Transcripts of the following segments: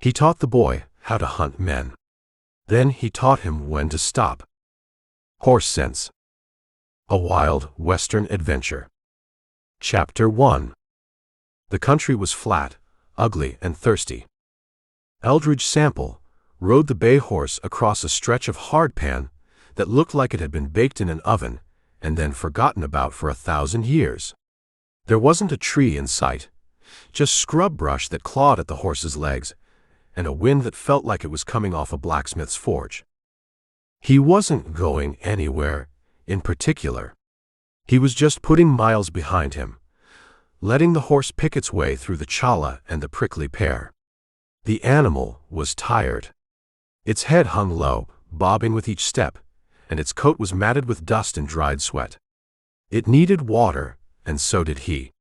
He taught the boy how to hunt men. Then he taught him when to stop. Horse Sense. A Wild Western Adventure. Chapter 1. The country was flat, ugly, and thirsty. Eldridge Sample rode the bay horse across a stretch of hardpan that looked like it had been baked in an oven and then forgotten about for 1,000 years. There wasn't a tree in sight, just scrub brush that clawed at the horse's legs, and a wind that felt like it was coming off a blacksmith's forge. He wasn't going anywhere in particular. He was just putting miles behind him, letting the horse pick its way through the chala and the prickly pear. The animal was tired. Its head hung low, bobbing with each step, and its coat was matted with dust and dried sweat. It needed water, and so did he.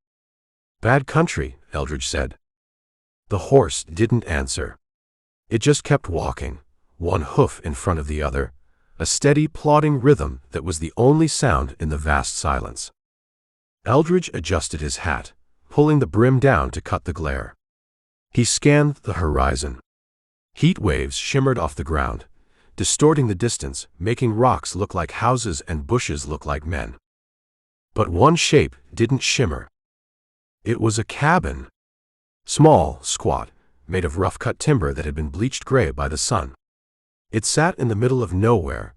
"Bad country," Eldridge said. The horse didn't answer. It just kept walking, one hoof in front of the other, a steady, plodding rhythm that was the only sound in the vast silence. Eldridge adjusted his hat, pulling the brim down to cut the glare. He scanned the horizon. Heat waves shimmered off the ground, distorting the distance, making rocks look like houses and bushes look like men. But one shape didn't shimmer. It was a cabin. Small, squat, made of rough-cut timber that had been bleached gray by the sun. It sat in the middle of nowhere,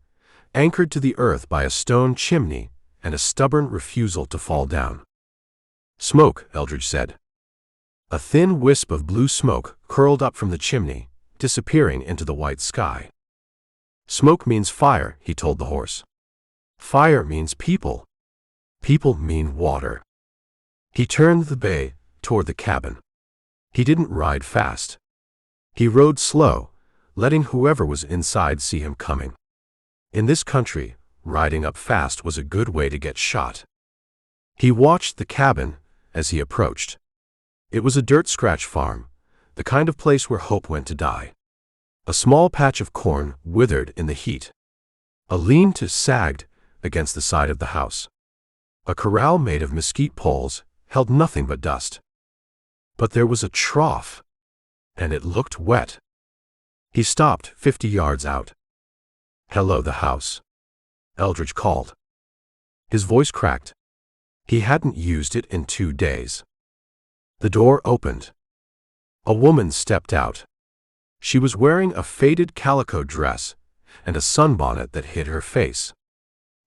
anchored to the earth by a stone chimney and a stubborn refusal to fall down. "Smoke," Eldridge said. A thin wisp of blue smoke curled up from the chimney, disappearing into the white sky. "Smoke means fire," he told the horse. "Fire means people. People mean water." He turned the bay toward the cabin. He didn't ride fast. He rode slow, letting whoever was inside see him coming. In this country, riding up fast was a good way to get shot. He watched the cabin as he approached. It was a dirt-scratch farm, the kind of place where hope went to die. A small patch of corn withered in the heat. A lean-to sagged against the side of the house. A corral made of mesquite poles held nothing but dust. But there was a trough, and it looked wet. He stopped 50 yards out. "Hello, the house," Eldridge called. His voice cracked. He hadn't used it in 2 days. The door opened. A woman stepped out. She was wearing a faded calico dress and a sunbonnet that hid her face.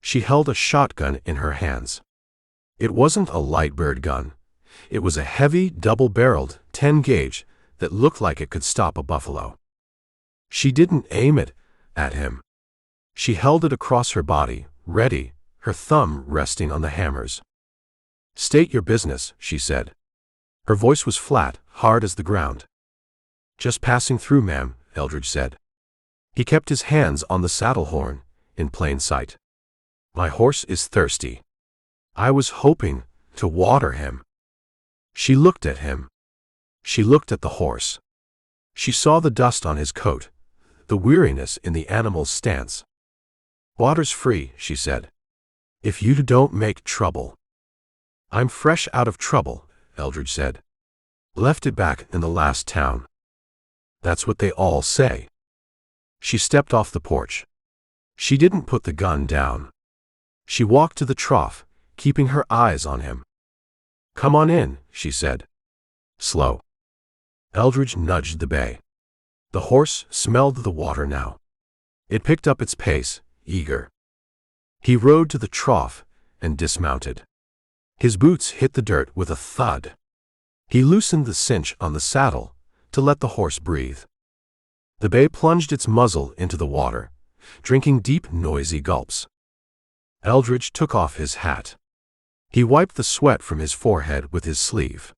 She held a shotgun in her hands. It wasn't a light bird gun. It was a heavy, double-barreled 10-gauge that looked like it could stop a buffalo. She didn't aim it at him. She held it across her body, ready, her thumb resting on the hammers. "State your business," she said. Her voice was flat, hard as the ground. "Just passing through, ma'am," Eldridge said. He kept his hands on the saddle horn, in plain sight. "My horse is thirsty. I was hoping to water him." She looked at him. She looked at the horse. She saw the dust on his coat, the weariness in the animal's stance. "Water's free," she said. "If you don't make trouble." "I'm fresh out of trouble," Eldridge said. "Left it back in the last town." "That's what they all say." She stepped off the porch. She didn't put the gun down. She walked to the trough, keeping her eyes on him. "Come on in," she said. Slow. Eldridge nudged the bay. The horse smelled the water now. It picked up its pace, eager. He rode to the trough and dismounted. His boots hit the dirt with a thud. He loosened the cinch on the saddle to let the horse breathe. The bay plunged its muzzle into the water, drinking deep, noisy gulps. Eldridge took off his hat. He wiped the sweat from his forehead with his sleeve.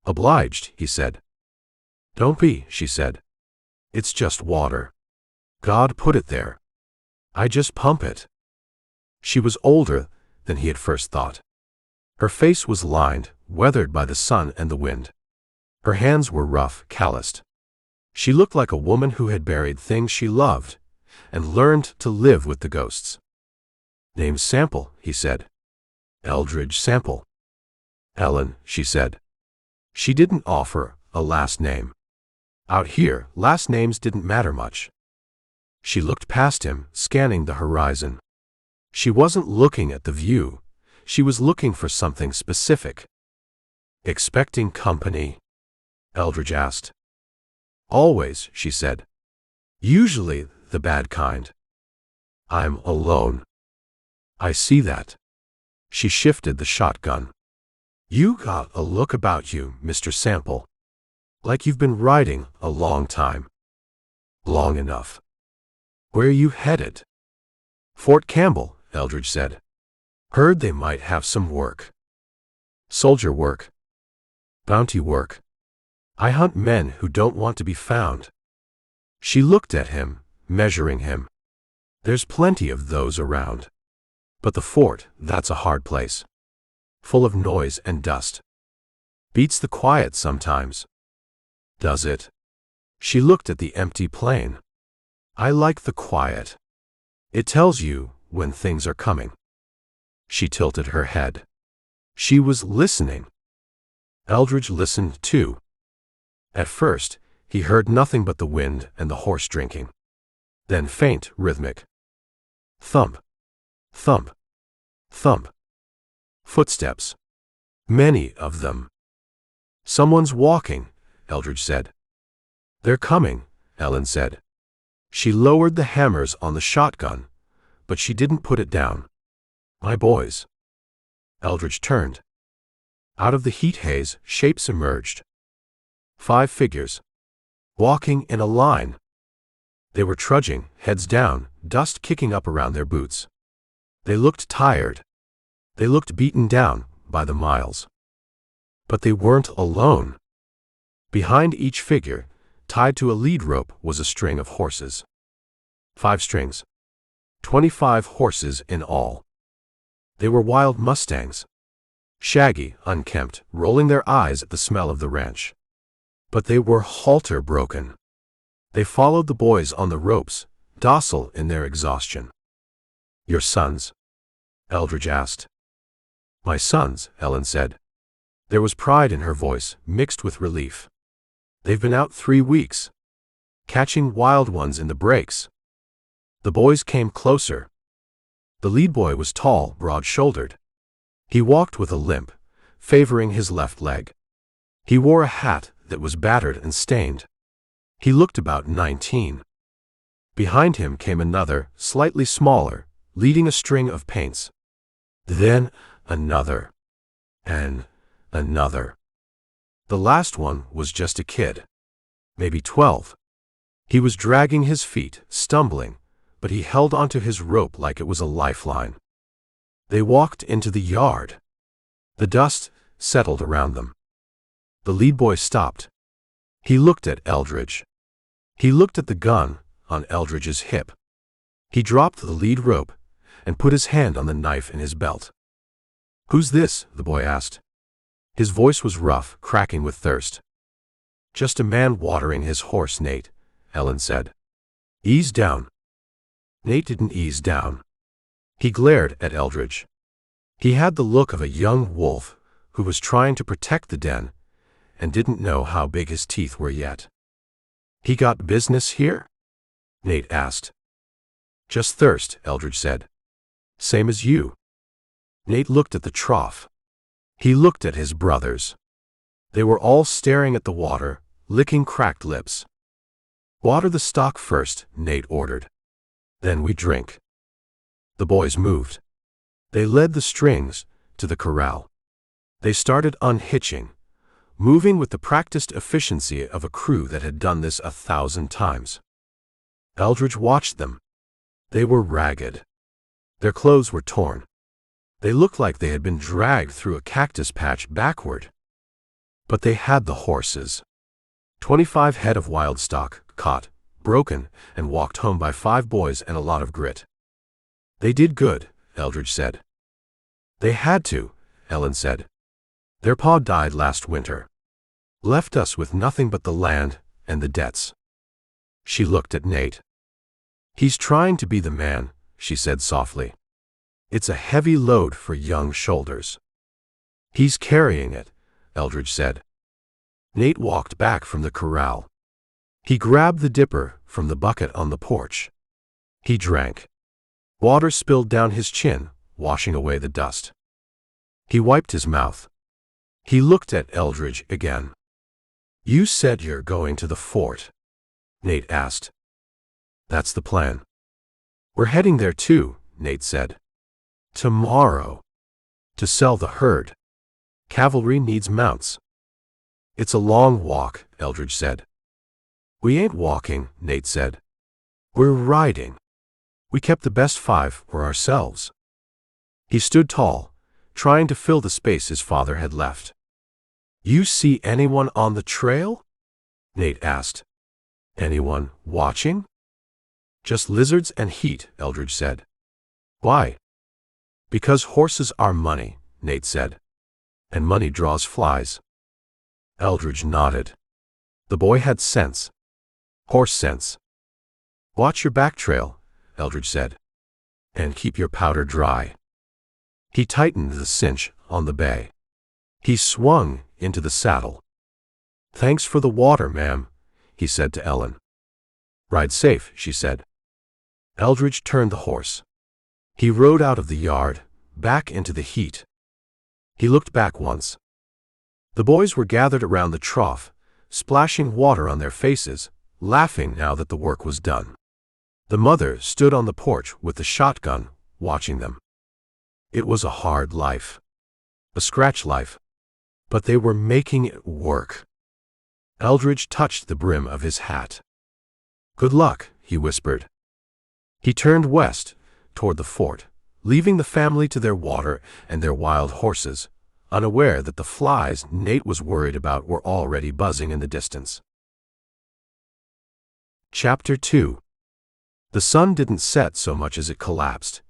"Obliged," he said. "Don't be," she said. "It's just water. God put it there. I just pump it." She was older than he had first thought. Her face was lined, weathered by the sun and the wind. Her hands were rough, calloused. She looked like a woman who had buried things she loved and learned to live with the ghosts. "Name's Sample," he said. "Eldridge Sample." "Ellen," she said. She didn't offer a last name. Out here, last names didn't matter much. She looked past him, scanning the horizon. She wasn't looking at the view. She was looking for something specific. "Expecting company?" Eldridge asked. "Always," she said. "Usually the bad kind." "I'm alone." "I see that." She shifted the shotgun. "You got a look about you, Mr. Sample. Like you've been riding a long time." "Long enough." "Where are you headed?" "Fort Campbell," Eldridge said. "Heard they might have some work." "Soldier work?" "Bounty work. I hunt men who don't want to be found." She looked at him, measuring him. "There's plenty of those around. But the fort, that's a hard place. Full of noise and dust. Beats the quiet sometimes." "Does it?" She looked at the empty plain. "I like the quiet. It tells you when things are coming." She tilted her head. She was listening. Eldridge listened too. At first, he heard nothing but the wind and the horse drinking. Then faint, rhythmic. Thump, thump, thump. Footsteps. Many of them. "Someone's walking," Eldridge said. "They're coming," Ellen said. She lowered the hammers on the shotgun, but she didn't put it down. "My boys." Eldridge turned. Out of the heat haze, shapes emerged. 5 figures. Walking in a line. They were trudging, heads down, dust kicking up around their boots. They looked tired. They looked beaten down by the miles. But they weren't alone. Behind each figure, tied to a lead rope, was a string of horses. 5 strings. 25 horses in all. They were wild mustangs. Shaggy, unkempt, rolling their eyes at the smell of the ranch. But they were halter broken. They followed the boys on the ropes, docile in their exhaustion. "Your sons?" Eldridge asked. "My sons," Ellen said. There was pride in her voice, mixed with relief. "They've been out 3 weeks. Catching wild ones in the breaks." The boys came closer. The lead boy was tall, broad-shouldered. He walked with a limp, favoring his left leg. He wore a hat that was battered and stained. He looked about 19. Behind him came another, slightly smaller, leading a string of paints. Then another. And another. The last one was just a kid. Maybe 12. He was dragging his feet, stumbling, but he held onto his rope like it was a lifeline. They walked into the yard. The dust settled around them. The lead boy stopped. He looked at Eldridge. He looked at the gun on Eldridge's hip. He dropped the lead rope and put his hand on the knife in his belt. "Who's this?" the boy asked. His voice was rough, cracking with thirst. "Just a man watering his horse, Nate," Ellen said. "Ease down." Nate didn't ease down. He glared at Eldridge. He had the look of a young wolf who was trying to protect the den and didn't know how big his teeth were yet. "He got business here?" Nate asked. "Just thirst," Eldridge said. "Same as you." Nate looked at the trough. He looked at his brothers. They were all staring at the water, licking cracked lips. "Water the stock first," Nate ordered. "Then we drink." The boys moved. They led the strings to the corral. They started unhitching, moving with the practiced efficiency of a crew that had done this 1,000 times. Eldridge watched them. They were ragged. Their clothes were torn. They looked like they had been dragged through a cactus patch backward. But they had the horses. 25 head of wild stock, caught, broken, and walked home by 5 boys and a lot of grit. "They did good," Eldridge said. "They had to," Ellen said. "Their pa died last winter. Left us with nothing but the land and the debts." She looked at Nate. "He's trying to be the man," she said softly. "It's a heavy load for young shoulders." "He's carrying it," Eldridge said. Nate walked back from the corral. He grabbed the dipper from the bucket on the porch. He drank. Water spilled down his chin, washing away the dust. He wiped his mouth. He looked at Eldridge again. "You said you're going to the fort," Nate asked. "That's the plan." "We're heading there too," Nate said. "Tomorrow. To sell the herd. Cavalry needs mounts." "It's a long walk," Eldridge said. "We ain't walking," Nate said. "We're riding. We kept the best 5 for ourselves." He stood tall, trying to fill the space his father had left. "You see anyone on the trail?" Nate asked. "Anyone watching?" "Just lizards and heat," Eldridge said. "Why?" "Because horses are money," Nate said. "And money draws flies." Eldridge nodded. The boy had sense. Horse sense. "Watch your back trail," Eldridge said. "And keep your powder dry." He tightened the cinch on the bay. He swung into the saddle. "Thanks for the water, ma'am," he said to Ellen. "Ride safe," she said. Eldridge turned the horse. He rode out of the yard, back into the heat. He looked back once. The boys were gathered around the trough, splashing water on their faces, laughing now that the work was done. The mother stood on the porch with the shotgun, watching them. It was a hard life. A scratch life. But they were making it work. Eldridge touched the brim of his hat. "Good luck," he whispered. He turned west, toward the fort, leaving the family to their water and their wild horses, unaware that the flies Nate was worried about were already buzzing in the distance. Chapter 2. The sun didn't set so much as it collapsed,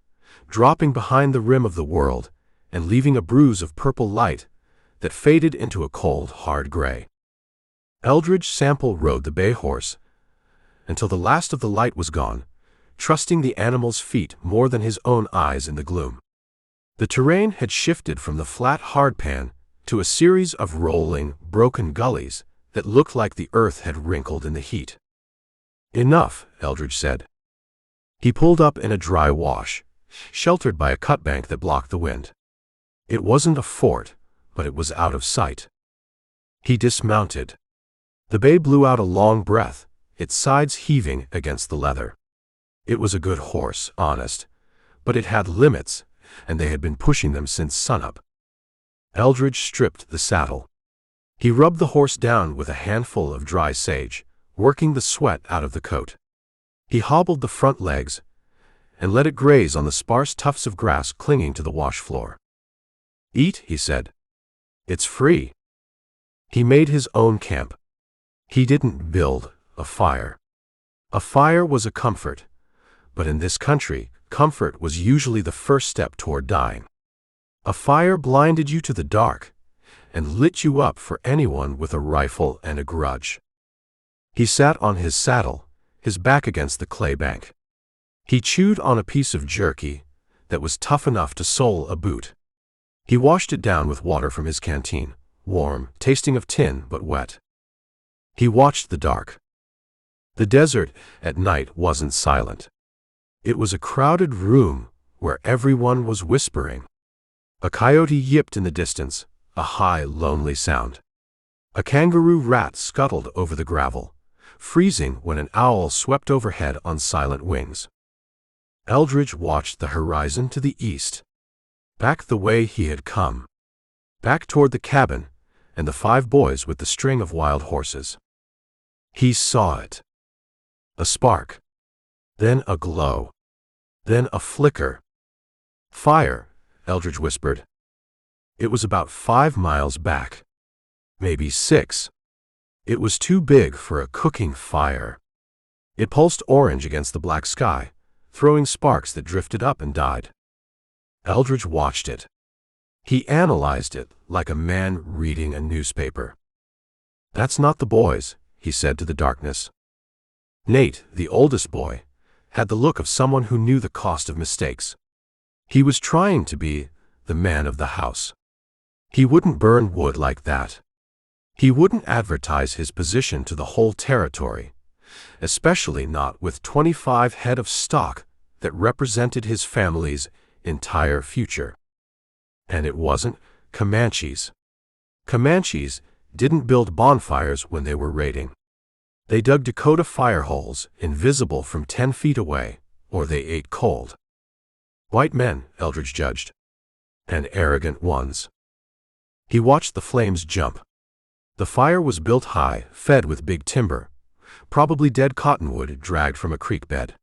dropping behind the rim of the world and leaving a bruise of purple light that faded into a cold, hard gray. Eldridge Sample rode the bay horse until the last of the light was gone, trusting the animal's feet more than his own eyes in the gloom. The terrain had shifted from the flat hardpan to a series of rolling, broken gullies that looked like the earth had wrinkled in the heat. "Enough," Eldridge said. He pulled up in a dry wash, sheltered by a cutbank that blocked the wind. It wasn't a fort, but it was out of sight. He dismounted. The bay blew out a long breath, its sides heaving against the leather. It was a good horse, honest, but it had limits, and they had been pushing them since sunup. Eldridge stripped the saddle. He rubbed the horse down with a handful of dry sage, working the sweat out of the coat. He hobbled the front legs and let it graze on the sparse tufts of grass clinging to the wash floor. "Eat," he said. "It's free." He made his own camp. He didn't build a fire. A fire was a comfort, but in this country, comfort was usually the first step toward dying. A fire blinded you to the dark and lit you up for anyone with a rifle and a grudge. He sat on his saddle, his back against the clay bank. He chewed on a piece of jerky that was tough enough to sole a boot. He washed it down with water from his canteen, warm, tasting of tin but wet. He watched the dark. The desert at night wasn't silent. It was a crowded room where everyone was whispering. A coyote yipped in the distance, a high, lonely sound. A kangaroo rat scuttled over the gravel, freezing when an owl swept overhead on silent wings. Eldridge watched the horizon to the east, back the way he had come, back toward the cabin and the 5 boys with the string of wild horses. He saw it. A spark. Then a glow. Then a flicker. "Fire," Eldridge whispered. It was about 5 miles back. Maybe 6. It was too big for a cooking fire. It pulsed orange against the black sky, throwing sparks that drifted up and died. Eldridge watched it. He analyzed it like a man reading a newspaper. "That's not the boys," he said to the darkness. Nate, the oldest boy, had the look of someone who knew the cost of mistakes. He was trying to be the man of the house. He wouldn't burn wood like that. He wouldn't advertise his position to the whole territory, especially not with 25 head of stock that represented his family's entire future. And it wasn't Comanches. Comanches didn't build bonfires when they were raiding. They dug Dakota fire holes, invisible from 10 feet away, or they ate cold. White men, Eldridge judged, and arrogant ones. He watched the flames jump. The fire was built high, fed with big timber, probably dead cottonwood dragged from a creek bed.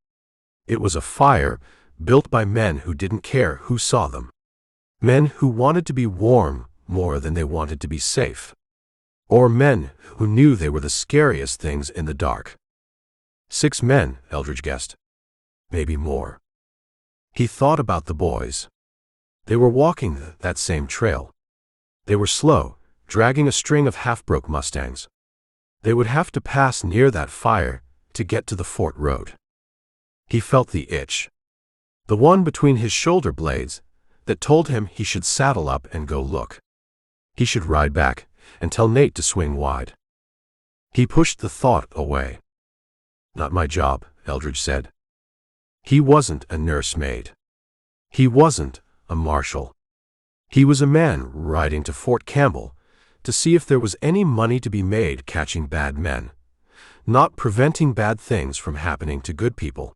It was a fire built by men who didn't care who saw them. Men who wanted to be warm more than they wanted to be safe. Or men who knew they were the scariest things in the dark. 6 men, Eldridge guessed. Maybe more. He thought about the boys. They were walking that same trail. They were slow, dragging a string of half-broke mustangs. They would have to pass near that fire to get to the fort road. He felt the itch. The one between his shoulder blades that told him he should saddle up and go look. He should ride back and tell Nate to swing wide. He pushed the thought away. Not my job, Eldridge said. He wasn't a nursemaid. He wasn't a marshal. He was a man riding to Fort Campbell to see if there was any money to be made catching bad men, not preventing bad things from happening to good people.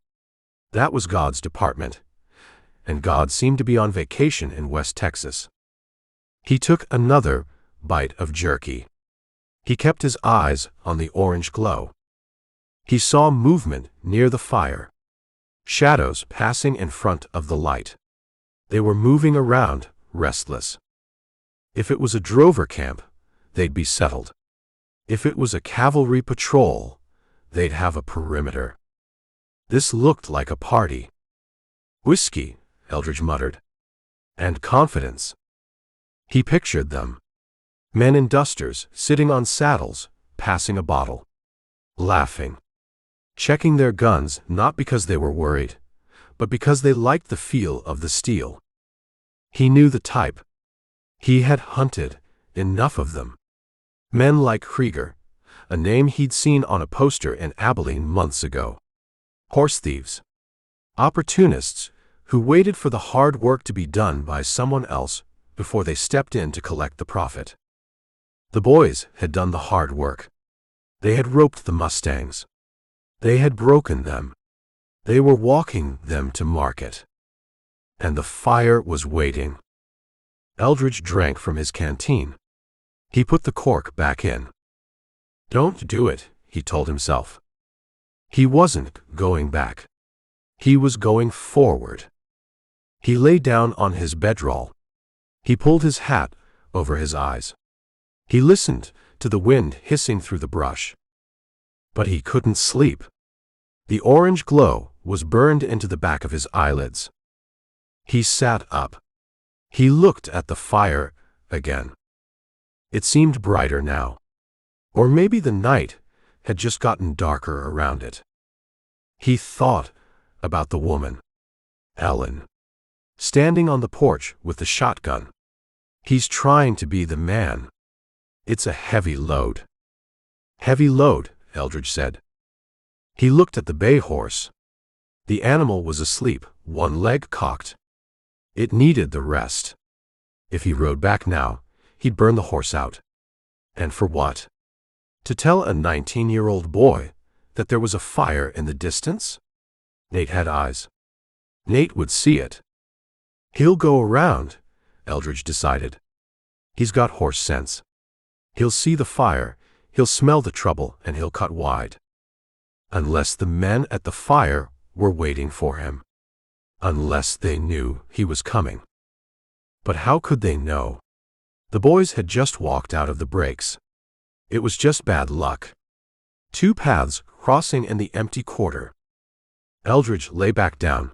That was God's department, and God seemed to be on vacation in West Texas. He took another bite of jerky. He kept his eyes on the orange glow. He saw movement near the fire. Shadows passing in front of the light. They were moving around, restless. If it was a drover camp, they'd be settled. If it was a cavalry patrol, they'd have a perimeter. This looked like a party. Whiskey, Eldridge muttered. And confidence. He pictured them. Men in dusters, sitting on saddles, passing a bottle. Laughing. Checking their guns not because they were worried, but because they liked the feel of the steel. He knew the type. He had hunted enough of them. Men like Kreeger, a name he'd seen on a poster in Abilene months ago. Horse thieves. Opportunists who waited for the hard work to be done by someone else before they stepped in to collect the profit. The boys had done the hard work. They had roped the mustangs. They had broken them. They were walking them to market. And the fire was waiting. Eldridge drank from his canteen. He put the cork back in. Don't do it, he told himself. He wasn't going back. He was going forward. He lay down on his bedroll. He pulled his hat over his eyes. He listened to the wind hissing through the brush. But he couldn't sleep. The orange glow was burned into the back of his eyelids. He sat up. He looked at the fire again. It seemed brighter now. Or maybe the night had just gotten darker around it. He thought about the woman, Ellen, standing on the porch with the shotgun. He's trying to be the man. It's a heavy load. Heavy load, Eldridge said. He looked at the bay horse. The animal was asleep, one leg cocked. It needed the rest. If he rode back now, he'd burn the horse out. And for what? To tell a 19-year-old boy that there was a fire in the distance? Nate had eyes. Nate would see it. He'll go around, Eldridge decided. He's got horse sense. He'll see the fire, he'll smell the trouble, and he'll cut wide. Unless the men at the fire were waiting for him. Unless they knew he was coming. But how could they know? The boys had just walked out of the breaks. It was just bad luck. 2 paths crossing in the empty quarter. Eldridge lay back down.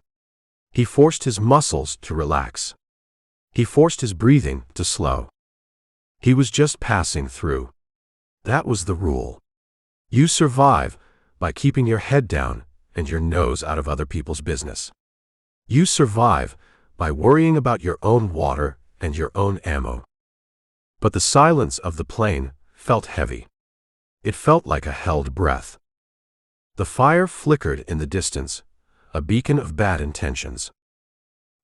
He forced his muscles to relax. He forced his breathing to slow. He was just passing through. That was the rule. You survive by keeping your head down and your nose out of other people's business. You survive by worrying about your own water and your own ammo. But the silence of the plain felt heavy. It felt like a held breath. The fire flickered in the distance, a beacon of bad intentions.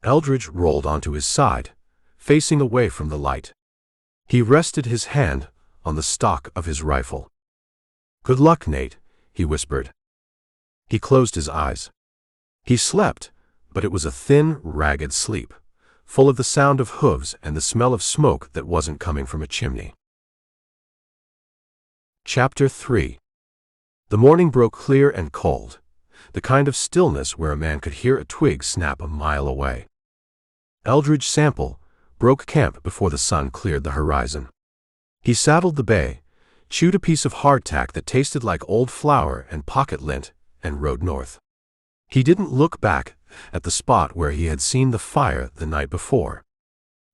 Eldridge rolled onto his side, facing away from the light. He rested his hand on the stock of his rifle. "Good luck, Nate," he whispered. He closed his eyes. He slept, but it was a thin, ragged sleep, full of the sound of hooves and the smell of smoke that wasn't coming from a chimney. Chapter 3. The morning broke clear and cold, the kind of stillness where a man could hear a twig snap a mile away. Eldridge Sample broke camp before the sun cleared the horizon. He saddled the bay, chewed a piece of hardtack that tasted like old flour and pocket lint, and rode north. He didn't look back at the spot where he had seen the fire the night before.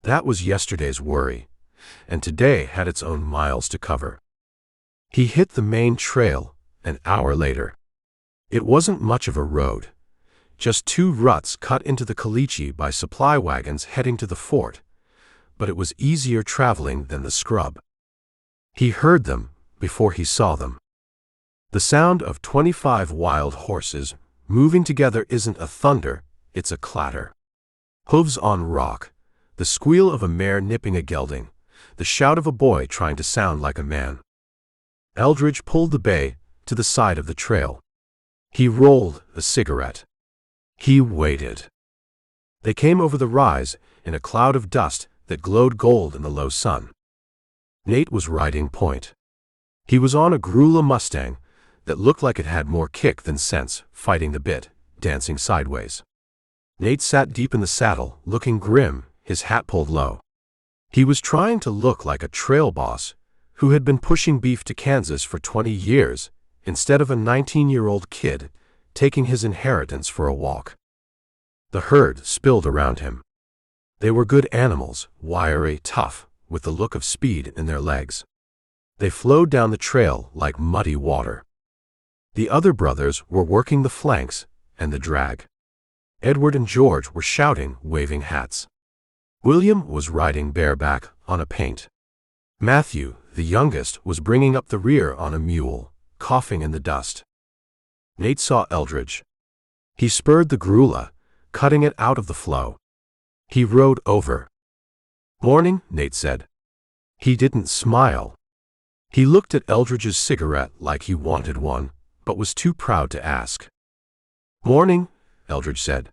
That was yesterday's worry, and today had its own miles to cover. He hit the main trail an hour later. It wasn't much of a road, just 2 ruts cut into the caliche by supply wagons heading to the fort, but it was easier traveling than the scrub. He heard them before he saw them. The sound of 25 wild horses moving together isn't a thunder, it's a clatter. Hooves on rock, the squeal of a mare nipping a gelding, the shout of a boy trying to sound like a man. Eldridge pulled the bay to the side of the trail. He rolled a cigarette. He waited. They came over the rise in a cloud of dust that glowed gold in the low sun. Nate was riding point. He was on a grulla mustang that looked like it had more kick than sense, fighting the bit, dancing sideways. Nate sat deep in the saddle, looking grim, his hat pulled low. He was trying to look like a trail boss who had been pushing beef to Kansas for 20 years, instead of a 19-year-old kid taking his inheritance for a walk. The herd spilled around him. They were good animals, wiry, tough, with the look of speed in their legs. They flowed down the trail like muddy water. The other brothers were working the flanks and the drag. Edward and George were shouting, waving hats. William was riding bareback on a paint. Matthew, the youngest, was bringing up the rear on a mule, coughing in the dust. Nate saw Eldridge. He spurred the grulla, cutting it out of the flow. He rode over. "Morning," Nate said. He didn't smile. He looked at Eldridge's cigarette like he wanted one, but was too proud to ask. "Morning," Eldridge said.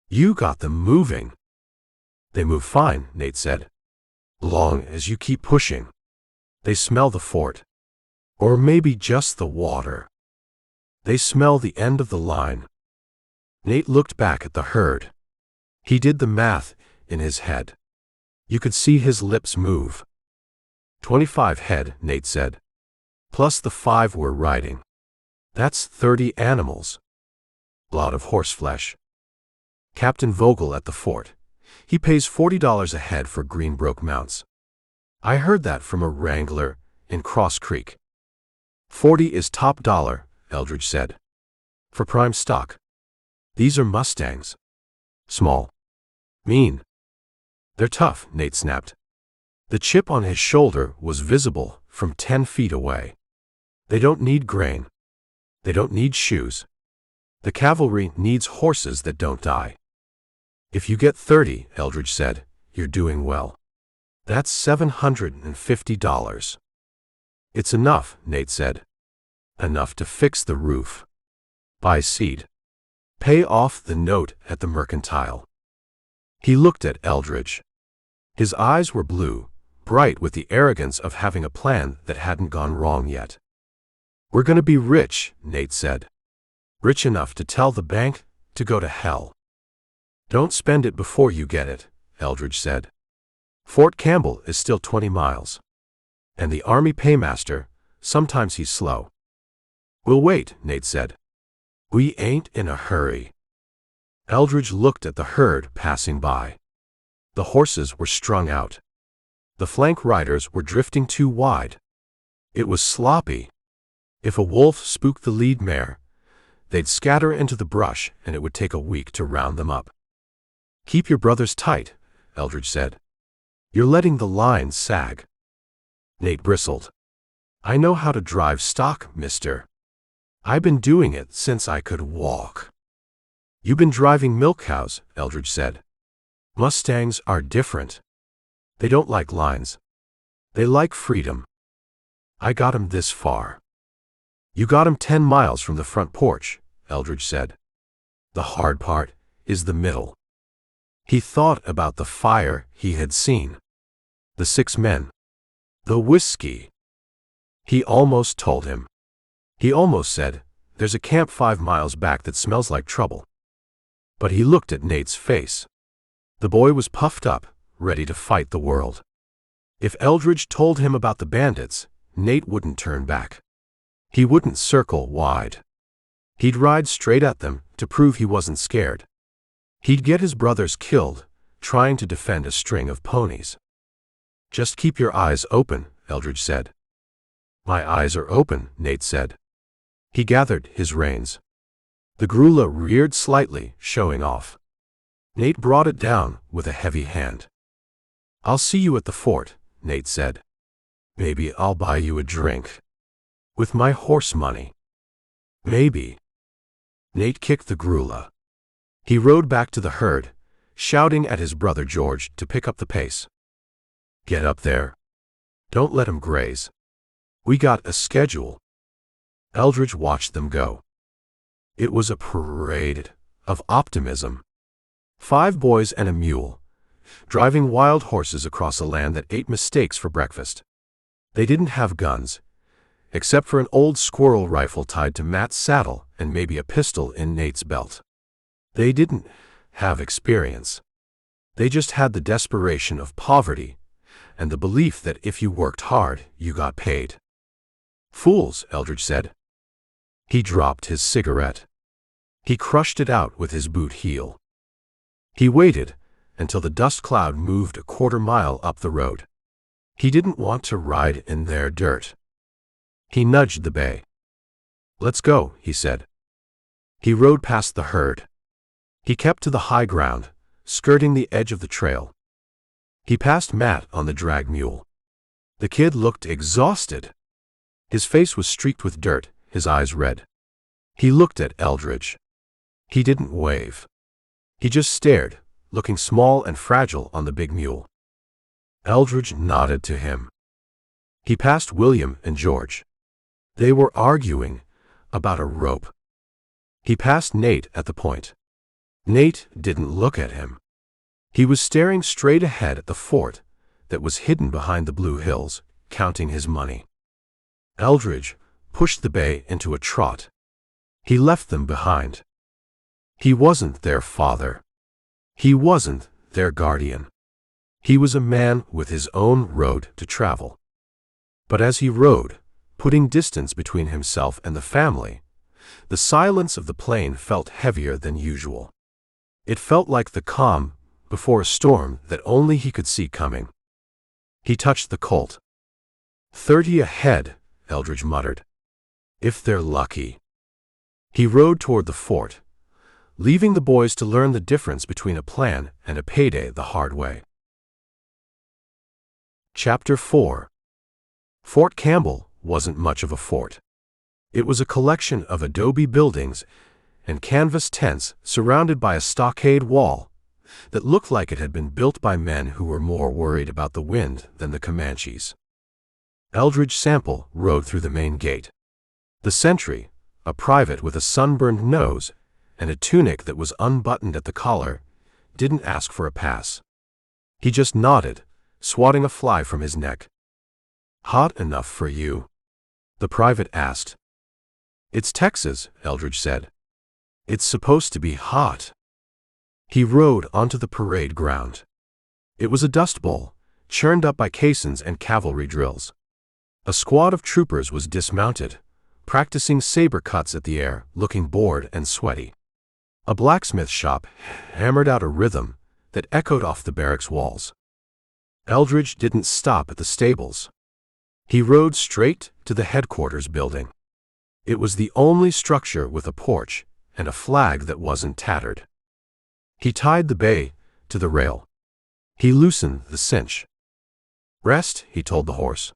"You got them moving." "They move fine," Nate said. "Long as you keep pushing. They smell the fort. Or maybe just the water. They smell the end of the line." Nate looked back at the herd. He did the math in his head. You could see his lips move. 25 head, Nate said. Plus the 5 we're riding. That's 30 animals. Lot of horseflesh. Captain Vogel at the fort. He pays $40 a head for Greenbrook mounts. I heard that from a wrangler in Cross Creek. 40 is top dollar, Eldridge said. For prime stock. These are mustangs. Small. Mean. They're tough, Nate snapped. The chip on his shoulder was visible from 10 feet away. They don't need grain. They don't need shoes. The cavalry needs horses that don't die. If you get 30, Eldridge said, you're doing well. That's $750. It's enough, Nate said. Enough to fix the roof. Buy seed. Pay off the note at the mercantile. He looked at Eldridge. His eyes were blue, bright with the arrogance of having a plan that hadn't gone wrong yet. We're going to be rich, Nate said. Rich enough to tell the bank to go to hell. Don't spend it before you get it, Eldridge said. Fort Campbell is still 20 miles. And the Army paymaster, sometimes he's slow. We'll wait, Nate said. We ain't in a hurry. Eldridge looked at the herd passing by. The horses were strung out. The flank riders were drifting too wide. It was sloppy. If a wolf spooked the lead mare, they'd scatter into the brush and it would take a week to round them up. Keep your brothers tight, Eldridge said. You're letting the line sag. Nate bristled. I know how to drive stock, mister. I've been doing it since I could walk. You've been driving milk cows, Eldridge said. Mustangs are different. They don't like lines. They like freedom. I got 'em this far. You got 'em 10 miles from the front porch, Eldridge said. The hard part is the middle. He thought about the fire he had seen. The 6 men. The whiskey. He almost told him. He almost said, "There's a camp 5 miles back that smells like trouble." But he looked at Nate's face. The boy was puffed up, ready to fight the world. If Eldridge told him about the bandits, Nate wouldn't turn back. He wouldn't circle wide. He'd ride straight at them to prove he wasn't scared. He'd get his brothers killed, trying to defend a string of ponies. "Just keep your eyes open," Eldridge said. "My eyes are open," Nate said. He gathered his reins. The grulla reared slightly, showing off. Nate brought it down with a heavy hand. "I'll see you at the fort," Nate said. "Maybe I'll buy you a drink. With my horse money. Maybe." Nate kicked the grulla. He rode back to the herd, shouting at his brother George to pick up the pace. "Get up there. Don't let 'em graze. We got a schedule." Eldridge watched them go. It was a parade of optimism. 5 boys and a mule, driving wild horses across a land that ate mistakes for breakfast. They didn't have guns, except for an old squirrel rifle tied to Matt's saddle and maybe a pistol in Nate's belt. They didn't have experience. They just had the desperation of poverty and the belief that if you worked hard, you got paid. "Fools," Eldridge said. He dropped his cigarette. He crushed it out with his boot heel. He waited until the dust cloud moved a 1/4 mile up the road. He didn't want to ride in their dirt. He nudged the bay. "Let's go," he said. He rode past the herd. He kept to the high ground, skirting the edge of the trail. He passed Matt on the drag mule. The kid looked exhausted. His face was streaked with dirt, his eyes red. He looked at Eldridge. He didn't wave. He just stared, looking small and fragile on the big mule. Eldridge nodded to him. He passed William and George. They were arguing about a rope. He passed Nate at the point. Nate didn't look at him. He was staring straight ahead at the fort that was hidden behind the blue hills, counting his money. Eldridge pushed the bay into a trot. He left them behind. He wasn't their father. He wasn't their guardian. He was a man with his own road to travel. But as he rode, putting distance between himself and the family, the silence of the plain felt heavier than usual. It felt like the calm before a storm that only he could see coming. He touched the colt. 30 ahead, Eldridge muttered. If they're lucky. He rode toward the fort, leaving the boys to learn the difference between a plan and a payday the hard way. Chapter 4. Fort Campbell wasn't much of a fort. It was a collection of adobe buildings and canvas tents surrounded by a stockade wall that looked like it had been built by men who were more worried about the wind than the Comanches. Eldridge Sample rode through the main gate. The sentry, a private with a sunburned nose and a tunic that was unbuttoned at the collar, didn't ask for a pass. He just nodded, swatting a fly from his neck. "Hot enough for you?" the private asked. "It's Texas," Eldridge said. "It's supposed to be hot." He rode onto the parade ground. It was a dust bowl, churned up by caissons and cavalry drills. A squad of troopers was dismounted, practicing saber cuts at the air, looking bored and sweaty. A blacksmith shop hammered out a rhythm that echoed off the barracks walls. Eldridge didn't stop at the stables. He rode straight to the headquarters building. It was the only structure with a porch and a flag that wasn't tattered. He tied the bay to the rail. He loosened the cinch. "Rest," he told the horse.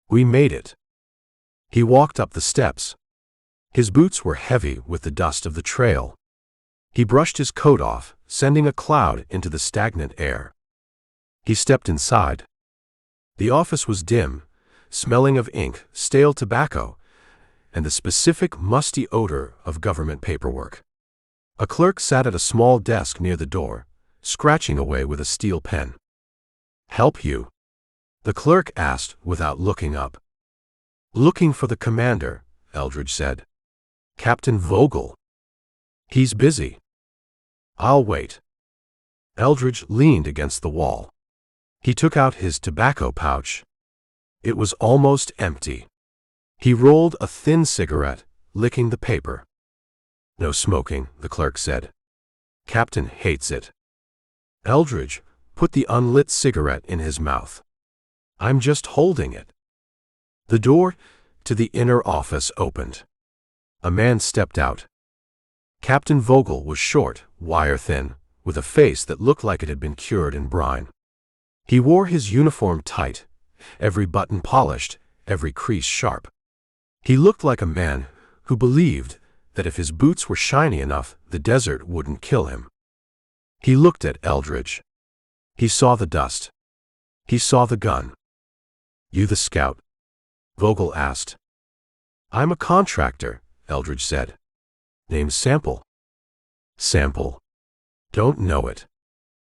"We made it." He walked up the steps. His boots were heavy with the dust of the trail. He brushed his coat off, sending a cloud into the stagnant air. He stepped inside. The office was dim, smelling of ink, stale tobacco, and the specific musty odor of government paperwork. A clerk sat at a small desk near the door, scratching away with a steel pen. "Help you?" the clerk asked without looking up. "Looking for the commander," Eldridge said. "Captain Vogel." "He's busy." "I'll wait." Eldridge leaned against the wall. He took out his tobacco pouch. It was almost empty. He rolled a thin cigarette, licking the paper. "No smoking," the clerk said. "Captain hates it." Eldridge put the unlit cigarette in his mouth. "I'm just holding it." The door to the inner office opened. A man stepped out. Captain Vogel was short, wire-thin, with a face that looked like it had been cured in brine. He wore his uniform tight, every button polished, every crease sharp. He looked like a man who believed that if his boots were shiny enough, the desert wouldn't kill him. He looked at Eldridge. He saw the dust. He saw the gun. "You the scout?" Vogel asked. "I'm a contractor," Eldridge said. "Name's Sample." "Sample? Don't know it."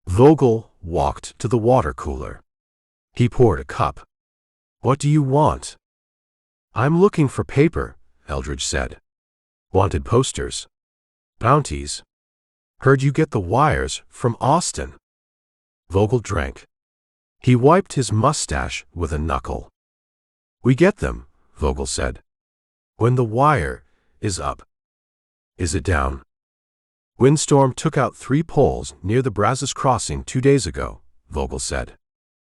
Vogel walked to the water cooler. He poured a cup. "What do you want?" "I'm looking for paper," Eldridge said. "Wanted posters? Bounties? Heard you get the wires from Austin." Vogel drank. He wiped his mustache with a knuckle. "We get them," Vogel said. "When the wire is up." "Is it down?" "Windstorm took out 3 poles near the Brazos Crossing 2 days ago," Vogel said.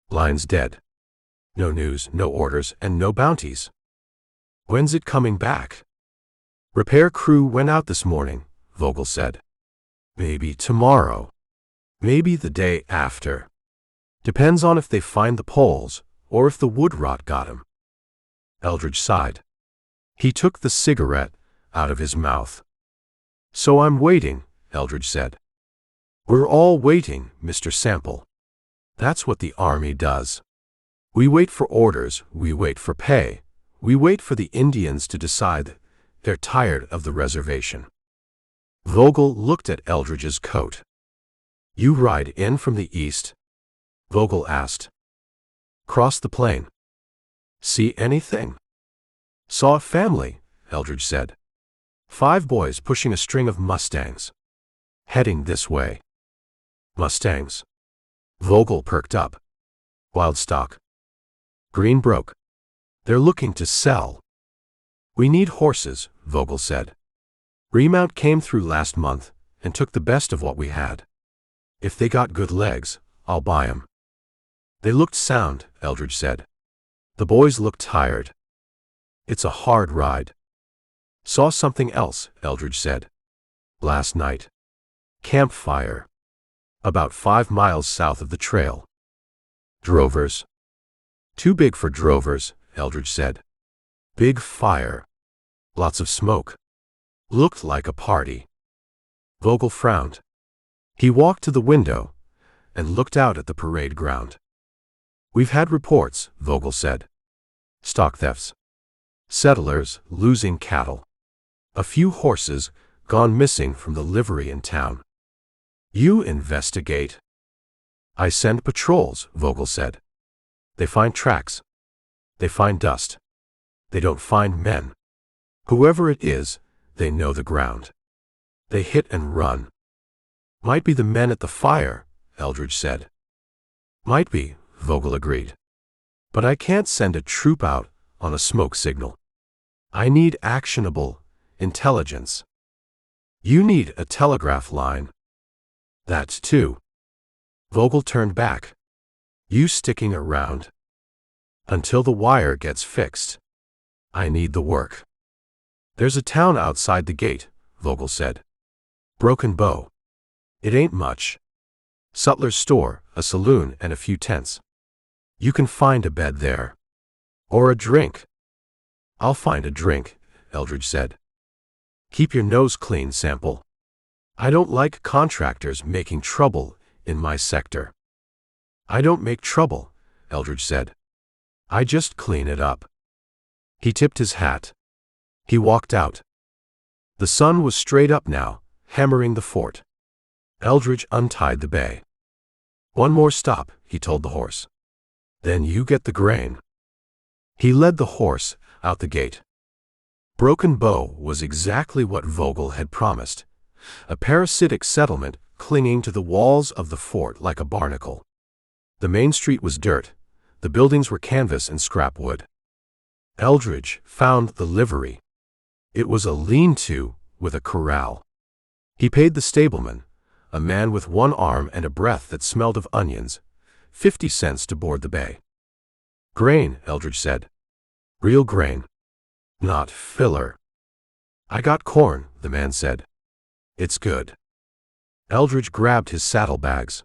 "Line's dead. No news, no orders, and no bounties." "When's it coming back?" "Repair crew went out this morning," Vogel said. "Maybe tomorrow. Maybe the day after. Depends on if they find the poles, or if the wood rot got 'em." Eldridge sighed. He took the cigarette out of his mouth. "So I'm waiting," Eldridge said. "We're all waiting, Mr. Sample. That's what the Army does. We wait for orders, we wait for pay, we wait for the Indians to decide they're tired of the reservation." Vogel looked at Eldridge's coat. "You ride in from the east?" Vogel asked. "Cross the plain." "See anything?" "Saw a family," Eldridge said. 5 boys pushing a string of mustangs. Heading this way." "Mustangs?" Vogel perked up. "Wild stock. Green broke. They're looking to sell." "We need horses," Vogel said. "Remount came through last month and took the best of what we had. If they got good legs, I'll buy 'em." "They looked sound," Eldridge said. The boys looked tired. "It's a hard ride." "Saw something else," Eldridge said. "Last night. Campfire. About 5 miles south of the trail." "Drovers?" "Too big for drovers," Eldridge said. "Big fire. Lots of smoke. Looked like a party." Vogel frowned. He walked to the window and looked out at the parade ground. "We've had reports," Vogel said. "Stock thefts. Settlers losing cattle. A few horses gone missing from the livery in town." "You investigate." "I send patrols," Vogel said. "They find tracks. They find dust. They don't find men. Whoever it is, they know the ground. They hit and run." "Might be the men at the fire," Eldridge said. "Might be," Vogel agreed. "But I can't send a troop out on a smoke signal. I need actionable intelligence." "You need a telegraph line." "That too." Vogel turned back. "You sticking around?" "Until the wire gets fixed. I need the work." "There's a town outside the gate," Vogel said. "Broken Bow. It ain't much. Sutler's store, a saloon, and a few tents. You can find a bed there. Or a drink." "I'll find a drink," Eldridge said. Keep your nose clean, Sample. I don't like contractors making trouble in my sector. I don't make trouble, Eldridge said. I just clean it up. He tipped his hat. He walked out. The sun was straight up now, hammering the fort. Eldridge untied the bay. One more stop, he told the horse. Then you get the grain. He led the horse out the gate. Broken Bow was exactly what Vogel had promised, a parasitic settlement clinging to the walls of the fort like a barnacle. The main street was dirt, the buildings were canvas and scrap wood. Eldridge found the livery. It was a lean-to with a corral. He paid the stableman, a man with one arm and a breath that smelled of onions, 50 cents to board the bay. Grain, Eldridge said. Real grain. Not filler. I got corn, the man said. It's good. Eldridge grabbed his saddlebags.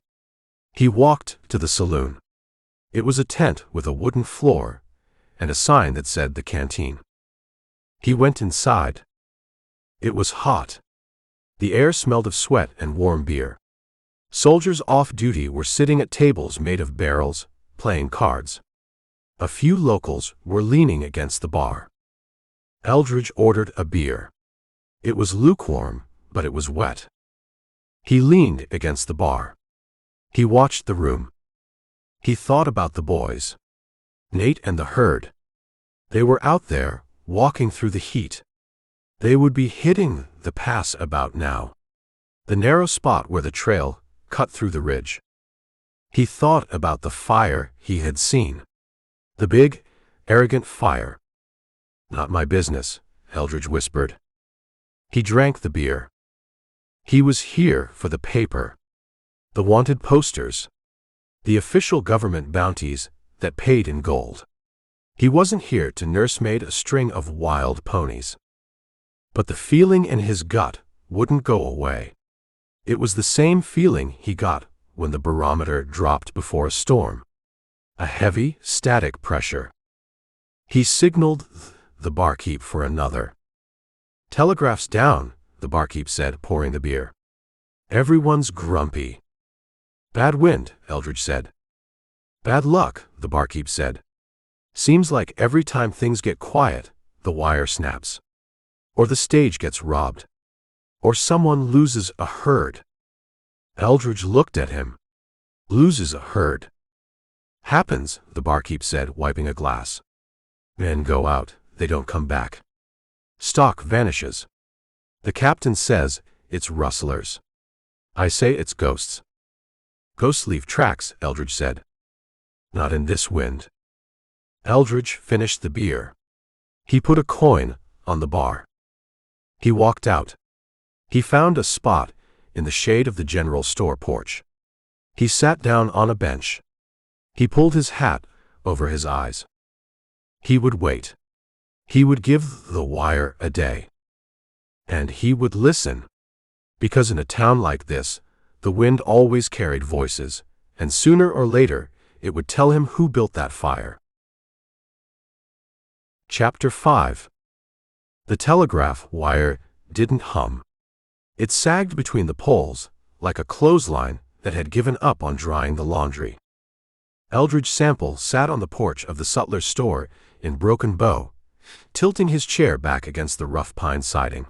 He walked to the saloon. It was a tent with a wooden floor and a sign that said the canteen. He went inside. It was hot. The air smelled of sweat and warm beer. Soldiers off duty were sitting at tables made of barrels, playing cards. A few locals were leaning against the bar. Eldridge ordered a beer. It was lukewarm, but it was wet. He leaned against the bar. He watched the room. He thought about the boys. Nate and the herd. They were out there, walking through the heat. They would be hitting the pass about now. The narrow spot where the trail cut through the ridge. He thought about the fire he had seen. The big, arrogant fire. Not my business, Eldridge whispered. He drank the beer. He was here for the paper. The wanted posters. The official government bounties that paid in gold. He wasn't here to nursemaid a string of wild ponies. But the feeling in his gut wouldn't go away. It was the same feeling he got when the barometer dropped before a storm. A heavy, static pressure. He signaled the barkeep for another. Telegraph's down, the barkeep said, pouring the beer. Everyone's grumpy. Bad wind, Eldridge said. Bad luck, the barkeep said. Seems like every time things get quiet, the wire snaps. Or the stage gets robbed. Or someone loses a herd. Eldridge looked at him. Loses a herd. Happens, the barkeep said, wiping a glass. Men go out, they don't come back. Stock vanishes. The captain says it's rustlers. I say it's ghosts. Ghosts leave tracks, Eldridge said. Not in this wind. Eldridge finished the beer. He put a coin on the bar. He walked out. He found a spot in the shade of the general store porch. He sat down on a bench. He pulled his hat over his eyes. He would wait. He would give the wire a day. And he would listen. Because in a town like this, the wind always carried voices, and sooner or later, it would tell him who built that fire. Chapter 5. The telegraph wire didn't hum. It sagged between the poles, like a clothesline that had given up on drying the laundry. Eldridge Sample sat on the porch of the sutler's store in Broken Bow, tilting his chair back against the rough pine siding.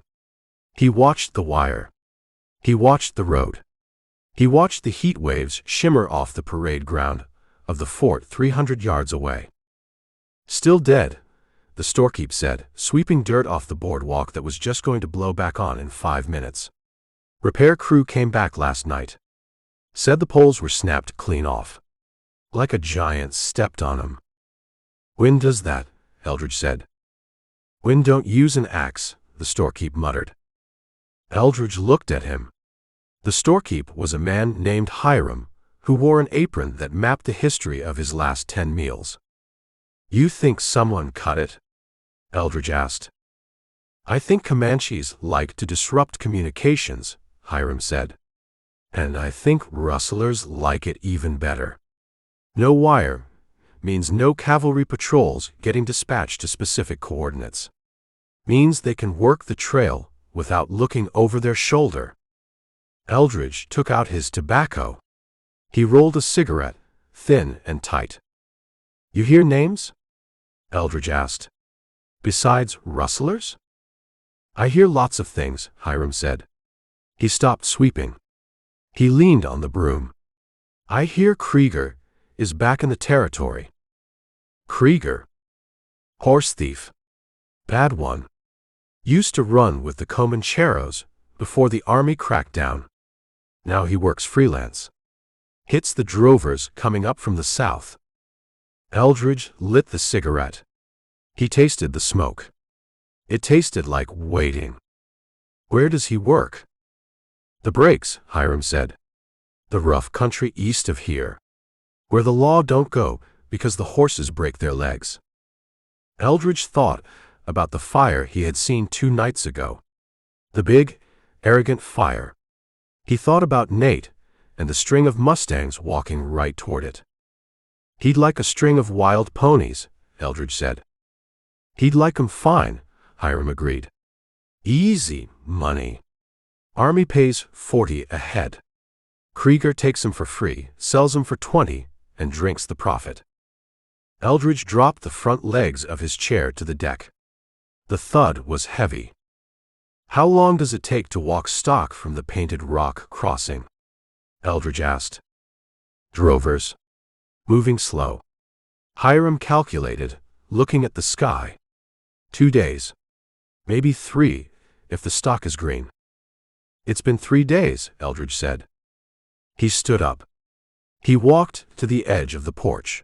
He watched the wire. He watched the road. He watched the heat waves shimmer off the parade ground of the fort 300 yards away. Still dead, the storekeep said, sweeping dirt off the boardwalk that was just going to blow back on in 5 minutes. Repair crew came back last night. Said the poles were snapped clean off. Like a giant stepped on them. Wind does that, Eldridge said. Wind don't use an axe, the storekeep muttered. Eldridge looked at him. The storekeep was a man named Hiram, who wore an apron that mapped the history of his last 10 meals. You think someone cut it? Eldridge asked. I think Comanches like to disrupt communications, Hiram said. And I think rustlers like it even better. No wire means no cavalry patrols getting dispatched to specific coordinates. Means they can work the trail without looking over their shoulder. Eldridge took out his tobacco. He rolled a cigarette, thin and tight. "You hear names?" Eldridge asked. "Besides rustlers?" "I hear lots of things," Hiram said. He stopped sweeping. He leaned on the broom. "I hear Kreeger is back in the territory." "Kreeger? Horse thief. Bad one. Used to run with the Comancheros before the army cracked down. Now he works freelance. Hits the drovers coming up from the south." Eldridge lit the cigarette. He tasted the smoke. It tasted like waiting. "Where does he work?" "The breaks," Hiram said. "The rough country east of here. Where the law don't go because the horses break their legs." Eldridge thought about the fire he had seen 2 nights ago. The big, arrogant fire. He thought about Nate and the string of mustangs walking right toward it. "He'd like a string of wild ponies," Eldridge said. "He'd like 'em fine," Hiram agreed. "Easy money. Army pays $40 a head. Kreeger takes 'em for free, sells 'em for $20, and drinks the profit." Eldridge dropped the front legs of his chair to the deck. The thud was heavy. "How long does it take to walk stock from the Painted Rock crossing?" Eldridge asked. "Drovers. Moving slow." Hiram calculated, looking at the sky. 2 days. Maybe 3, if the stock is green. "It's been 3 days," Eldridge said. He stood up. He walked to the edge of the porch.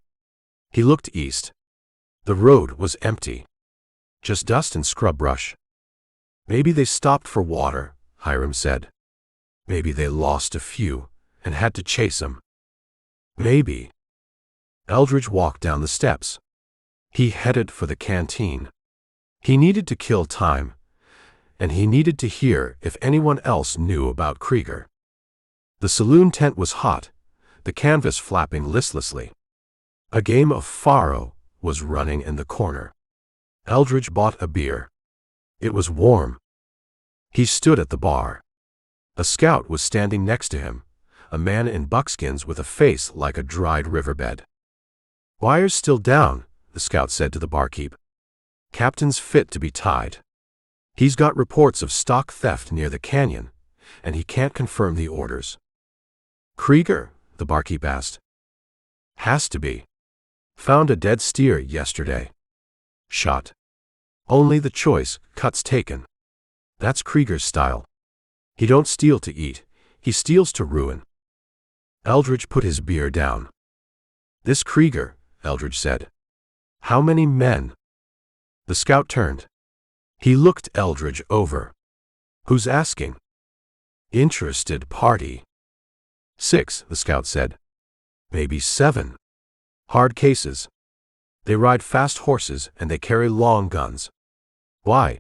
He looked east. The road was empty. Just dust and scrub brush. "Maybe they stopped for water," Hiram said. "Maybe they lost a few and had to chase 'em. Maybe." Eldridge walked down the steps. He headed for the canteen. He needed to kill time, and he needed to hear if anyone else knew about Kreeger. The saloon tent was hot, the canvas flapping listlessly. A game of faro was running in the corner. Eldridge bought a beer. It was warm. He stood at the bar. A scout was standing next to him, a man in buckskins with a face like a dried riverbed. "Wire's still down," the scout said to the barkeep. "Captain's fit to be tied. He's got reports of stock theft near the canyon, and he can't confirm the orders." "Kreeger?" the barkeep asked. "Has to be. Found a dead steer yesterday. Shot. Only the choice cuts taken. That's Kreeger's style. He don't steal to eat, he steals to ruin." Eldridge put his beer down. "This Kreeger," Eldridge said. "How many men?" The scout turned. He looked Eldridge over. "Who's asking?" "Interested party." "6, the scout said. "Maybe 7. Hard cases. They ride fast horses and they carry long guns." "Why?"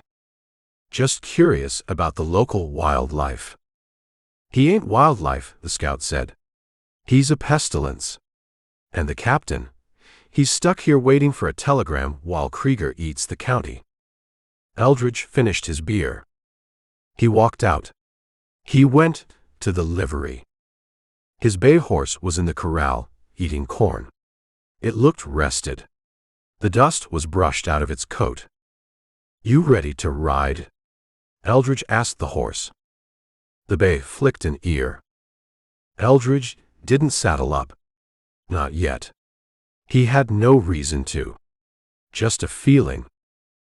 "Just curious about the local wildlife." "He ain't wildlife," the scout said. "He's a pestilence. And the captain, he's stuck here waiting for a telegram while Kreeger eats the county." Eldridge finished his beer. He walked out. He went to the livery. His bay horse was in the corral, eating corn. It looked rested. The dust was brushed out of its coat. "You ready to ride?" Eldridge asked the horse. The bay flicked an ear. Eldridge didn't saddle up. Not yet. He had no reason to. Just a feeling.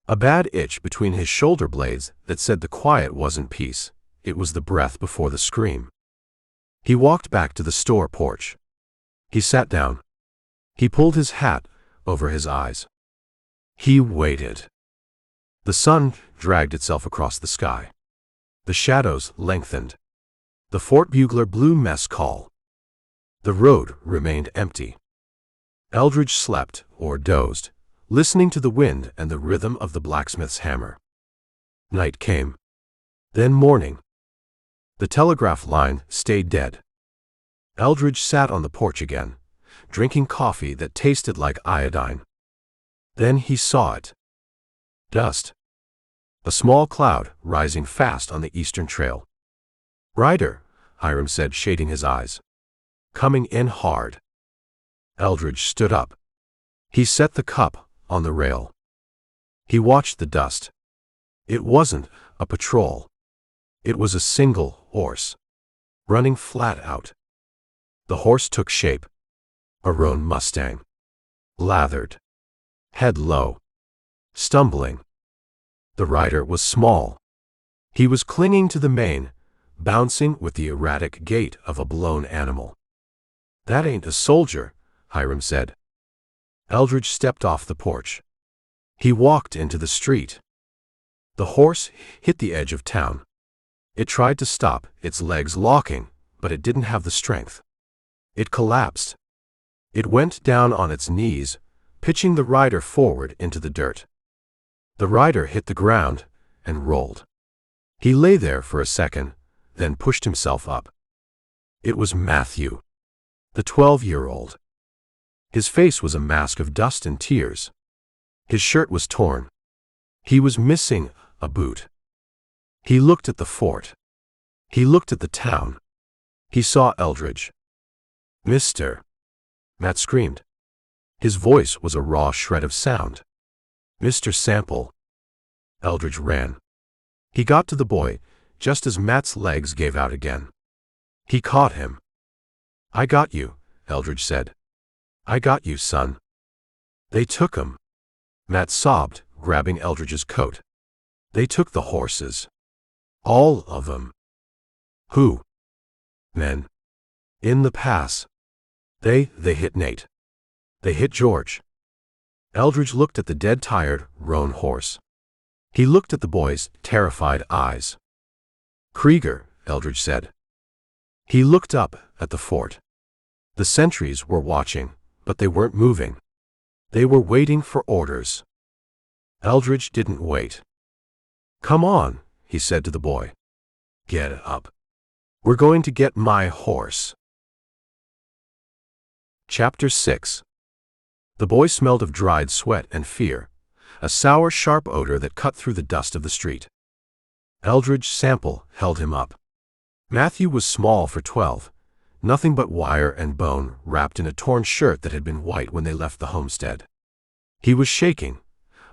A bad itch between his shoulder blades that said the quiet wasn't peace, it was the breath before the scream. He walked back to the store porch. He sat down. He pulled his hat over his eyes. He waited. The sun dragged itself across the sky. The shadows lengthened. The Fort Bugler blew mess call. The road remained empty. Eldridge slept or dozed, listening to the wind and the rhythm of the blacksmith's hammer. Night came. Then morning. The telegraph line stayed dead. Eldridge sat on the porch again, drinking coffee that tasted like iodine. Then he saw it. Dust. a small cloud rising fast on the eastern trail. "Rider," Hiram said, shading his eyes. "Coming in hard." Eldridge stood up. He set the cup on the rail. He watched the dust. It wasn't a patrol. It was a single horse, running flat out. The horse took shape. A roan mustang. Lathered. Head low. Stumbling. The rider was small. He was clinging to the mane, bouncing with the erratic gait of a blown animal. "That ain't a soldier," Hiram said. Eldridge stepped off the porch. He walked into the street. The horse hit the edge of town. It tried to stop, its legs locking, but it didn't have the strength. It collapsed. It went down on its knees, pitching the rider forward into the dirt. The rider hit the ground and rolled. He lay there for a second, then pushed himself up. It was Matthew, the 12-year-old. His face was a mask of dust and tears. His shirt was torn. He was missing a boot. He looked at the fort. He looked at the town. He saw Eldridge. "Mister!" Matt screamed. His voice was a raw shred of sound. "Mr. Sample." Eldridge ran. He got to the boy just as Matt's legs gave out again. He caught him. "I got you," Eldridge said. "I got you, son." "They took him," Matt sobbed, grabbing Eldridge's coat. "They took the horses. All of them." "Who?" "Men. In the pass. They hit Nate. They hit George." Eldridge looked at the dead, tired, roan horse. He looked at the boy's terrified eyes. "Kreeger," Eldridge said. He looked up at the fort. The sentries were watching, but they weren't moving. They were waiting for orders. Eldridge didn't wait. "Come on," he said to the boy. "Get up. We're going to get my horse." Chapter 6. The boy smelled of dried sweat and fear, a sour, sharp odor that cut through the dust of the street. Eldridge Sample held him up. Matthew was small for 12, nothing but wire and bone wrapped in a torn shirt that had been white when they left the homestead. He was shaking,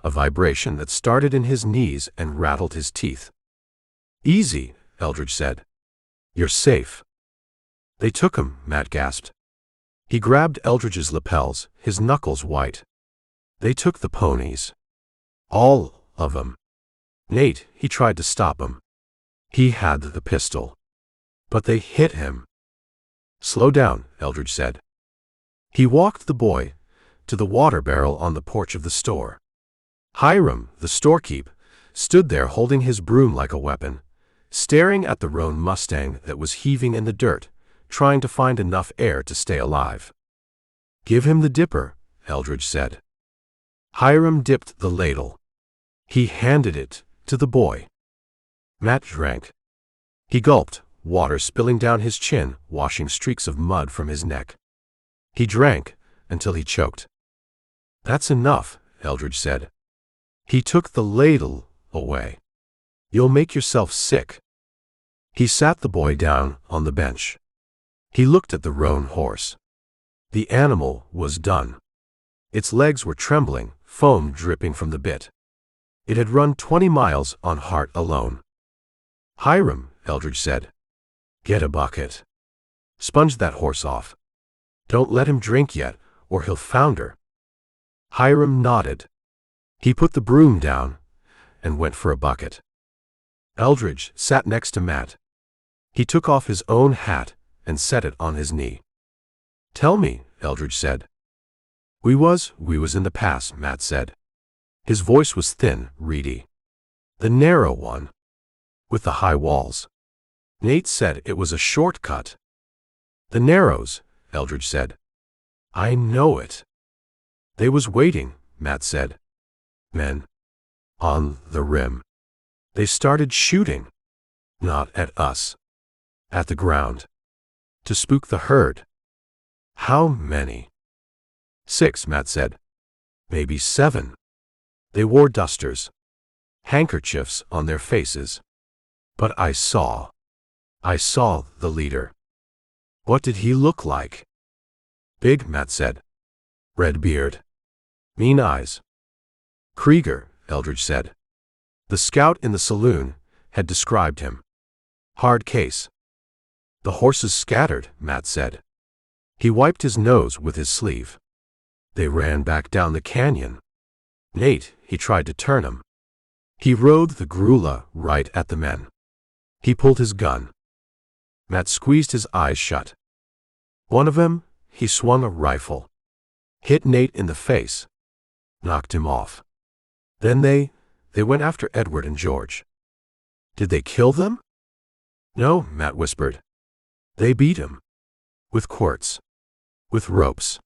a vibration that started in his knees and rattled his teeth. "Easy," Eldridge said. "You're safe." "They took him," Matt gasped. He grabbed Eldridge's lapels, his knuckles white. "They took the ponies. All of them." "Nate," he tried to stop him. He had the pistol. "But they hit him." "Slow down," Eldridge said. He walked the boy to the water barrel on the porch of the store. Hiram, the storekeep, stood there holding his broom like a weapon, staring at the roan mustang that was heaving in the dirt, trying to find enough air to stay alive. "Give him the dipper," Eldridge said. Hiram dipped the ladle. He handed it to the boy. Matt drank. He gulped, water spilling down his chin, washing streaks of mud from his neck. He drank until he choked. "That's enough," Eldridge said. He took the ladle away. "You'll make yourself sick." He sat the boy down on the bench. He looked at the roan horse. The animal was done. Its legs were trembling, foam dripping from the bit. It had run 20 miles on heart alone. "Hiram," Eldridge said, "get a bucket. Sponge that horse off. Don't let him drink yet, or he'll founder." Hiram nodded. He put the broom down and went for a bucket. Eldridge sat next to Matt. He took off his own hat and set it on his knee. "Tell me," Eldridge said. We was in the pass," Matt said. His voice was thin, reedy. "The narrow one, with the high walls." Nate said it was a shortcut. "The narrows," Eldridge said. "I know it." "They was waiting," Matt said. "Men. On the rim. They started shooting. Not at us. At the ground. To spook the herd." "How many?" "6, Matt said. "Maybe 7. They wore dusters. handkerchiefs on their faces. But I saw the leader. What did he look like? Big, Matt said. Red beard. Mean eyes. Kreeger, Eldridge said. The scout in the saloon had described him. Hard case. The horses scattered, Matt said. He wiped his nose with his sleeve. They ran back down the canyon. Nate, he tried to turn him. He rode the grulla right at the men. He pulled his gun. Matt squeezed his eyes shut. One of them, he swung a rifle. Hit Nate in the face. Knocked him off. Then they went after Edward and George. Did they kill them? No, Matt whispered. They beat him. With quirts. With ropes.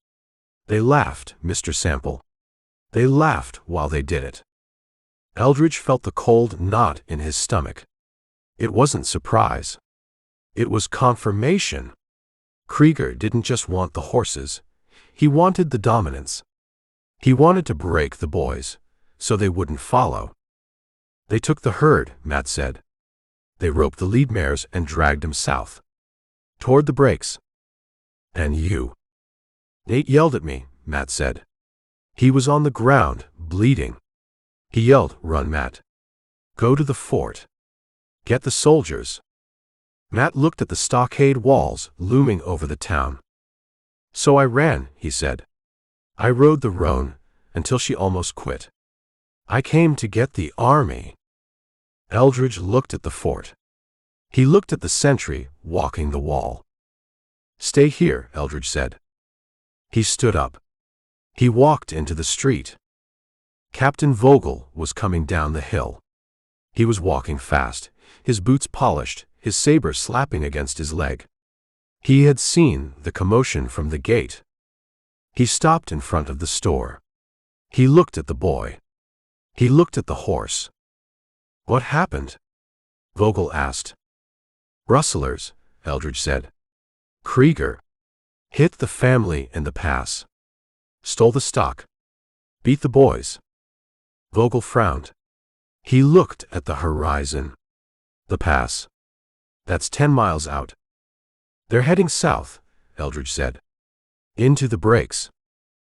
They laughed, Mr. Sample. They laughed while they did it. Eldridge felt the cold knot in his stomach. It wasn't surprise. It was confirmation. Kreeger didn't just want the horses. He wanted the dominance. He wanted to break the boys, so they wouldn't follow. They took the herd, Matt said. They roped the lead mares and dragged them south. Toward the breaks. And you. Nate yelled at me, Matt said. He was on the ground, bleeding. He yelled, "Run, Matt. Go to the fort. Get the soldiers." Matt looked at the stockade walls looming over the town. So I ran, he said. I rode the roan until she almost quit. I came to get the army. Eldridge looked at the fort. He looked at the sentry walking the wall. Stay here, Eldridge said. He stood up. He walked into the street. Captain Vogel was coming down the hill. He was walking fast, his boots polished, his saber slapping against his leg. He had seen the commotion from the gate. He stopped in front of the store. He looked at the boy. He looked at the horse. What happened? Vogel asked. Rustlers, Eldridge said. Kreeger. Hit the family in the pass. Stole the stock. Beat the boys. Vogel frowned. He looked at the horizon. The pass. That's 10 miles out. They're heading south, Eldridge said. Into the breaks.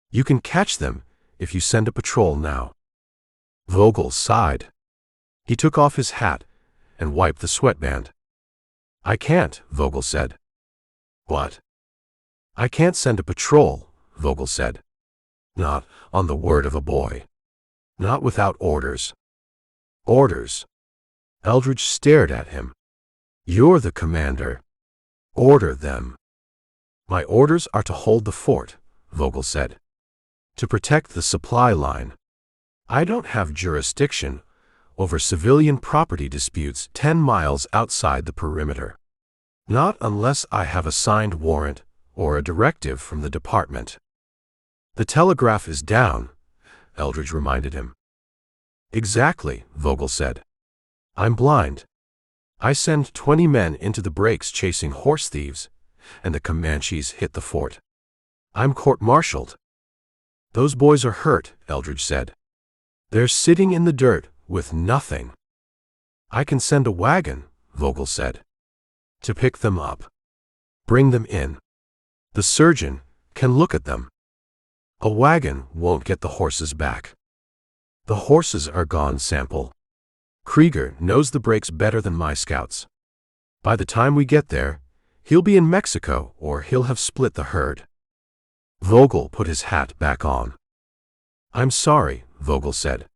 You can catch them if you send a patrol now. Vogel sighed. He took off his hat and wiped the sweatband. I can't, Vogel said. What? I can't send a patrol, Vogel said. Not on the word of a boy. Not without orders. Orders. Eldridge stared at him. You're the commander. Order them. My orders are to hold the fort, Vogel said. To protect the supply line. I don't have jurisdiction over civilian property disputes 10 miles outside the perimeter. Not unless I have a signed warrant or a directive from the department. The telegraph is down, Eldridge reminded him. Exactly, Vogel said. I'm blind. I send 20 men into the breaks chasing horse thieves, and the Comanches hit the fort. I'm court-martialed. Those boys are hurt, Eldridge said. They're sitting in the dirt with nothing. I can send a wagon, Vogel said, to pick them up. Bring them in. The surgeon can look at them. A wagon won't get the horses back. The horses are gone, Sample. Kreeger knows the breaks better than my scouts. By the time we get there, he'll be in Mexico or he'll have split the herd. Vogel put his hat back on. I'm sorry, Vogel said.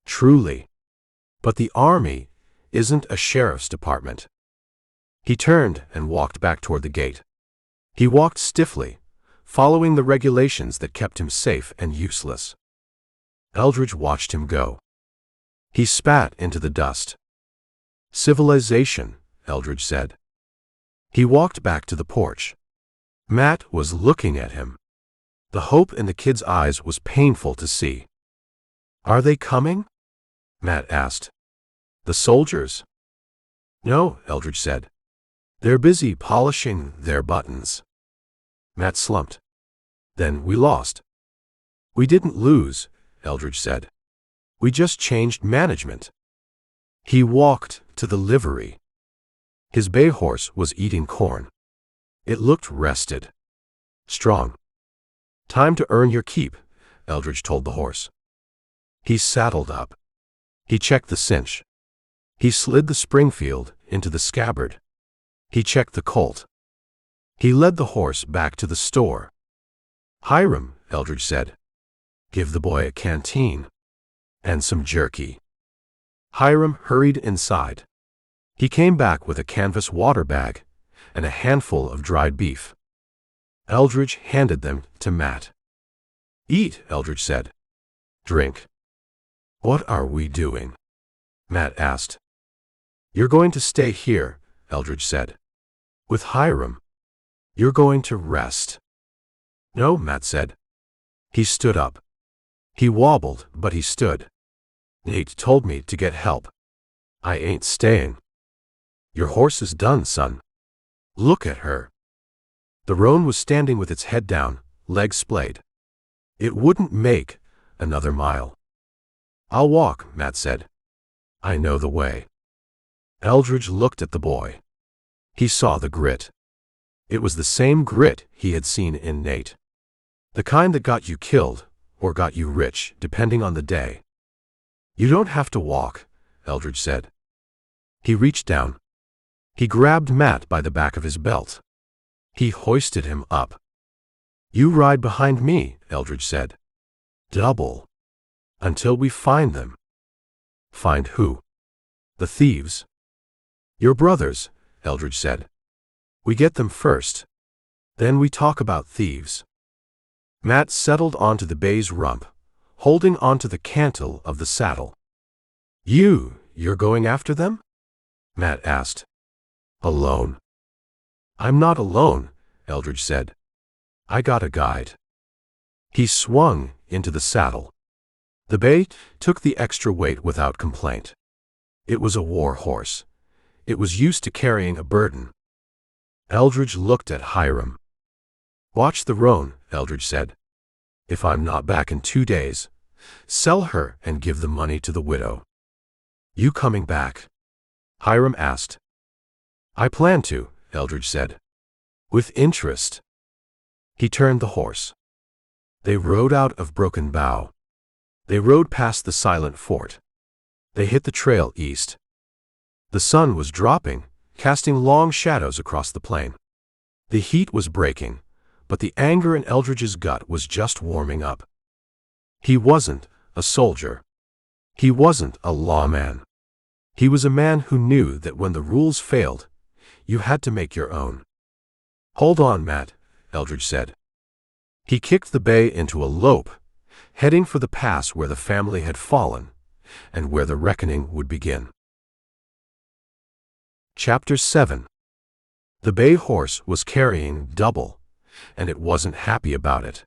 Truly. But the army isn't a sheriff's department. He turned and walked back toward the gate. He walked stiffly, following the regulations that kept him safe and useless. Eldridge watched him go. He spat into the dust. Civilization, Eldridge said. He walked back to the porch. Matt was looking at him. The hope in the kid's eyes was painful to see. Are they coming? Matt asked. The soldiers? No, Eldridge said. They're busy polishing their buttons. Matt slumped. Then we lost. We didn't lose, Eldridge said. We just changed management. He walked to the livery. His bay horse was eating corn. It looked rested. Strong. "Time to earn your keep," Eldridge told the horse. He saddled up. He checked the cinch. He slid the Springfield into the scabbard. He checked the colt. He led the horse back to the store. "Hiram," Eldridge said, "give the boy a canteen and some jerky." Hiram hurried inside. He came back with a canvas water bag and a handful of dried beef. Eldridge handed them to Matt. "Eat," Eldridge said. "Drink." "What are we doing?" Matt asked. "You're going to stay here," Eldridge said. "With Hiram. You're going to rest." "No," Matt said. He stood up. He wobbled, but he stood. "Nate told me to get help. I ain't staying." "Your horse is done, son. Look at her." The roan was standing with its head down, legs splayed. It wouldn't make another mile. "I'll walk," Matt said. "I know the way." Eldridge looked at the boy. He saw the grit. It was the same grit he had seen in Nate. The kind that got you killed, or got you rich, depending on the day. "You don't have to walk," Eldridge said. He reached down. He grabbed Matt by the back of his belt. He hoisted him up. "You ride behind me," Eldridge said. "Double. Until we find them." "Find who?" "The thieves." "Your brothers," Eldridge said. "We get them first. Then we talk about thieves." Matt settled onto the bay's rump, holding onto the cantle of the saddle. You're going after them?" Matt asked. "Alone." "I'm not alone," Eldridge said. "I got a guide." He swung into the saddle. The bay took the extra weight without complaint. It was a war horse. It was used to carrying a burden. Eldridge looked at Hiram. "Watch the roan," Eldridge said. "If I'm not back in 2 days, sell her and give the money to the widow." "You coming back?" Hiram asked. "I plan to," Eldridge said. "With interest." He turned the horse. They rode out of Broken Bow. They rode past the silent fort. They hit the trail east. The sun was dropping, casting long shadows across the plain. The heat was breaking, but the anger in Eldridge's gut was just warming up. He wasn't a soldier. He wasn't a lawman. He was a man who knew that when the rules failed, you had to make your own. "Hold on, Matt," Eldridge said. He kicked the bay into a lope, heading for the pass where the family had fallen, and where the reckoning would begin. Chapter 7. The bay horse was carrying double, and it wasn't happy about it.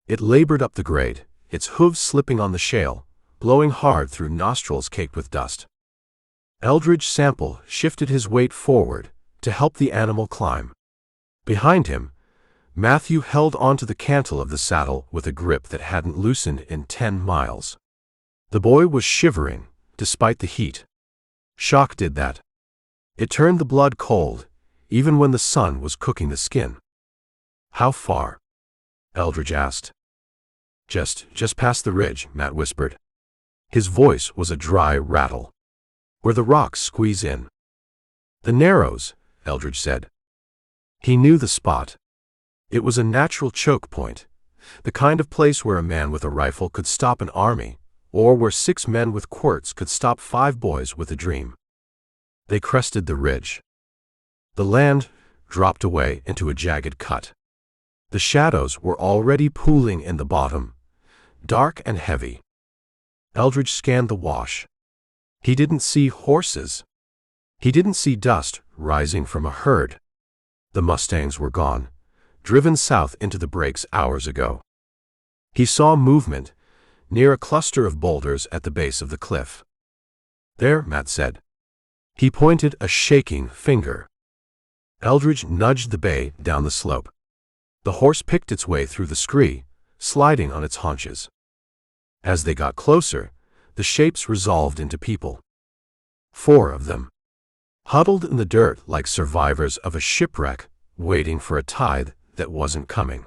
It labored up the grade, its hooves slipping on the shale, blowing hard through nostrils caked with dust. Eldridge Sample shifted his weight forward to help the animal climb. Behind him, Matthew held onto the cantle of the saddle with a grip that hadn't loosened in 10 miles. The boy was shivering, despite the heat. Shock did that. It turned the blood cold, even when the sun was cooking the skin. "How far?" Eldridge asked. Just past the ridge," Matt whispered. His voice was a dry rattle. "Where the rocks squeeze in." "The Narrows," Eldridge said. He knew the spot. It was a natural choke point, the kind of place where a man with a rifle could stop an army, or where 6 men with quirts could stop 5 boys with a dream. They crested the ridge. The land dropped away into a jagged cut. The shadows were already pooling in the bottom, dark and heavy. Eldridge scanned the wash. He didn't see horses. He didn't see dust rising from a herd. The mustangs were gone, driven south into the breaks hours ago. He saw movement near a cluster of boulders at the base of the cliff. "There," Matt said. He pointed a shaking finger. Eldridge nudged the bay down the slope. The horse picked its way through the scree, sliding on its haunches. As they got closer, the shapes resolved into people. 4 of them, huddled in the dirt like survivors of a shipwreck, waiting for a tide that wasn't coming.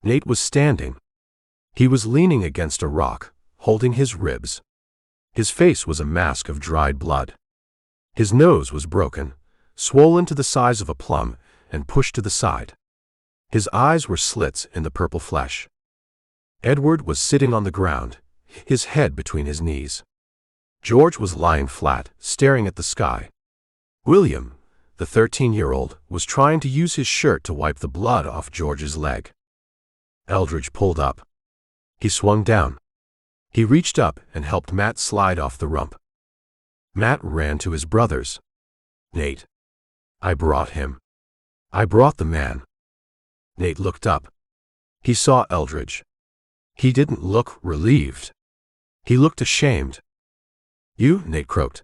Nate was standing. He was leaning against a rock, holding his ribs. His face was a mask of dried blood. His nose was broken, swollen to the size of a plum, and pushed to the side. His eyes were slits in the purple flesh. Edward was sitting on the ground, his head between his knees. George was lying flat, staring at the sky. William, the 13-year-old, was trying to use his shirt to wipe the blood off George's leg. Eldridge pulled up. He swung down. He reached up and helped Matt slide off the rump. Matt ran to his brothers. Nate. I brought him. I brought the man. Nate looked up. He saw Eldridge. He didn't look relieved. He looked ashamed. You, Nate croaked.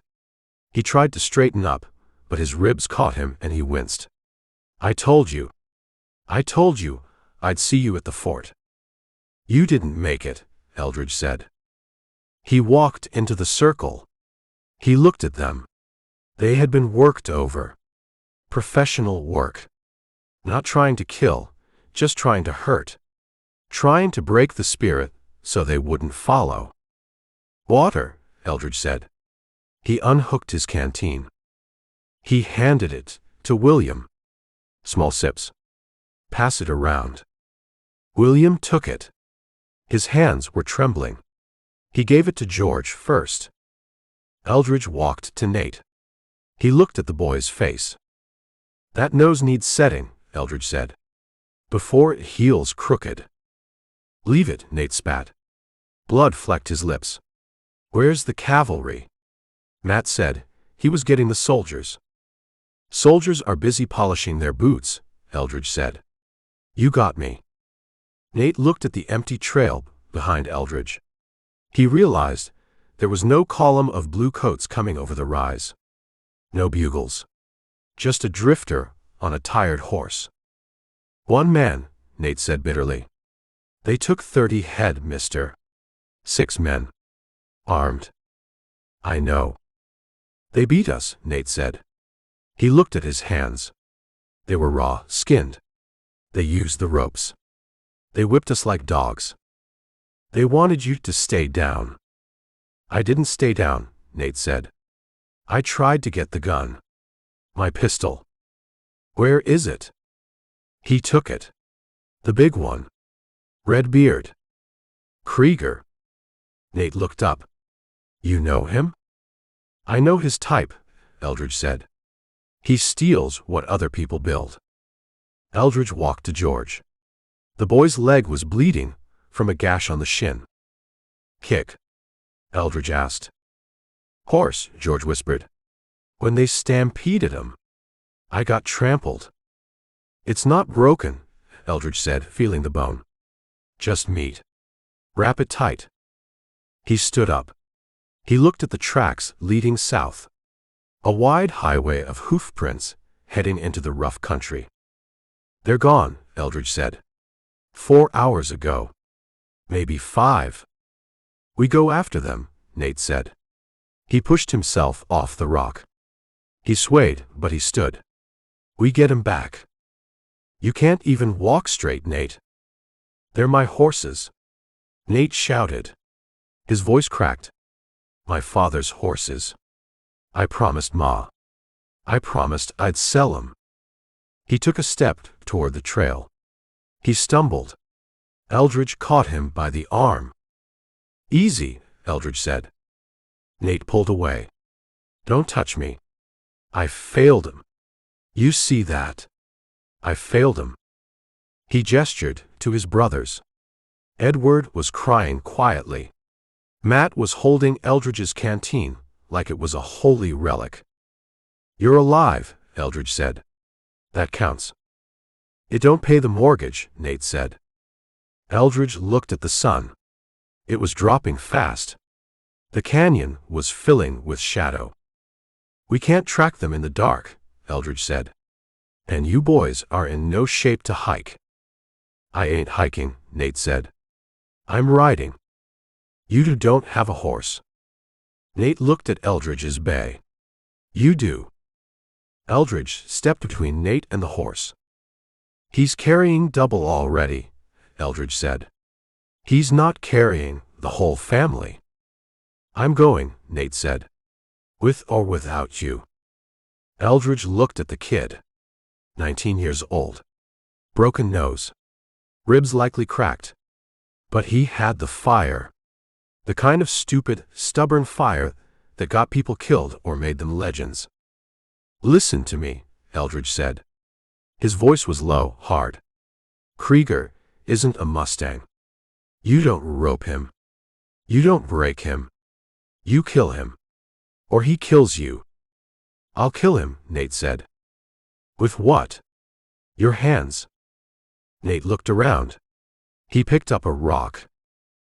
He tried to straighten up, but his ribs caught him and he winced. I told you. I told you I'd see you at the fort. You didn't make it, Eldridge said. He walked into the circle. He looked at them. They had been worked over. Professional work. Not trying to kill, just trying to hurt. Trying to break the spirit so they wouldn't follow. Water, Eldridge said. He unhooked his canteen. He handed it to William. Small sips. Pass it around. William took it. His hands were trembling. He gave it to George first. Eldridge walked to Nate. He looked at the boy's face. That nose needs setting, Eldridge said, before it heals crooked. Leave it, Nate spat. Blood flecked his lips. Where's the cavalry? Matt said. He was getting the soldiers. Soldiers are busy polishing their boots, Eldridge said. You got me. Nate looked at the empty trail behind Eldridge. He realized there was no column of blue coats coming over the rise. No bugles. Just a drifter on a tired horse. 1 man, Nate said bitterly. They took 30 head, mister. 6 men. Armed. I know. They beat us, Nate said. He looked at his hands. They were raw, skinned. They used the ropes. They whipped us like dogs. They wanted you to stay down. I didn't stay down, Nate said. I tried to get the gun. My pistol. Where is it? He took it. The big one. Red beard. Kreeger. Nate looked up. You know him? I know his type, Eldridge said. He steals what other people build. Eldridge walked to George. The boy's leg was bleeding from a gash on the shin. Kick? Eldridge asked. Horse, George whispered. When they stampeded him, I got trampled. It's not broken, Eldridge said, feeling the bone. Just meat. Wrap it tight. He stood up. He looked at the tracks leading south. A wide highway of hoof prints heading into the rough country. They're gone, Eldridge said. 4 hours ago. Maybe 5. We go after them, Nate said. He pushed himself off the rock. He swayed, but he stood. We get him back. You can't even walk straight, Nate. They're my horses. Nate shouted. His voice cracked. My father's horses. I promised Ma. I promised I'd sell 'em. He took a step toward the trail. He stumbled. Eldridge caught him by the arm. Easy, Eldridge said. Nate pulled away. Don't touch me. I failed him. You see that? I failed him. He gestured to his brothers. Edward was crying quietly. Matt was holding Eldridge's canteen like it was a holy relic. You're alive, Eldridge said. That counts. It don't pay the mortgage, Nate said. Eldridge looked at the sun. It was dropping fast. The canyon was filling with shadow. We can't track them in the dark, Eldridge said. And you boys are in no shape to hike. I ain't hiking, Nate said. I'm riding. You two don't have a horse. Nate looked at Eldridge's bay. You do. Eldridge stepped between Nate and the horse. He's carrying double already, Eldridge said. He's not carrying the whole family. I'm going, Nate said. With or without you. Eldridge looked at the kid. 19 years old. Broken nose. Ribs likely cracked. But he had the fire. The kind of stupid, stubborn fire that got people killed or made them legends. Listen to me, Eldridge said. His voice was low, hard. Kreeger isn't a Mustang. You don't rope him. You don't break him. You kill him. Or he kills you. I'll kill him, Nate said. With what? Your hands. Nate looked around. He picked up a rock.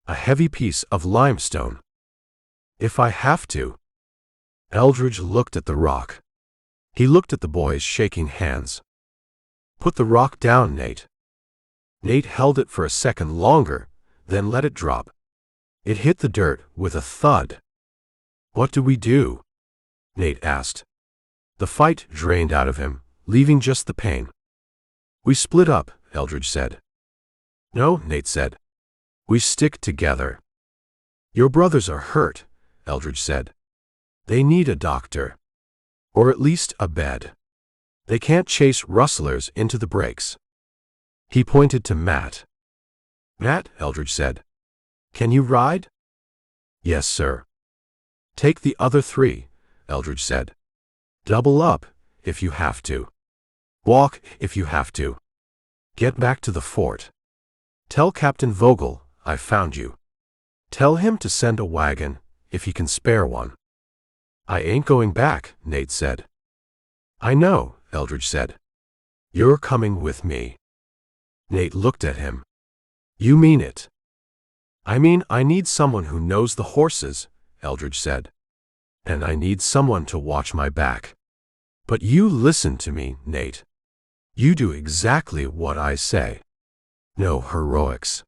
A heavy piece of limestone. If I have to. Eldridge looked at the rock. He looked at the boy's shaking hands. Put the rock down, Nate. Nate held it for a second longer, then let it drop. It hit the dirt with a thud. What do we do? Nate asked. The fight drained out of him, leaving just the pain. We split up, Eldridge said. No, Nate said. We stick together. Your brothers are hurt, Eldridge said. They need a doctor. Or at least a bed. They can't chase rustlers into the breaks. He pointed to Matt. Matt, Eldridge said. Can you ride? Yes, sir. Take the other 3, Eldridge said. Double up, if you have to. Walk, if you have to. Get back to the fort. Tell Captain Vogel I found you. Tell him to send a wagon, if he can spare one. I ain't going back, Nate said. I know, Eldridge said. You're coming with me. Nate looked at him. You mean it? I mean, I need someone who knows the horses, Eldridge said. And I need someone to watch my back. But you listen to me, Nate. You do exactly what I say. No heroics.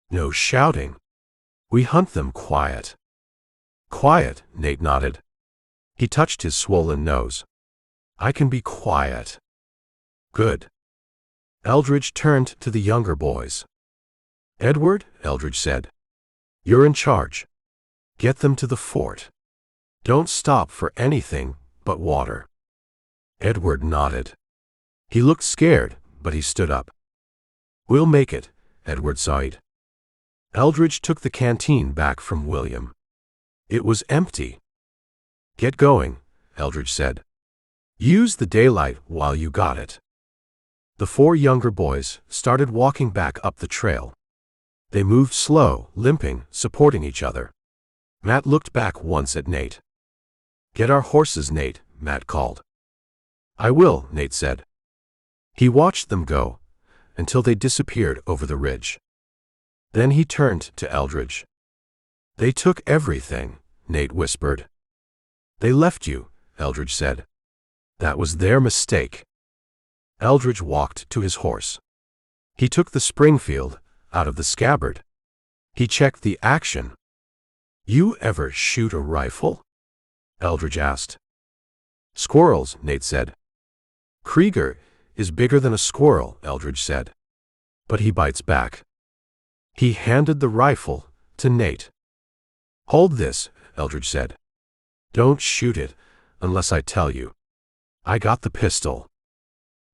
No shouting. We hunt them quiet. Quiet, Nate nodded. He touched his swollen nose. I can be quiet. Good. Eldridge turned to the younger boys. Edward, Eldridge said. You're in charge. Get them to the fort. Don't stop for anything but water. Edward nodded. He looked scared, but he stood up. We'll make it, Edward sighed. Eldridge took the canteen back from William. It was empty. Get going, Eldridge said. Use the daylight while you got it. The 4 younger boys started walking back up the trail. They moved slow, limping, supporting each other. Matt looked back once at Nate. Get our horses, Nate, Matt called. I will, Nate said. He watched them go, until they disappeared over the ridge. Then he turned to Eldridge. They took everything, Nate whispered. They left you, Eldridge said. That was their mistake. Eldridge walked to his horse. He took the Springfield out of the scabbard. He checked the action. You ever shoot a rifle? Eldridge asked. Squirrels, Nate said. Kreeger is bigger than a squirrel, Eldridge said. But he bites back. He handed the rifle to Nate. Hold this, Eldridge said. Don't shoot it unless I tell you. I got the pistol.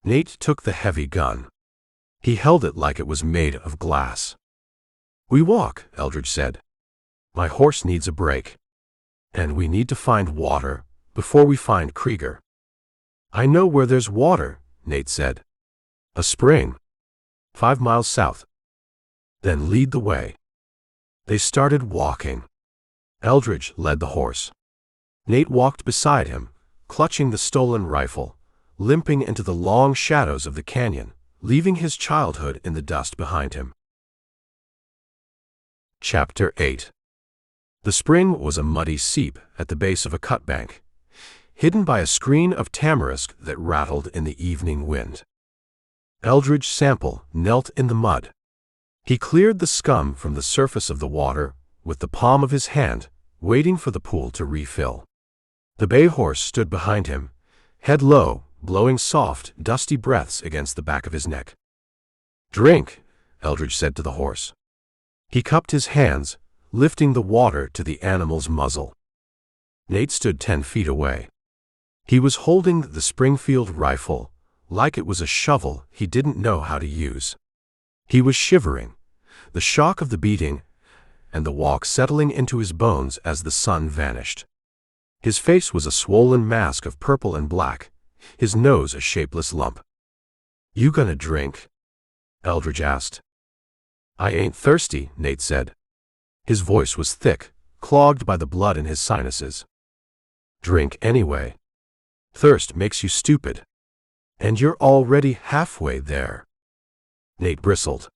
Nate took the heavy gun. He held it like it was made of glass. We walk, Eldridge said. My horse needs a break. And we need to find water before we find Kreeger. I know where there's water, Nate said. A spring. 5 miles south. Then lead the way. They started walking. Eldridge led the horse. Nate walked beside him, clutching the stolen rifle, limping into the long shadows of the canyon, leaving his childhood in the dust behind him. Chapter 8. The spring was a muddy seep at the base of a cutbank, hidden by a screen of tamarisk that rattled in the evening wind. Eldridge Sample knelt in the mud. He cleared the scum from the surface of the water with the palm of his hand, waiting for the pool to refill. The bay horse stood behind him, head low, blowing soft, dusty breaths against the back of his neck. "Drink," Eldridge said to the horse. He cupped his hands, lifting the water to the animal's muzzle. Nate stood 10 feet away. He was holding the Springfield rifle, like it was a shovel he didn't know how to use. He was shivering, the shock of the beating and the walk settling into his bones as the sun vanished. His face was a swollen mask of purple and black, his nose a shapeless lump. "You gonna drink?" Eldridge asked. "I ain't thirsty," Nate said. His voice was thick, clogged by the blood in his sinuses. "Drink anyway. Thirst makes you stupid. And you're already halfway there." Nate bristled.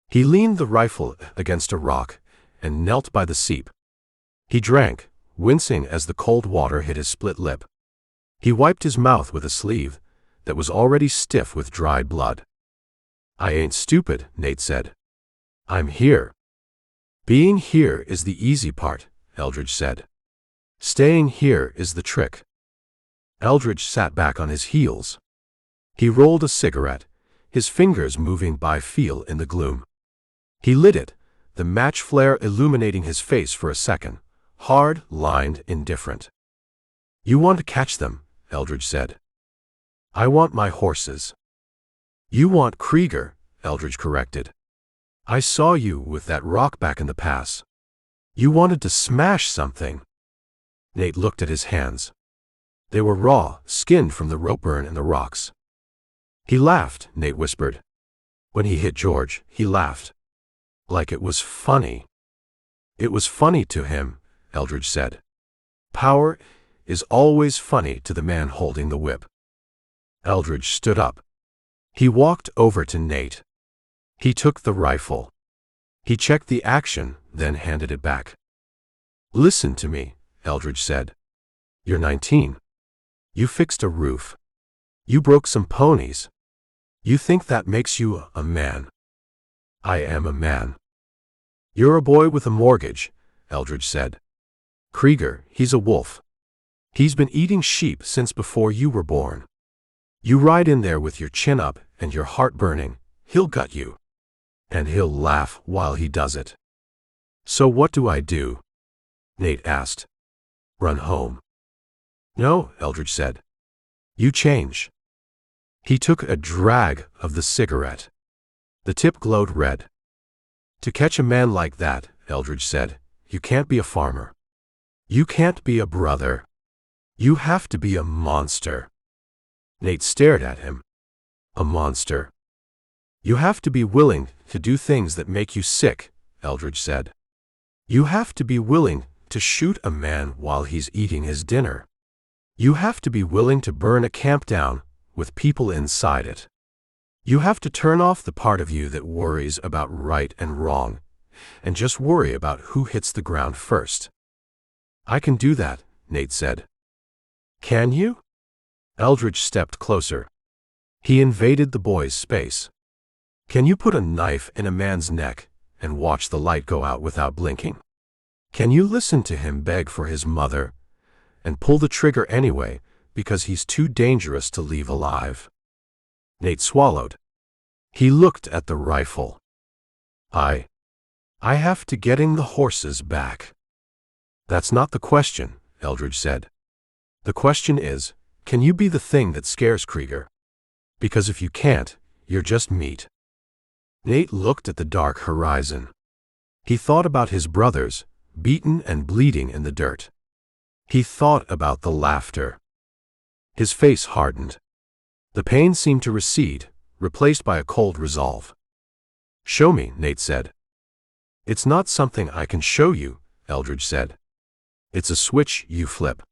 He leaned the rifle against a rock and knelt by the seep. He drank, wincing as the cold water hit his split lip. He wiped his mouth with a sleeve that was already stiff with dried blood. "I ain't stupid," Nate said. "I'm here." "Being here is the easy part," Eldridge said. "Staying here is the trick." Eldridge sat back on his heels. He rolled a cigarette, his fingers moving by feel in the gloom. He lit it, the match flare illuminating his face for a second, hard, lined, indifferent. "You want to catch them," Eldridge said. "I want my horses." "You want Kreeger," Eldridge corrected. "I saw you with that rock back in the pass. You wanted to smash something." Nate looked at his hands. They were raw, skinned from the rope burn in the rocks. "He laughed," Nate whispered. "When he hit George, he laughed. Like it was funny." "It was funny to him," Eldridge said. "Power is always funny to the man holding the whip." Eldridge stood up. He walked over to Nate. He took the rifle. He checked the action, then handed it back. "Listen to me," Eldridge said. "You're 19. You fixed a roof. You broke some ponies. You think that makes you a man. I am a man." "You're a boy with a mortgage," Eldridge said. "Kreeger, he's a wolf. He's been eating sheep since before you were born. You ride in there with your chin up and your heart burning, he'll gut you. And he'll laugh while he does it." "So what do I do?" Nate asked. "Run home." "No," Eldridge said. "You change." He took a drag of the cigarette. The tip glowed red. "To catch a man like that," Eldridge said, "you can't be a farmer. You can't be a brother. You have to be a monster." Nate stared at him. "A monster?" "You have to be willing to do things that make you sick," Eldridge said. "You have to be willing to shoot a man while he's eating his dinner. You have to be willing to burn a camp down with people inside it. You have to turn off the part of you that worries about right and wrong, and just worry about who hits the ground first." "I can do that," Nate said. "Can you?" Eldridge stepped closer. He invaded the boy's space. "Can you put a knife in a man's neck and watch the light go out without blinking? Can you listen to him beg for his mother and pull the trigger anyway because he's too dangerous to leave alive?" Nate swallowed. He looked at the rifle. I have to getting the horses back." "That's not the question," Eldridge said. "The question is, can you be the thing that scares Kreeger? Because if you can't, you're just meat." Nate looked at the dark horizon. He thought about his brothers, beaten and bleeding in the dirt. He thought about the laughter. His face hardened. The pain seemed to recede, replaced by a cold resolve. "Show me," Nate said. "It's not something I can show you," Eldridge said. "It's a switch you flip.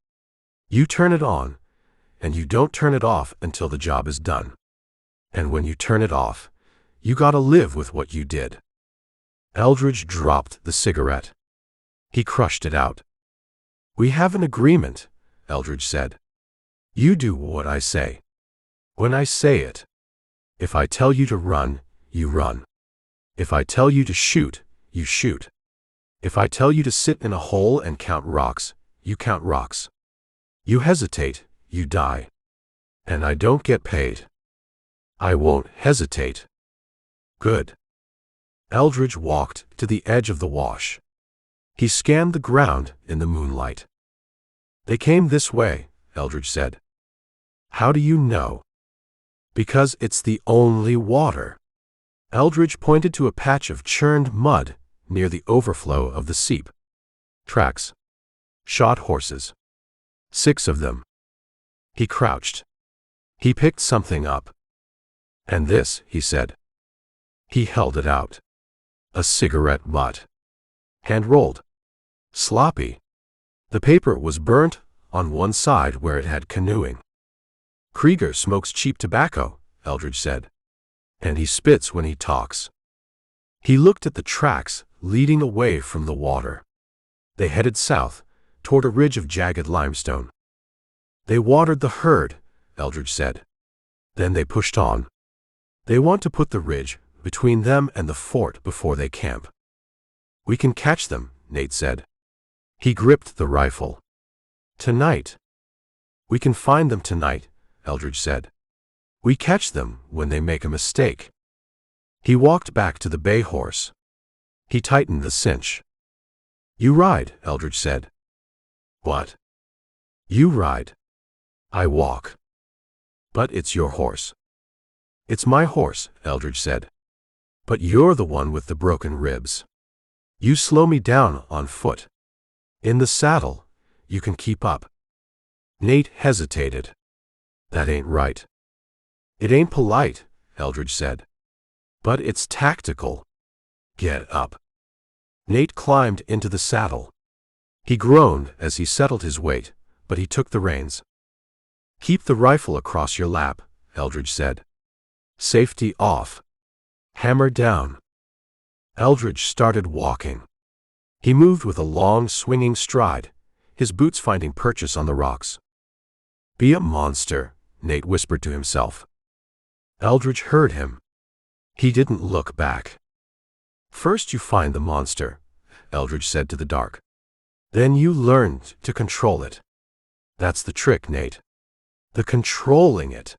You turn it on, and you don't turn it off until the job is done. And when you turn it off, you gotta live with what you did." Eldridge dropped the cigarette. He crushed it out. "We have an agreement," Eldridge said. "You do what I say. When I say it. If I tell you to run, you run. If I tell you to shoot, you shoot. If I tell you to sit in a hole and count rocks, you count rocks. You hesitate, you die. And I don't get paid. I won't hesitate. Good. Eldridge walked to the edge of the wash. He scanned the ground in the moonlight. They came this way, Eldridge said. How do you know? Because it's the only water. Eldridge pointed to a patch of churned mud near the overflow of the seep. Tracks. Shod horses. 6 of them. He crouched. He picked something up. And this, he said. He held it out. A cigarette butt. Hand-rolled. Sloppy. The paper was burnt on one side where it had canoeing. Kreeger smokes cheap tobacco, Eldridge said. And he spits when he talks. He looked at the tracks leading away from the water. They headed south, toward a ridge of jagged limestone. They watered the herd, Eldridge said. Then they pushed on. They want to put the ridge between them and the fort before they camp. We can catch them, Nate said. He gripped the rifle. Tonight. We can find them tonight, Eldridge said. We catch them when they make a mistake. He walked back to the bay horse. He tightened the cinch. You ride, Eldridge said. What? You ride. I walk. But it's your horse. It's my horse, Eldridge said. But you're the one with the broken ribs. You slow me down on foot. In the saddle, you can keep up. Nate hesitated. That ain't right. It ain't polite, Eldridge said. But it's tactical. Get up. Nate climbed into the saddle. He groaned as he settled his weight, but he took the reins. Keep the rifle across your lap, Eldridge said. Safety off. Hammer down. Eldridge started walking. He moved with a long, swinging stride, his boots finding purchase on the rocks. Be a monster, Nate whispered to himself. Eldridge heard him. He didn't look back. First you find the monster, Eldridge said to the dark. Then you learn to control it. That's the trick, Nate. The controlling it.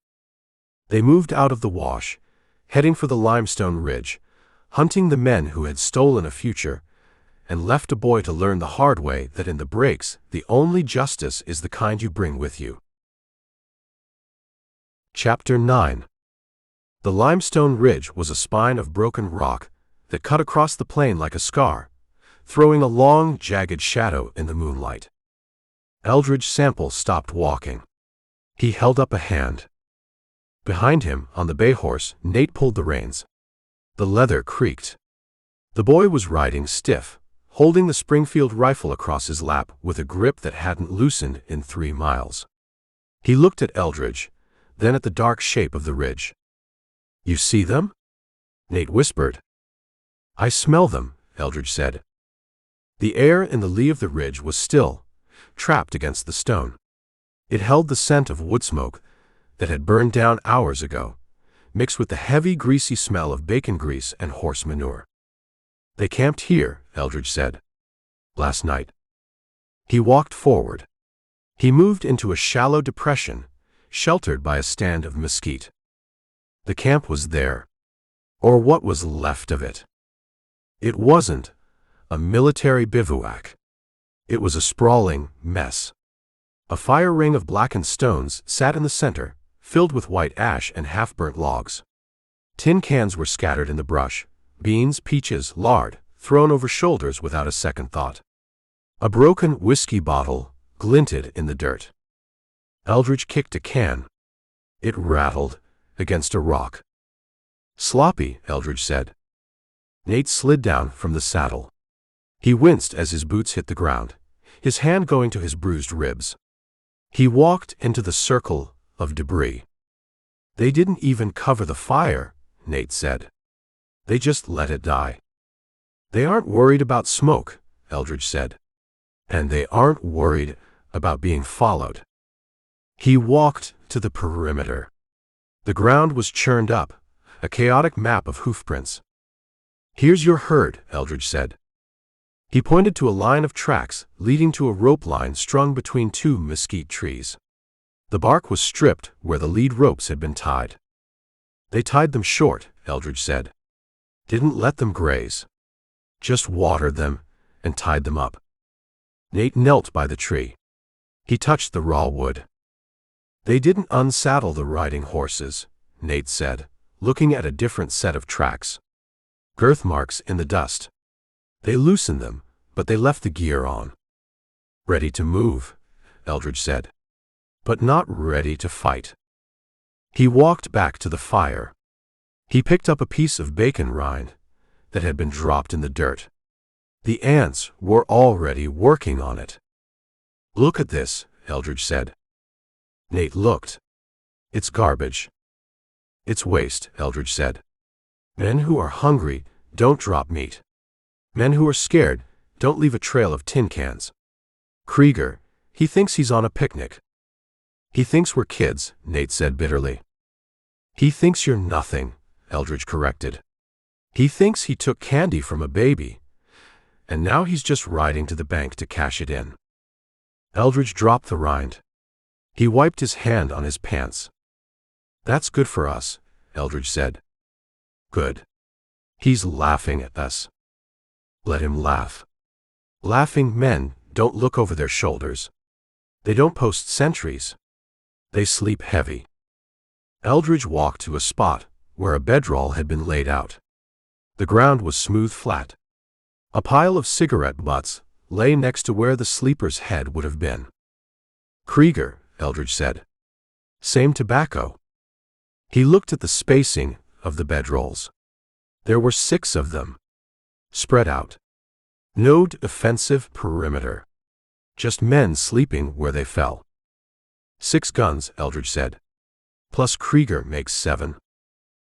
They moved out of the wash, heading for the limestone ridge, hunting the men who had stolen a future, and left a boy to learn the hard way that in the breaks, the only justice is the kind you bring with you. Chapter 9. The limestone ridge was a spine of broken rock that cut across the plain like a scar, throwing a long, jagged shadow in the moonlight. Eldridge Sample stopped walking. He held up a hand. Behind him, on the bay horse, Nate pulled the reins. The leather creaked. The boy was riding stiff, holding the Springfield rifle across his lap with a grip that hadn't loosened in 3 miles. He looked at Eldridge, then at the dark shape of the ridge. You see them? Nate whispered. I smell them, Eldridge said. The air in the lee of the ridge was still, trapped against the stone. It held the scent of wood smoke that had burned down hours ago, mixed with the heavy, greasy smell of bacon grease and horse manure. They camped here, Eldridge said. Last night. He walked forward. He moved into a shallow depression, sheltered by a stand of mesquite. The camp was there, or what was left of it. It wasn't a military bivouac. It was a sprawling mess. A fire ring of blackened stones sat in the center, filled with white ash and half-burnt logs. Tin cans were scattered in the brush, beans, peaches, lard, thrown over shoulders without a second thought. A broken whiskey bottle glinted in the dirt. Eldridge kicked a can. It rattled against a rock. Sloppy, Eldridge said. Nate slid down from the saddle. He winced as his boots hit the ground, his hand going to his bruised ribs. He walked into the circle of debris. They didn't even cover the fire, Nate said. They just let it die. They aren't worried about smoke, Eldridge said. And they aren't worried about being followed. He walked to the perimeter. The ground was churned up, a chaotic map of hoofprints. Here's your herd, Eldridge said. He pointed to a line of tracks leading to a rope line strung between two mesquite trees. The bark was stripped where the lead ropes had been tied. They tied them short, Eldridge said. Didn't let them graze. Just watered them and tied them up. Nate knelt by the tree. He touched the raw wood. They didn't unsaddle the riding horses, Nate said, looking at a different set of tracks. Girth marks in the dust. They loosened them, but they left the gear on. Ready to move, Eldridge said, but not ready to fight. He walked back to the fire. He picked up a piece of bacon rind that had been dropped in the dirt. The ants were already working on it. Look at this, Eldridge said. Nate looked. It's garbage. It's waste, Eldridge said. Men who are hungry don't drop meat. Men who are scared don't leave a trail of tin cans. Kreeger, he thinks he's on a picnic. He thinks we're kids, Nate said bitterly. He thinks you're nothing, Eldridge corrected. He thinks he took candy from a baby, and now he's just riding to the bank to cash it in. Eldridge dropped the rind. He wiped his hand on his pants. That's good for us, Eldridge said. Good. He's laughing at us. Let him laugh. Laughing men don't look over their shoulders. They don't post sentries. They sleep heavy. Eldridge walked to a spot where a bedroll had been laid out. The ground was smooth flat. A pile of cigarette butts lay next to where the sleeper's head would have been. Kreeger, Eldridge said. Same tobacco. He looked at the spacing of the bedrolls. There were 6 of them. Spread out. No defensive perimeter. Just men sleeping where they fell. 6 guns, Eldridge said. Plus Kreeger makes 7.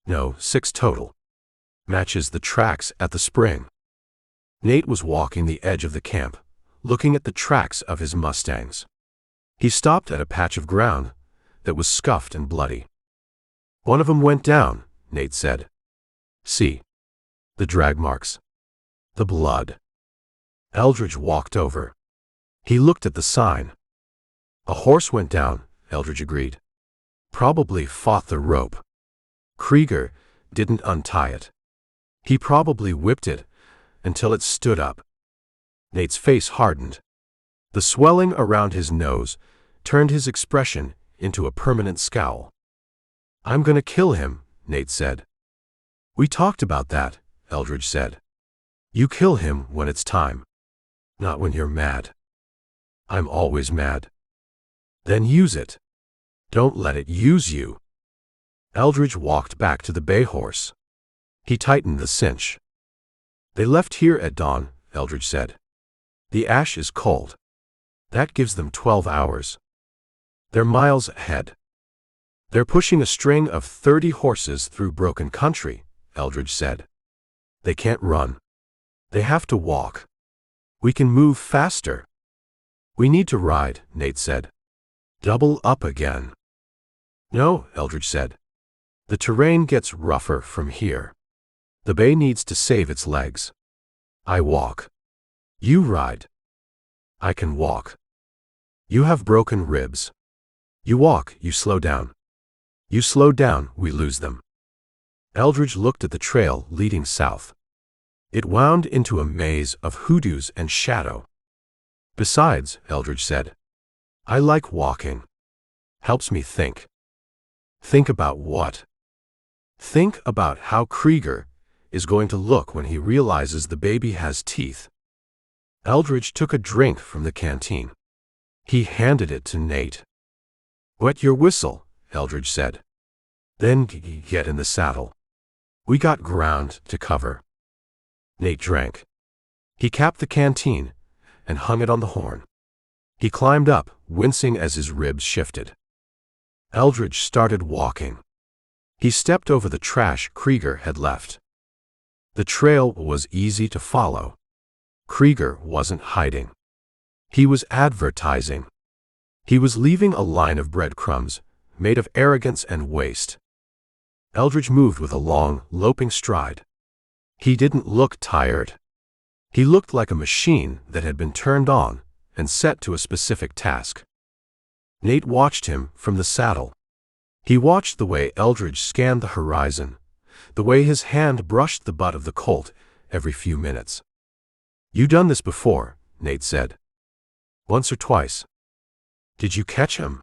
No, 6 total. Matches the tracks at the spring. Nate was walking the edge of the camp, looking at the tracks of his mustangs. He stopped at a patch of ground that was scuffed and bloody. One of them went down, Nate said. See. The drag marks. The blood. Eldridge walked over. He looked at the sign. A horse went down, Eldridge agreed. Probably fought the rope. Kreeger didn't untie it. He probably whipped it until it stood up. Nate's face hardened. The swelling around his nose turned his expression into a permanent scowl. I'm gonna kill him, Nate said. We talked about that, Eldridge said. You kill him when it's time. Not when you're mad. I'm always mad. Then use it. Don't let it use you. Eldridge walked back to the bay horse. He tightened the cinch. They left here at dawn, Eldridge said. The ash is cold. That gives them 12 hours. They're miles ahead. They're pushing a string of 30 horses through broken country, Eldridge said. They can't run. They have to walk. We can move faster. We need to ride, Nate said. Double up again. No, Eldridge said. The terrain gets rougher from here. The bay needs to save its legs. I walk. You ride. I can walk. You have broken ribs. You walk, you slow down. You slow down, we lose them. Eldridge looked at the trail leading south. It wound into a maze of hoodoos and shadow. Besides, Eldridge said, I like walking. Helps me think. Think about what? Think about how Kreeger is going to look when he realizes the baby has teeth. Eldridge took a drink from the canteen. He handed it to Nate. Wet your whistle, Eldridge said. Then get in the saddle. We got ground to cover. Nate drank. He capped the canteen and hung it on the horn. He climbed up, wincing as his ribs shifted. Eldridge started walking. He stepped over the trash Kreeger had left. The trail was easy to follow. Kreeger wasn't hiding. He was advertising. He was leaving a line of breadcrumbs made of arrogance and waste. Eldridge moved with a long, loping stride. He didn't look tired. He looked like a machine that had been turned on and set to a specific task. Nate watched him from the saddle. He watched the way Eldridge scanned the horizon, the way his hand brushed the butt of the Colt every few minutes. "You done this before," Nate said. "Once or twice." "Did you catch him?"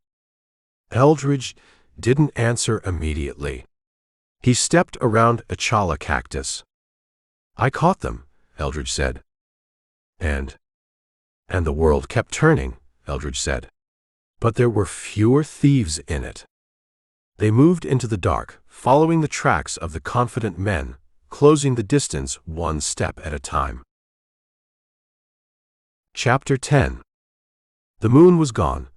Eldridge didn't answer immediately. He stepped around a chala cactus. "I caught them," Eldridge said. And the world kept turning," Eldridge said. "But there were fewer thieves in it." They moved into the dark, following the tracks of the confident men, closing the distance one step at a time. Chapter 10. The moon was gone,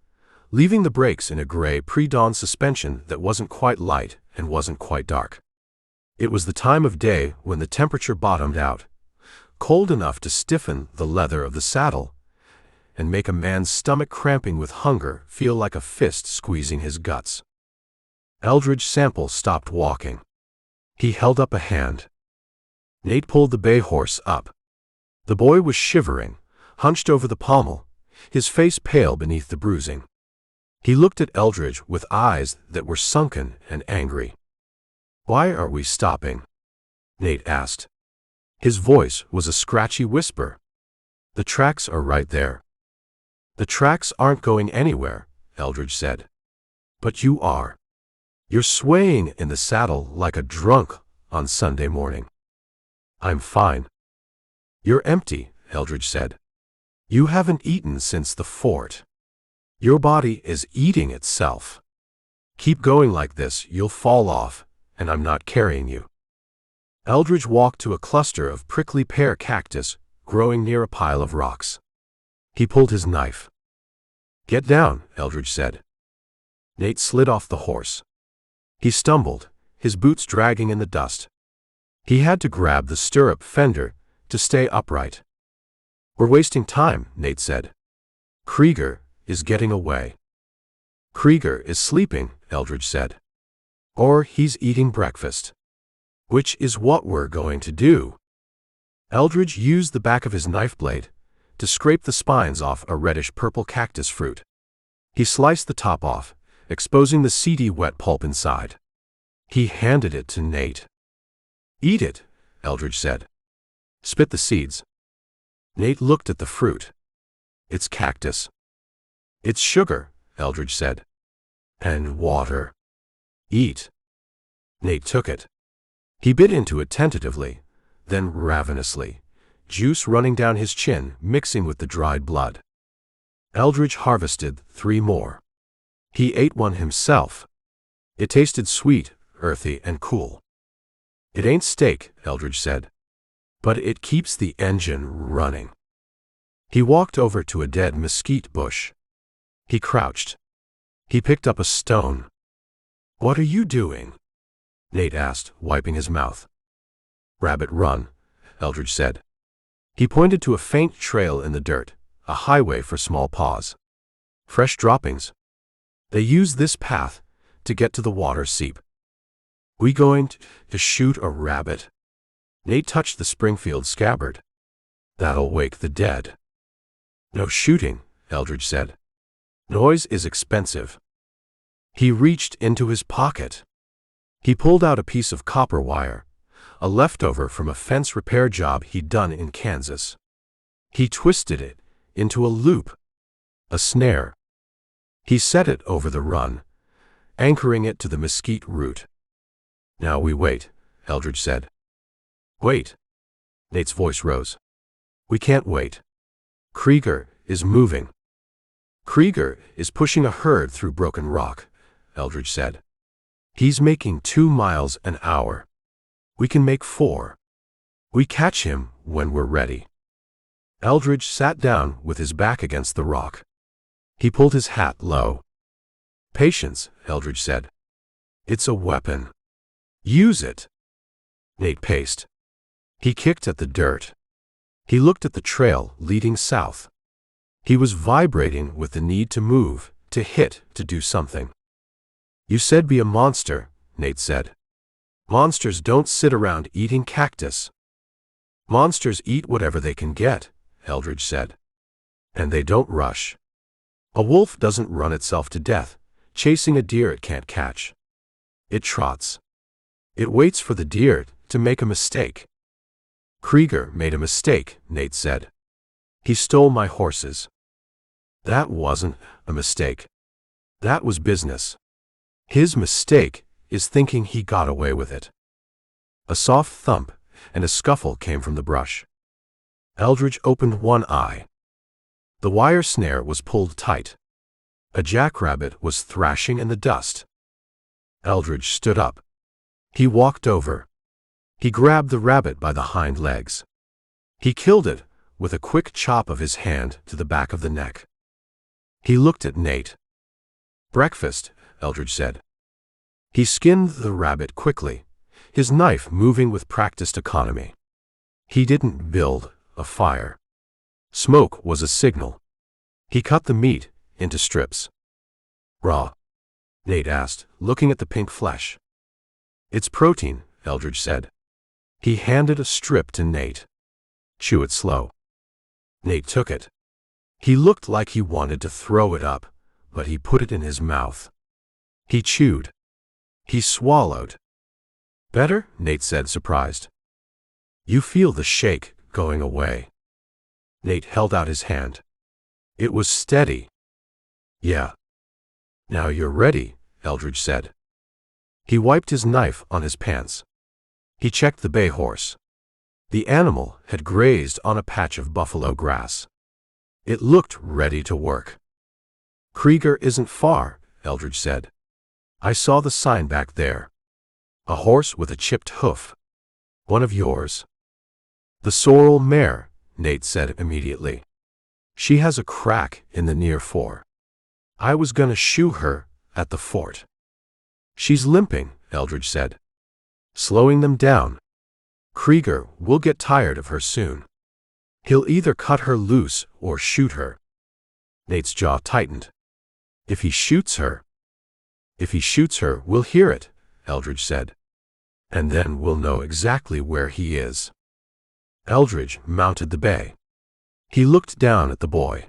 leaving the breaks in a gray pre-dawn suspension that wasn't quite light and wasn't quite dark. It was the time of day when the temperature bottomed out, cold enough to stiffen the leather of the saddle and make a man's stomach cramping with hunger feel like a fist squeezing his guts. Eldridge Sample stopped walking. He held up a hand. Nate pulled the bay horse up. The boy was shivering, hunched over the pommel, his face pale beneath the bruising. He looked at Eldridge with eyes that were sunken and angry. "Why are we stopping?" Nate asked. His voice was a scratchy whisper. "The tracks are right there." "The tracks aren't going anywhere," Eldridge said. "But you are. You're swaying in the saddle like a drunk on Sunday morning." "I'm fine." "You're empty," Eldridge said. "You haven't eaten since the fort. Your body is eating itself. Keep going like this, you'll fall off, and I'm not carrying you." Eldridge walked to a cluster of prickly pear cactus growing near a pile of rocks. He pulled his knife. "Get down," Eldridge said. Nate slid off the horse. He stumbled, his boots dragging in the dust. He had to grab the stirrup fender to stay upright. "We're wasting time," Nate said. "Kreeger is getting away." "Kreeger is sleeping," Eldridge said. "Or he's eating breakfast. Which is what we're going to do." Eldridge used the back of his knife blade to scrape the spines off a reddish-purple cactus fruit. He sliced the top off, exposing the seedy wet pulp inside. He handed it to Nate. "Eat it," Eldridge said. "Spit the seeds." Nate looked at the fruit. "It's cactus." "It's sugar," Eldridge said. "And water. Eat." Nate took it. He bit into it tentatively, then ravenously, juice running down his chin, mixing with the dried blood. Eldridge harvested 3 more. He ate one himself. It tasted sweet, earthy, and cool. "It ain't steak," Eldridge said, "but it keeps the engine running." He walked over to a dead mesquite bush. He crouched. He picked up a stone. "What are you doing?" Nate asked, wiping his mouth. "Rabbit run," Eldridge said. He pointed to a faint trail in the dirt, a highway for small paws. "Fresh droppings. They use this path to get to the water seep." "We going to shoot a rabbit?" Nate touched the Springfield scabbard. "That'll wake the dead." "No shooting," Eldridge said. "Noise is expensive." He reached into his pocket. He pulled out a piece of copper wire, a leftover from a fence repair job he'd done in Kansas. He twisted it into a loop, a snare. He set it over the run, anchoring it to the mesquite root. "Now we wait," Eldridge said. "Wait." Nate's voice rose. "We can't wait. Kreeger is moving." "Kreeger is pushing a herd through broken rock," Eldridge said. "He's making 2 miles an hour. We can make 4. We catch him when we're ready." Eldridge sat down with his back against the rock. He pulled his hat low. "Patience," Eldridge said. "It's a weapon. Use it." Nate paced. He kicked at the dirt. He looked at the trail leading south. He was vibrating with the need to move, to hit, to do something. "You said be a monster," Nate said. "Monsters don't sit around eating cactus." Monsters eat whatever they can get, Eldridge said. And they don't rush. A wolf doesn't run itself to death, chasing a deer it can't catch. It trots. It waits for the deer to make a mistake. Kreeger made a mistake, Nate said. He stole my horses. That wasn't a mistake. That was business. His mistake is thinking he got away with it. A soft thump and a scuffle came from the brush. Eldridge opened one eye. The wire snare was pulled tight. A jackrabbit was thrashing in the dust. Eldridge stood up. He walked over. He grabbed the rabbit by the hind legs. He killed it with a quick chop of his hand to the back of the neck. He looked at Nate. Breakfast, Eldridge said. He skinned the rabbit quickly, his knife moving with practiced economy. He didn't build a fire. Smoke was a signal. He cut the meat into strips. Raw? Nate asked, looking at the pink flesh. It's protein, Eldridge said. He handed a strip to Nate. Chew it slow. Nate took it. He looked like he wanted to throw it up, but he put it in his mouth. He chewed. He swallowed. Better? Nate said, surprised. You feel the shake going away. Nate held out his hand. It was steady. Yeah. Now you're ready, Eldridge said. He wiped his knife on his pants. He checked the bay horse. The animal had grazed on a patch of buffalo grass. It looked ready to work. Kreeger isn't far, Eldridge said. I saw the sign back there. A horse with a chipped hoof. One of yours. The sorrel mare, Nate said immediately. She has a crack in the near fore. I was gonna shoe her at the fort. She's limping, Eldridge said. Slowing them down. Kreeger will get tired of her soon. He'll either cut her loose or shoot her. Nate's jaw tightened. If he shoots her, we'll hear it, Eldridge said. And then we'll know exactly where he is. Eldridge mounted the bay. He looked down at the boy.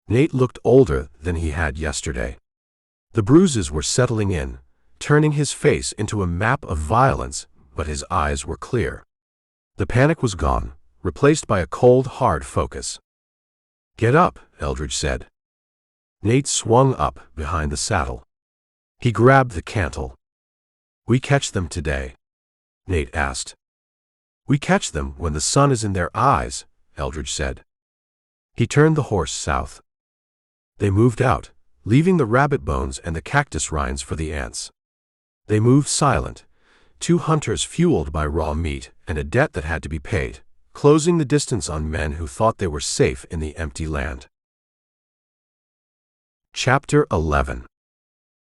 Nate looked older than he had yesterday. The bruises were settling in, turning his face into a map of violence, but his eyes were clear. The panic was gone, replaced by a cold, hard focus. Get up, Eldridge said. Nate swung up behind the saddle. He grabbed the cantle. We catch them today? Nate asked. We catch them when the sun is in their eyes, Eldridge said. He turned the horse south. They moved out, leaving the rabbit bones and the cactus rinds for the ants. They moved silent, two hunters fueled by raw meat and a debt that had to be paid, closing the distance on men who thought they were safe in the empty land. Chapter 11.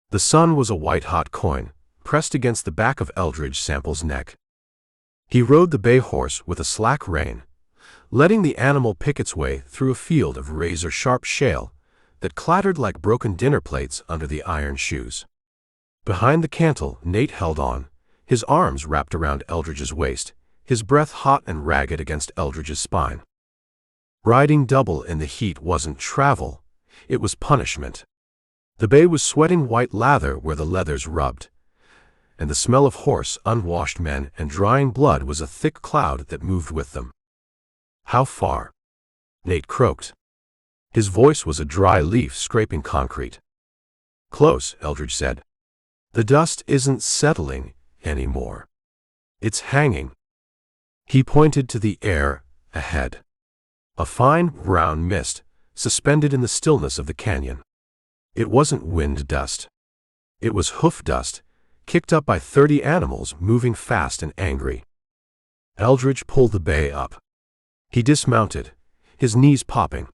The sun was a white-hot coin, pressed against the back of Eldridge Sample's neck. He rode the bay horse with a slack rein, letting the animal pick its way through a field of razor-sharp shale that clattered like broken dinner plates under the iron shoes. Behind the cantle, Nate held on, his arms wrapped around Eldridge's waist, his breath hot and ragged against Eldridge's spine. Riding double in the heat wasn't travel, it was punishment. The bay was sweating white lather where the leathers rubbed, and the smell of horse, unwashed men, and drying blood was a thick cloud that moved with them. How far? Nate croaked. His voice was a dry leaf scraping concrete. Close, Eldridge said. The dust isn't settling anymore. It's hanging. He pointed to the air ahead. A fine brown mist, suspended in the stillness of the canyon. It wasn't wind dust. It was hoof dust, kicked up by 30 animals moving fast and angry. Eldridge pulled the bay up. He dismounted, his knees popping.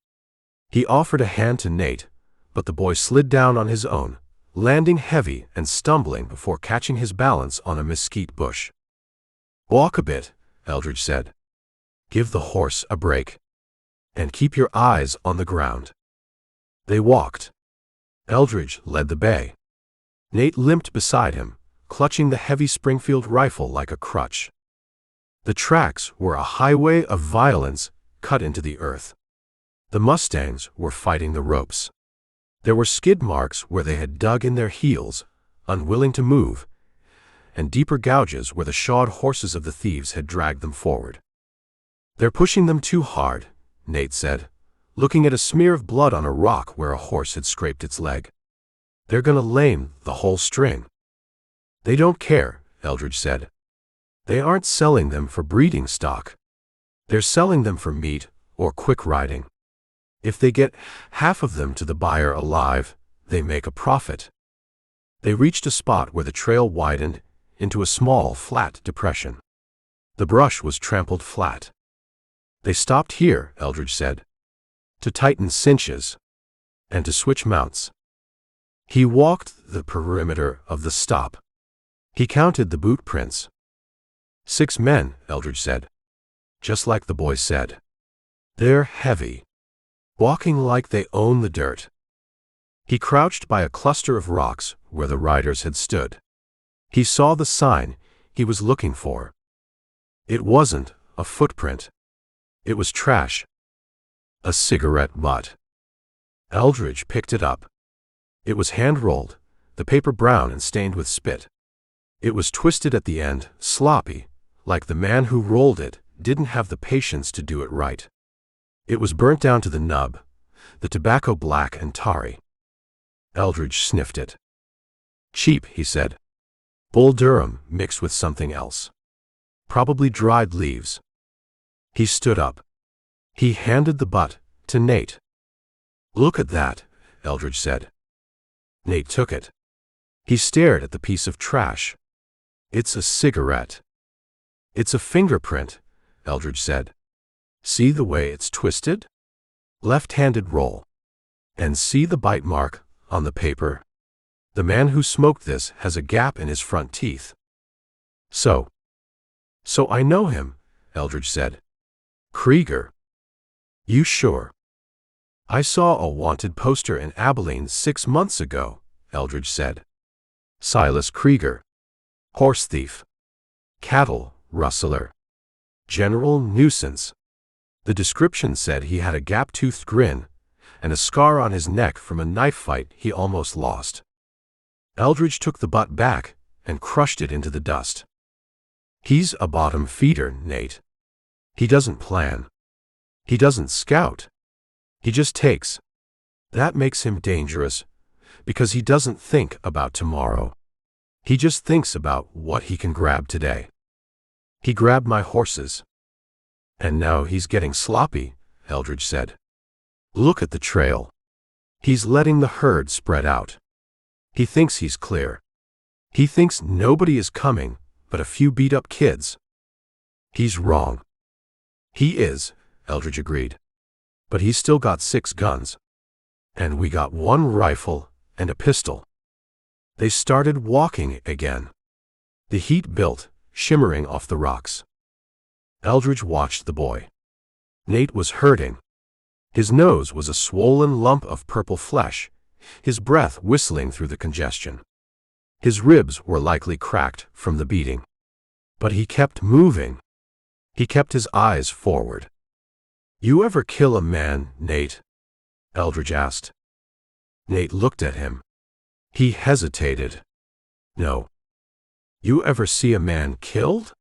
He offered a hand to Nate, but the boy slid down on his own, landing heavy and stumbling before catching his balance on a mesquite bush. Walk a bit, Eldridge said. Give the horse a break. And keep your eyes on the ground. They walked. Eldridge led the bay. Nate limped beside him, clutching the heavy Springfield rifle like a crutch. The tracks were a highway of violence cut into the earth. The mustangs were fighting the ropes. There were skid marks where they had dug in their heels, unwilling to move, and deeper gouges where the shod horses of the thieves had dragged them forward. "They're pushing them too hard," Nate said, looking at a smear of blood on a rock where a horse had scraped its leg. "They're gonna lame the whole string." "They don't care," Eldridge said. "They aren't selling them for breeding stock. They're selling them for meat or quick riding. If they get half of them to the buyer alive, they make a profit." They reached a spot where the trail widened into a small, flat depression. The brush was trampled flat. "They stopped here," Eldridge said, "to tighten cinches and to switch mounts." He walked the perimeter of the stop. He counted the boot prints. 6 men, Eldridge said. Just like the boy said. "They're heavy. Walking like they own the dirt." He crouched by a cluster of rocks where the riders had stood. He saw the sign he was looking for. It wasn't a footprint. It was trash. A cigarette butt. Eldridge picked it up. It was hand-rolled, the paper brown and stained with spit. It was twisted at the end, sloppy, like the man who rolled it didn't have the patience to do it right. It was burnt down to the nub, the tobacco black and tarry. Eldridge sniffed it. "Cheap," he said. "Bull Durham mixed with something else. Probably dried leaves." He stood up. He handed the butt to Nate. "Look at that," Eldridge said. Nate took it. He stared at the piece of trash. "It's a cigarette." "It's a fingerprint," Eldridge said. "See the way it's twisted? Left-handed roll. And see the bite mark on the paper? The man who smoked this has a gap in his front teeth." So I know him," Eldridge said. "Kreeger." "You sure?" "I saw a wanted poster in Abilene 6 months ago," Eldridge said. "Silas Kreeger. Horse thief. Cattle rustler. General nuisance." The description said he had a gap-toothed grin and a scar on his neck from a knife fight he almost lost. Eldridge took the butt back and crushed it into the dust. "He's a bottom feeder, Nate. He doesn't plan. He doesn't scout. He just takes. That makes him dangerous, because he doesn't think about tomorrow. He just thinks about what he can grab today. He grabbed my horses. And now he's getting sloppy," Eldridge said. "Look at the trail. He's letting the herd spread out. He thinks he's clear. He thinks nobody is coming but a few beat-up kids. He's wrong." "He is," Eldridge agreed. "But he's still got 6 guns. And we got 1 rifle and a pistol." They started walking again. The heat built, shimmering off the rocks. Eldridge watched the boy. Nate was hurting. His nose was a swollen lump of purple flesh, his breath whistling through the congestion. His ribs were likely cracked from the beating. But he kept moving. He kept his eyes forward. "You ever kill a man, Nate?" Eldridge asked. Nate looked at him. He hesitated. "No." "You ever see a man killed?"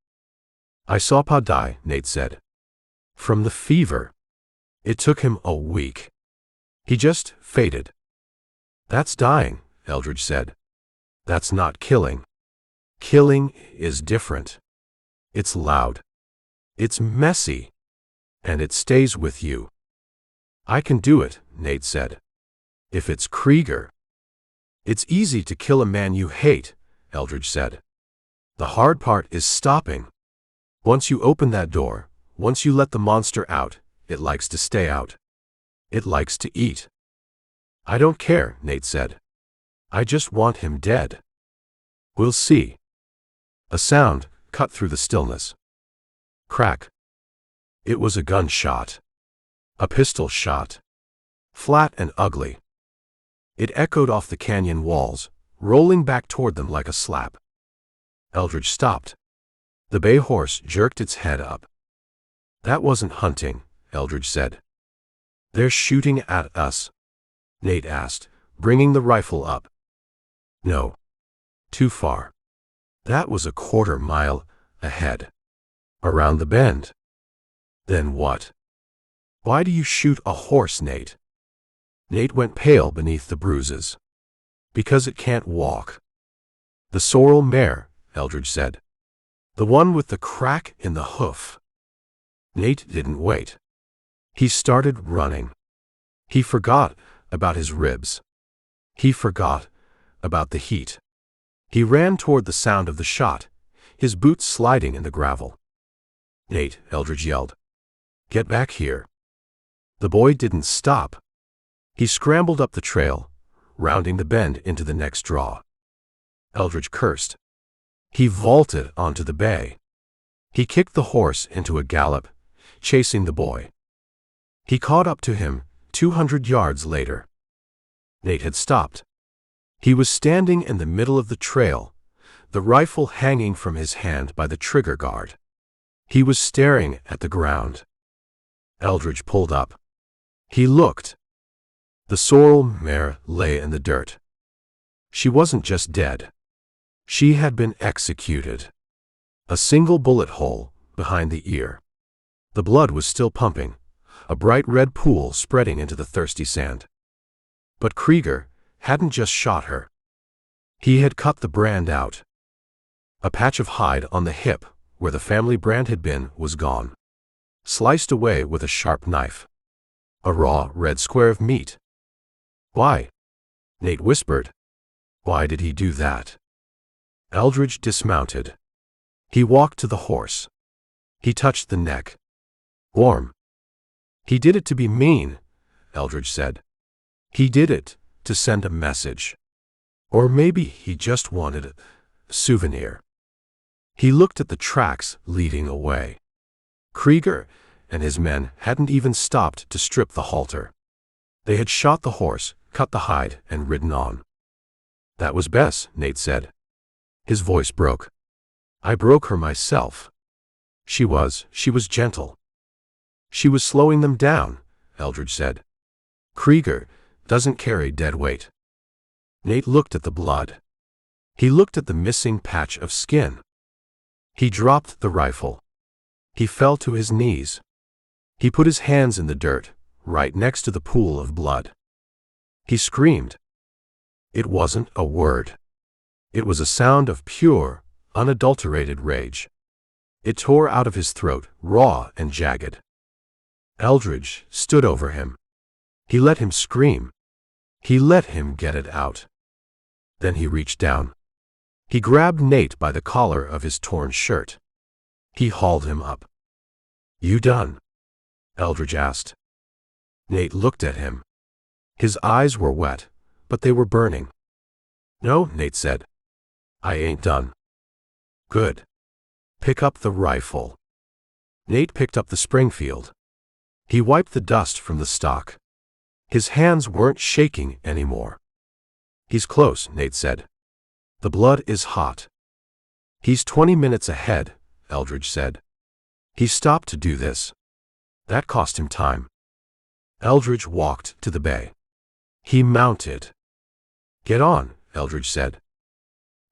"I saw Pa die," Nate said. "From the fever. It took him a week. He just faded." "That's dying," Eldridge said. "That's not killing. Killing is different. It's loud. It's messy. And it stays with you." "I can do it," Nate said. "If it's Kreeger." "It's easy to kill a man you hate," Eldridge said. "The hard part is stopping. Once you open that door, once you let the monster out, it likes to stay out. It likes to eat." "I don't care," Nate said. "I just want him dead." "We'll see." A sound cut through the stillness. Crack. It was a gunshot. A pistol shot. Flat and ugly. It echoed off the canyon walls, rolling back toward them like a slap. Eldridge stopped. The bay horse jerked its head up. "That wasn't hunting," Eldridge said. "They're shooting at us?" Nate asked, bringing the rifle up. "No. Too far. That was a quarter-mile ahead. Around the bend." "Then what?" "Why do you shoot a horse, Nate?" Nate went pale beneath the bruises. "Because it can't walk." "The sorrel mare," Eldridge said. "The one with the crack in the hoof." Nate didn't wait. He started running. He forgot about his ribs. He forgot about the heat. He ran toward the sound of the shot, his boots sliding in the gravel. "Nate," Eldridge yelled. "Get back here." The boy didn't stop. He scrambled up the trail, rounding the bend into the next draw. Eldridge cursed. He vaulted onto the bay. He kicked the horse into a gallop, chasing the boy. He caught up to him 200 yards later. Nate had stopped. He was standing in the middle of the trail, the rifle hanging from his hand by the trigger guard. He was staring at the ground. Eldridge pulled up. He looked. The sorrel mare lay in the dirt. She wasn't just dead. She had been executed. A single bullet hole behind the ear. The blood was still pumping, a bright red pool spreading into the thirsty sand. But Kreeger hadn't just shot her. He had cut the brand out. A patch of hide on the hip where the family brand had been was gone, sliced away with a sharp knife. A raw, red square of meat. "Why?" Nate whispered. "Why did he do that?" Eldridge dismounted. He walked to the horse. He touched the neck. Warm. "He did it to be mean," Eldridge said. "He did it to send a message. Or maybe he just wanted a souvenir." He looked at the tracks leading away. Kreeger and his men hadn't even stopped to strip the halter. They had shot the horse, cut the hide, and ridden on. "That was Bess," Nate said. His voice broke. "I broke her myself." She was gentle." "She was slowing them down," Eldridge said. "Kreeger doesn't carry dead weight." Nate looked at the blood. He looked at the missing patch of skin. He dropped the rifle. He fell to his knees. He put his hands in the dirt, right next to the pool of blood. He screamed. It wasn't a word. It was a sound of pure, unadulterated rage. It tore out of his throat, raw and jagged. Eldridge stood over him. He let him scream. He let him get it out. Then he reached down. He grabbed Nate by the collar of his torn shirt. He hauled him up. "You done?" Eldridge asked. Nate looked at him. His eyes were wet, but they were burning. "No," Nate said. "I ain't done." "Good. Pick up the rifle." Nate picked up the Springfield. He wiped the dust from the stock. His hands weren't shaking anymore. "He's close," Nate said. "The blood is hot." "He's 20 minutes ahead," Eldridge said. "He stopped to do this. That cost him time." Eldridge walked to the bay. He mounted. "Get on," Eldridge said.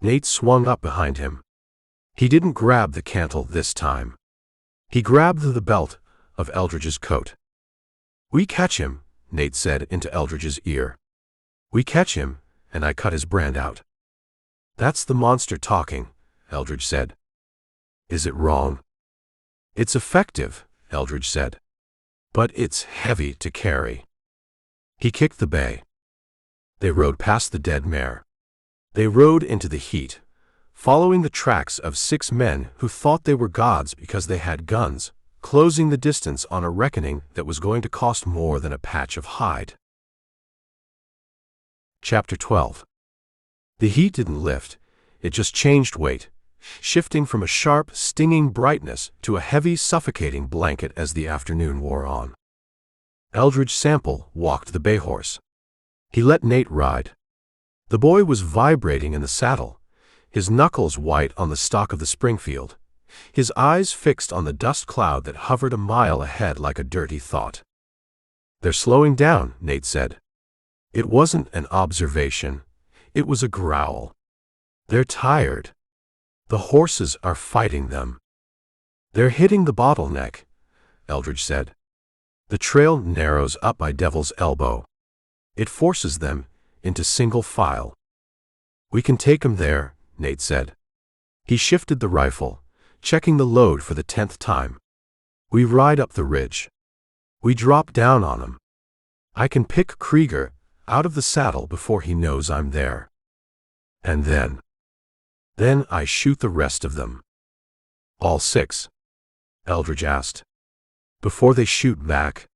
Nate swung up behind him. He didn't grab the cantle this time. He grabbed the belt of Eldridge's coat. "We catch him," Nate said into Eldridge's ear. "We catch him, and I cut his brand out." "That's the monster talking," Eldridge said. "Is it wrong?" "It's effective," Eldridge said. "But it's heavy to carry." He kicked the bay. They rode past the dead mare. They rode into the heat, following the tracks of 6 men who thought they were gods because they had guns, closing the distance on a reckoning that was going to cost more than a patch of hide. Chapter 12. The heat didn't lift, it just changed weight, shifting from a sharp, stinging brightness to a heavy, suffocating blanket as the afternoon wore on. Eldridge Sample walked the bay horse. He let Nate ride. The boy was vibrating in the saddle, his knuckles white on the stock of the Springfield, his eyes fixed on the dust cloud that hovered a mile ahead like a dirty thought. "They're slowing down," Nate said. It wasn't an observation. It was a growl. "They're tired. The horses are fighting them." "They're hitting the bottleneck," Eldridge said. "The trail narrows up by Devil's Elbow. It forces them into single file." "We can take 'em there," Nate said. He shifted the rifle, checking the load for the 10th time. "We ride up the ridge. We drop down on 'em. I can pick Kreeger out of the saddle before he knows I'm there. And then I shoot the rest of them." "All 6?" Eldridge asked. "Before they shoot back?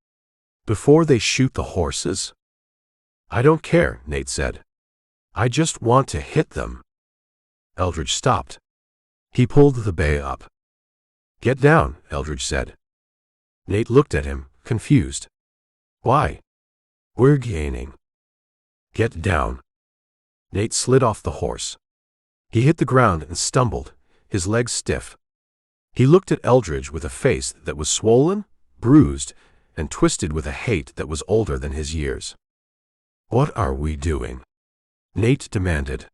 Before they shoot the horses?" "I don't care," Nate said. "I just want to hit them." Eldridge stopped. He pulled the bay up. "Get down," Eldridge said. Nate looked at him, confused. "Why?" "We're gaining." "Get down." Nate slid off the horse. He hit the ground and stumbled, his legs stiff. He looked at Eldridge with a face that was swollen, bruised, and twisted with a hate that was older than his years. "What are we doing?" Nate demanded.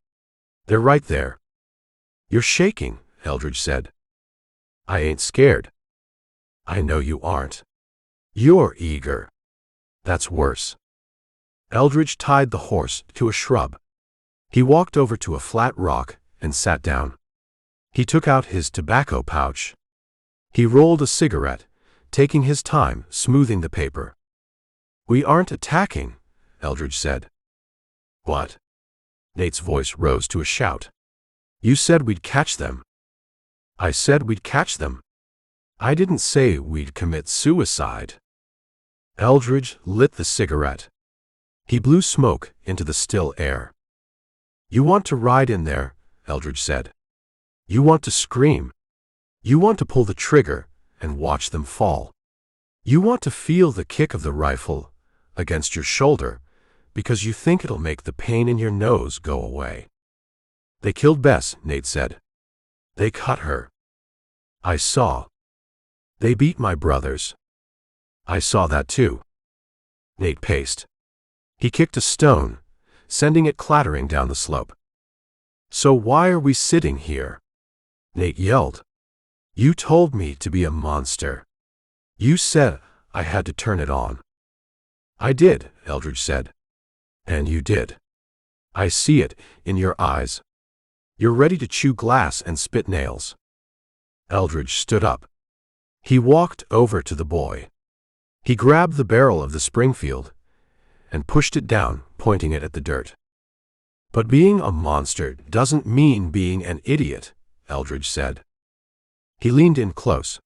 "They're right there." "You're shaking," Eldridge said. "I ain't scared." "I know you aren't. You're eager. That's worse." Eldridge tied the horse to a shrub. He walked over to a flat rock and sat down. He took out his tobacco pouch. He rolled a cigarette, taking his time, smoothing the paper. "We aren't attacking," Eldridge said. "What?" Nate's voice rose to a shout. "You said we'd catch them." "I said we'd catch them. I didn't say we'd commit suicide." Eldridge lit the cigarette. He blew smoke into the still air. "You want to ride in there," Eldridge said. "You want to scream. You want to pull the trigger and watch them fall. You want to feel the kick of the rifle against your shoulder because you think it'll make the pain in your nose go away." "They killed Bess," Nate said. "They cut her. I saw. They beat my brothers. I saw that too." Nate paced. He kicked a stone, sending it clattering down the slope. "So why are we sitting here?" Nate yelled. "You told me to be a monster. You said I had to turn it on." "I did," Eldridge said. "And you did. I see it in your eyes. You're ready to chew glass and spit nails." Eldridge stood up. He walked over to the boy. He grabbed the barrel of the Springfield and pushed it down, pointing it at the dirt. "But being a monster doesn't mean being an idiot," Eldridge said. He leaned in close.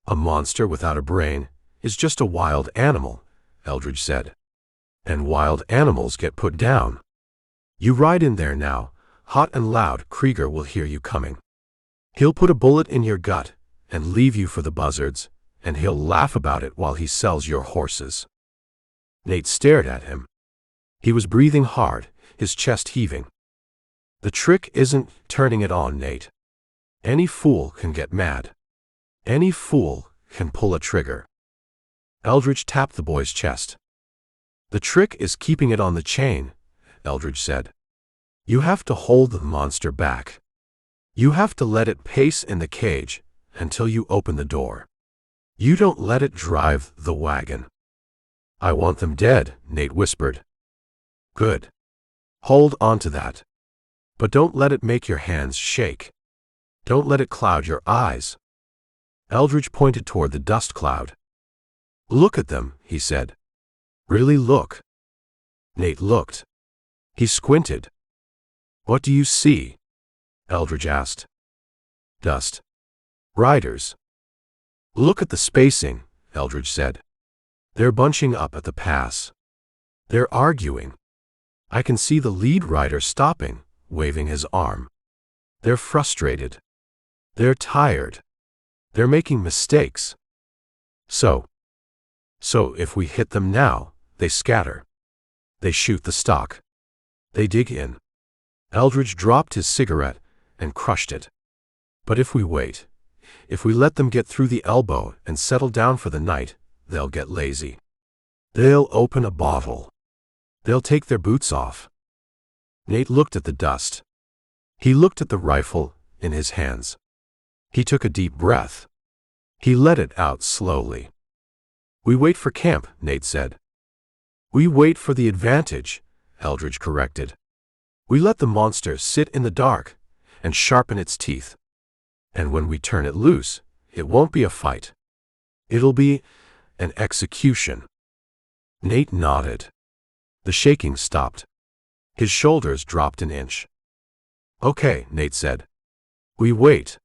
"A monster without a brain is just a wild animal," Eldridge said. "And wild animals get put down. You ride in there now, hot and loud. Kreeger will hear you coming. He'll put a bullet in your gut and leave you for the buzzards, and he'll laugh about it while he sells your horses." Nate stared at him. He was breathing hard, his chest heaving. "The trick isn't turning it on, Nate. Any fool can get mad. Any fool can pull a trigger." Eldridge tapped the boy's chest. "The trick is keeping it on the chain," Eldridge said. "You have to hold the monster back. You have to let it pace in the cage until you open the door. You don't let it drive the wagon." "I want them dead," Nate whispered. "Good. Hold on to that. But don't let it make your hands shake. Don't let it cloud your eyes." Eldridge pointed toward the dust cloud. "Look at them," he said. "Really look." Nate looked. He squinted. "What do you see?" Eldridge asked. "Dust. Riders." "Look at the spacing," Eldridge said. "They're bunching up at the pass. They're arguing. I can see the lead rider stopping, waving his arm. They're frustrated. They're tired. They're making mistakes. So if we hit them now, they scatter. They shoot the stock. They dig in." Eldridge dropped his cigarette and crushed it. "But if we wait, If we let them get through the elbow and settle down for the night, they'll get lazy. They'll open a bottle. They'll take their boots off. Nate looked at the dust. He looked at the rifle in his hands. He took a deep breath. He let it out slowly. "We wait for camp," Nate said. "We wait for the advantage," Eldridge corrected. "We let the monster sit in the dark and sharpen its teeth. And when we turn it loose, it won't be a fight. It'll be an execution." Nate nodded. The shaking stopped. His shoulders dropped an inch. "Okay," Nate said. "We wait.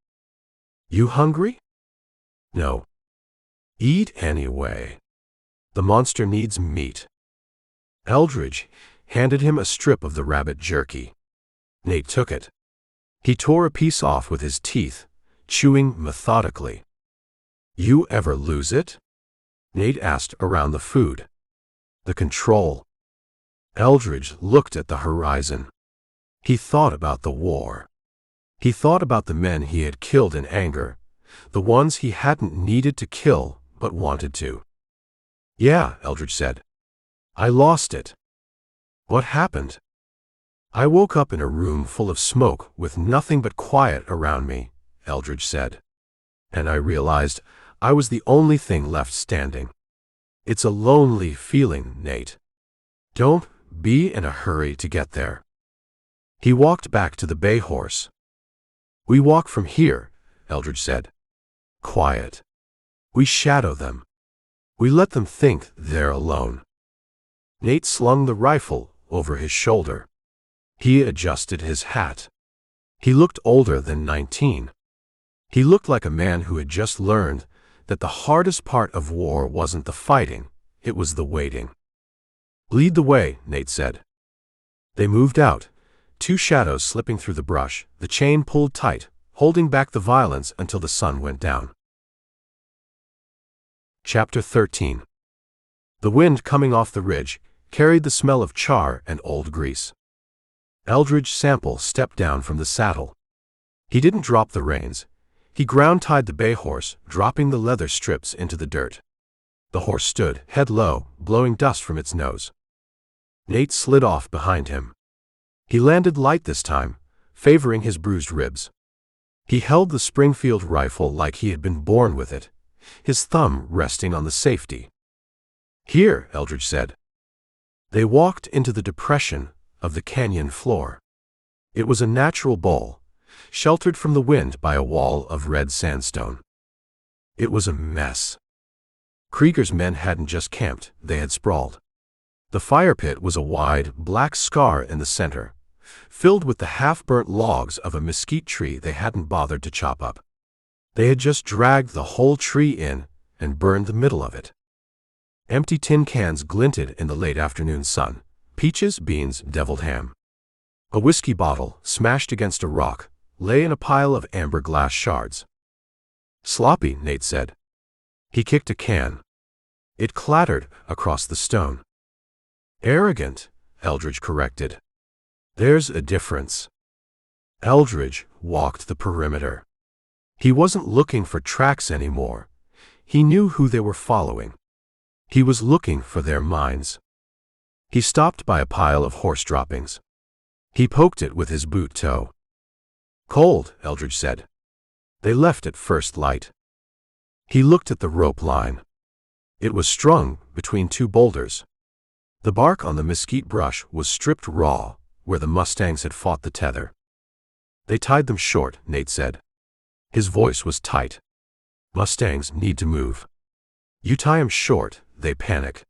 You hungry?" "No." "Eat anyway. The monster needs meat." Eldridge handed him a strip of the rabbit jerky. Nate took it. He tore a piece off with his teeth, chewing methodically. "You ever lose it?" Nate asked around the food. "The control." Eldridge looked at the horizon. He thought about the war. He thought about the men he had killed in anger, the ones he hadn't needed to kill but wanted to. "Yeah," Eldridge said. "I lost it." "What happened?" "I woke up in a room full of smoke with nothing but quiet around me," Eldridge said. "And I realized I was the only thing left standing. It's a lonely feeling, Nate. Don't be in a hurry to get there." He walked back to the bay horse. "We walk from here," Eldridge said. "Quiet. We shadow them. We let them think they're alone." Nate slung the rifle over his shoulder. He adjusted his hat. He looked older than 19. He looked like a man who had just learned that the hardest part of war wasn't the fighting, it was the waiting. "Lead the way," Nate said. They moved out, two shadows slipping through the brush, the chain pulled tight, holding back the violence until the sun went down. Chapter 13. The wind coming off the ridge carried the smell of char and old grease. Eldridge Sample stepped down from the saddle. He didn't drop the reins. He ground-tied the bay horse, dropping the leather strips into the dirt. The horse stood, head low, blowing dust from its nose. Nate slid off behind him. He landed light this time, favoring his bruised ribs. He held the Springfield rifle like he had been born with it, his thumb resting on the safety. "Here," Eldridge said. They walked into the depression of the canyon floor. It was a natural bowl, sheltered from the wind by a wall of red sandstone. It was a mess. Kreeger's men hadn't just camped, they had sprawled. The fire pit was a wide, black scar in the center, filled with the half-burnt logs of a mesquite tree they hadn't bothered to chop up. They had just dragged the whole tree in and burned the middle of it. Empty tin cans glinted in the late afternoon sun, peaches, beans, deviled ham. A whiskey bottle, smashed against a rock, lay in a pile of amber glass shards. "Sloppy," Nate said. He kicked a can. It clattered across the stone. "Arrogant," Eldridge corrected. "There's a difference." Eldridge walked the perimeter. He wasn't looking for tracks anymore. He knew who they were following. He was looking for their minds. He stopped by a pile of horse droppings. He poked it with his boot toe. "Cold," Eldridge said. "They left at first light." He looked at the rope line. It was strung between two boulders. The bark on the mesquite brush was stripped raw, where the mustangs had fought the tether. "They tied them short," Nate said. His voice was tight. "Mustangs need to move. You tie 'em short, they panic.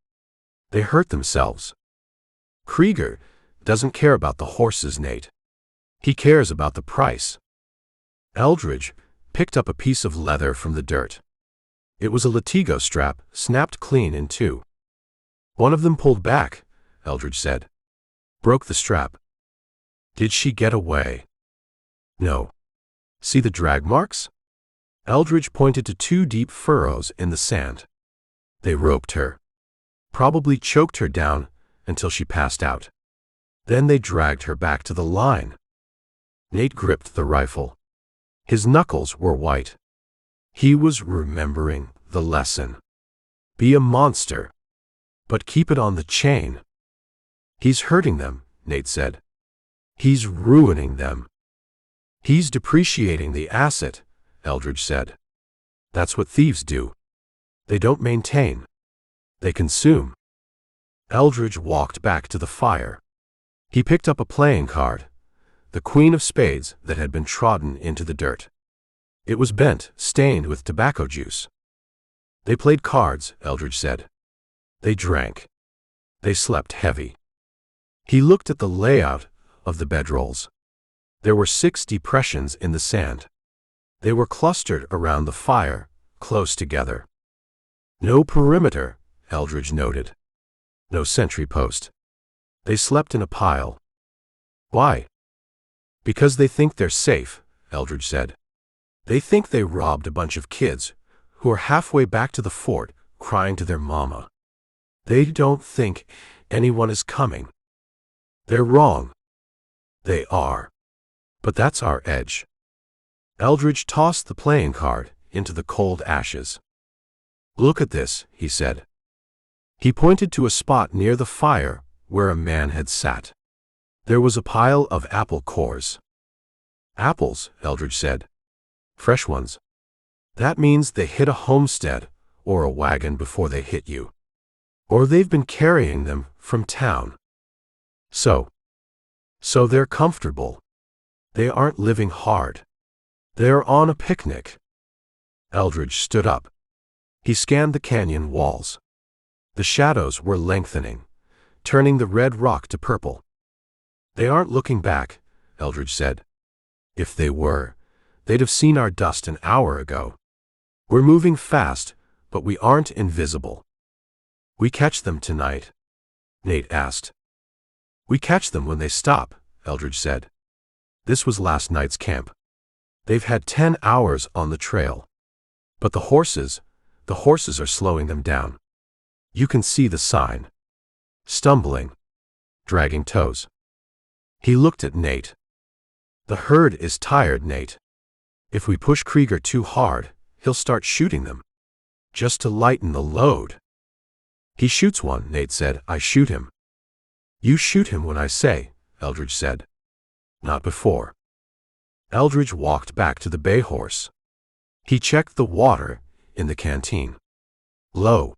They hurt themselves. Kreeger doesn't care about the horses, Nate. He cares about the price." Eldridge picked up a piece of leather from the dirt. It was a latigo strap, snapped clean in two. "One of them pulled back," Eldridge said. "Broke the strap." "Did she get away?" "No." "See the drag marks?" Eldridge pointed to two deep furrows in the sand. "They roped her. Probably choked her down until she passed out. Then they dragged her back to the line." Nate gripped the rifle. His knuckles were white. He was remembering the lesson. Be a monster, but keep it on the chain. He's hurting them, Nate said. He's ruining them. He's depreciating the asset, Eldridge said. That's what thieves do. They don't maintain. They consume. Eldridge walked back to the fire. He picked up a playing card, the queen of spades that had been trodden into the dirt. It was bent, stained with tobacco juice. They played cards, Eldridge said. They drank. They slept heavy. He looked at the layout of the bedrolls. There were 6 depressions in the sand. They were clustered around the fire, close together. No perimeter, Eldridge noted. No sentry post. They slept in a pile. Why? Because they think they're safe, Eldridge said. They think they robbed a bunch of kids who are halfway back to the fort crying to their mama. They don't think anyone is coming. They're wrong. They are. But that's our edge. Eldridge tossed the playing card into the cold ashes. Look at this, he said. He pointed to a spot near the fire where a man had sat. There was a pile of apple cores. Apples, Eldridge said. Fresh ones. That means they hit a homestead or a wagon before they hit you. Or they've been carrying them from town. So they're comfortable. They aren't living hard. They're on a picnic. Eldridge stood up. He scanned the canyon walls. The shadows were lengthening, turning the red rock to purple. They aren't looking back, Eldridge said. If they were, they'd have seen our dust an hour ago. We're moving fast, but we aren't invisible. We catch them tonight? Nate asked. We catch them when they stop, Eldridge said. This was last night's camp. They've had 10 hours on the trail. But the horses are slowing them down. You can see the sign. Stumbling. Dragging toes. He looked at Nate. The herd is tired, Nate. If we push Kreeger too hard, he'll start shooting them. Just to lighten the load. He shoots one, Nate said. I shoot him. You shoot him when I say, Eldridge said. Not before. Eldridge walked back to the bay horse. He checked the water in the canteen. Low.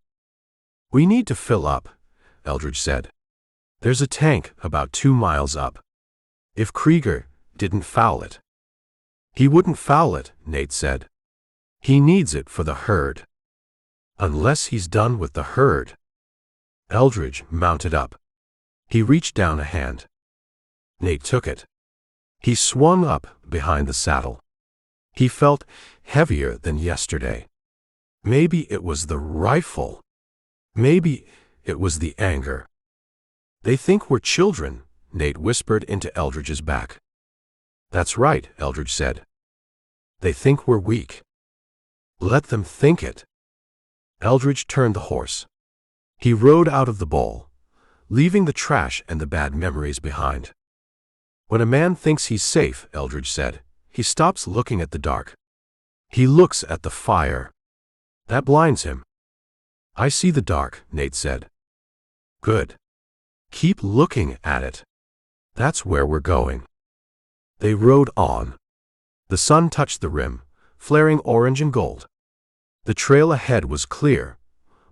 We need to fill up, Eldridge said. There's a tank about 2 miles up. If Kreeger didn't foul it. He wouldn't foul it, Nate said. He needs it for the herd. Unless he's done with the herd. Eldridge mounted up. He reached down a hand. Nate took it. He swung up behind the saddle. He felt heavier than yesterday. Maybe it was the rifle. Maybe it was the anger. They think we're children, Nate whispered into Eldridge's back. That's right, Eldridge said. They think we're weak. Let them think it. Eldridge turned the horse. He rode out of the bowl, leaving the trash and the bad memories behind. When a man thinks he's safe, Eldridge said, he stops looking at the dark. He looks at the fire. That blinds him. I see the dark, Nate said. Good. Keep looking at it. That's where we're going. They rode on. The sun touched the rim, flaring orange and gold. The trail ahead was clear,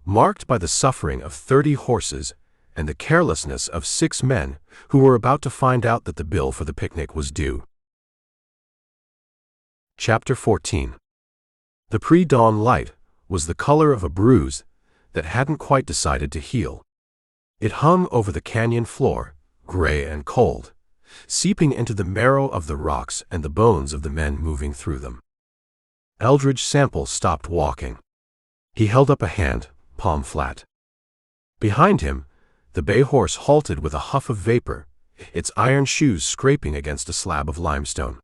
marked by the suffering of 30 horses and the carelessness of 6 men who were about to find out that the bill for the picnic was due. Chapter 14. The pre-dawn light was the color of a bruise that hadn't quite decided to heal. It hung over the canyon floor, gray and cold, seeping into the marrow of the rocks and the bones of the men moving through them. Eldridge Sample stopped walking. He held up a hand, palm flat. Behind him, the bay horse halted with a huff of vapor, its iron shoes scraping against a slab of limestone.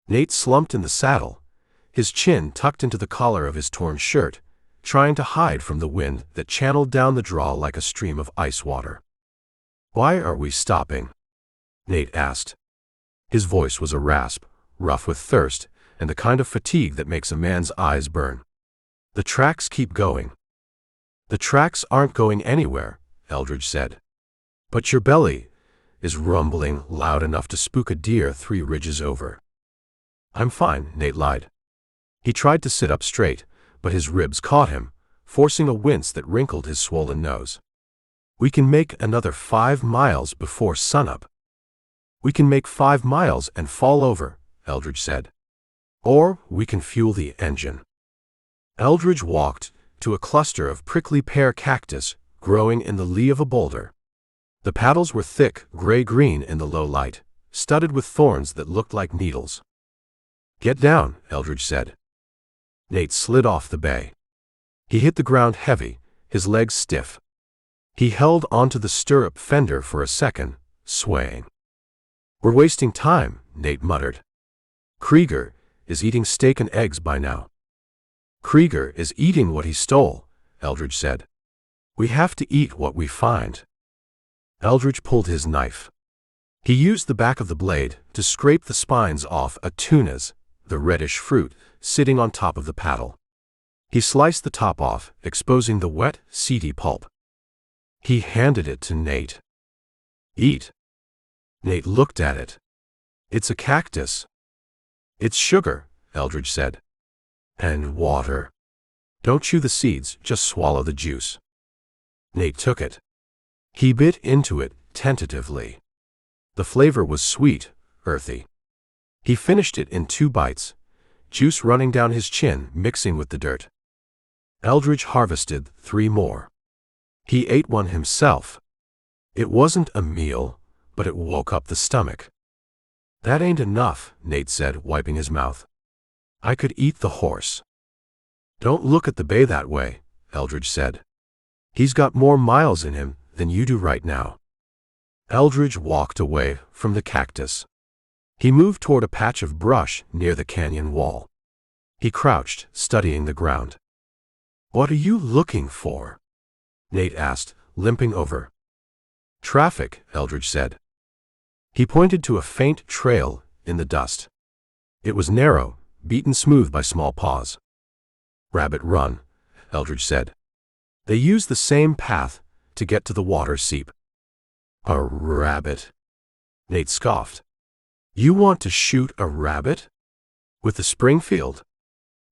Nate slumped in the saddle, his chin tucked into the collar of his torn shirt, trying to hide from the wind that channeled down the draw like a stream of ice water. Why are we stopping? Nate asked. His voice was a rasp, rough with thirst, and the kind of fatigue that makes a man's eyes burn. The tracks keep going. The tracks aren't going anywhere, Eldridge said. But your belly is rumbling loud enough to spook a deer 3 ridges over. I'm fine, Nate lied. He tried to sit up straight, but his ribs caught him, forcing a wince that wrinkled his swollen nose. We can make another 5 miles before sunup. We can make 5 miles and fall over, Eldridge said. Or we can fuel the engine. Eldridge walked to a cluster of prickly pear cactus growing in the lee of a boulder. The paddles were thick, gray-green in the low light, studded with thorns that looked like needles. Get down, Eldridge said. Nate slid off the bay. He hit the ground heavy, his legs stiff. He held onto the stirrup fender for a second, swaying. We're wasting time, Nate muttered. Kreeger is eating steak and eggs by now. Kreeger is eating what he stole, Eldridge said. We have to eat what we find. Eldridge pulled his knife. He used the back of the blade to scrape the spines off a tunas, the reddish fruit, sitting on top of the paddle. He sliced the top off, exposing the wet, seedy pulp. He handed it to Nate. Eat. Nate looked at it. It's a cactus. It's sugar, Eldridge said. And water. Don't chew the seeds, just swallow the juice. Nate took it. He bit into it tentatively. The flavor was sweet, earthy. He finished it in 2 bites, juice running down his chin, mixing with the dirt. Eldridge harvested 3 more. He ate one himself. It wasn't a meal, but it woke up the stomach. That ain't enough, Nate said, wiping his mouth. I could eat the horse. Don't look at the bay that way, Eldridge said. He's got more miles in him than you do right now. Eldridge walked away from the cactus. He moved toward a patch of brush near the canyon wall. He crouched, studying the ground. What are you looking for? Nate asked, limping over. Traffic, Eldridge said. He pointed to a faint trail in the dust. It was narrow, beaten smooth by small paws. Rabbit run, Eldridge said. They use the same path to get to the water seep. A rabbit? Nate scoffed. You want to shoot a rabbit? With the Springfield?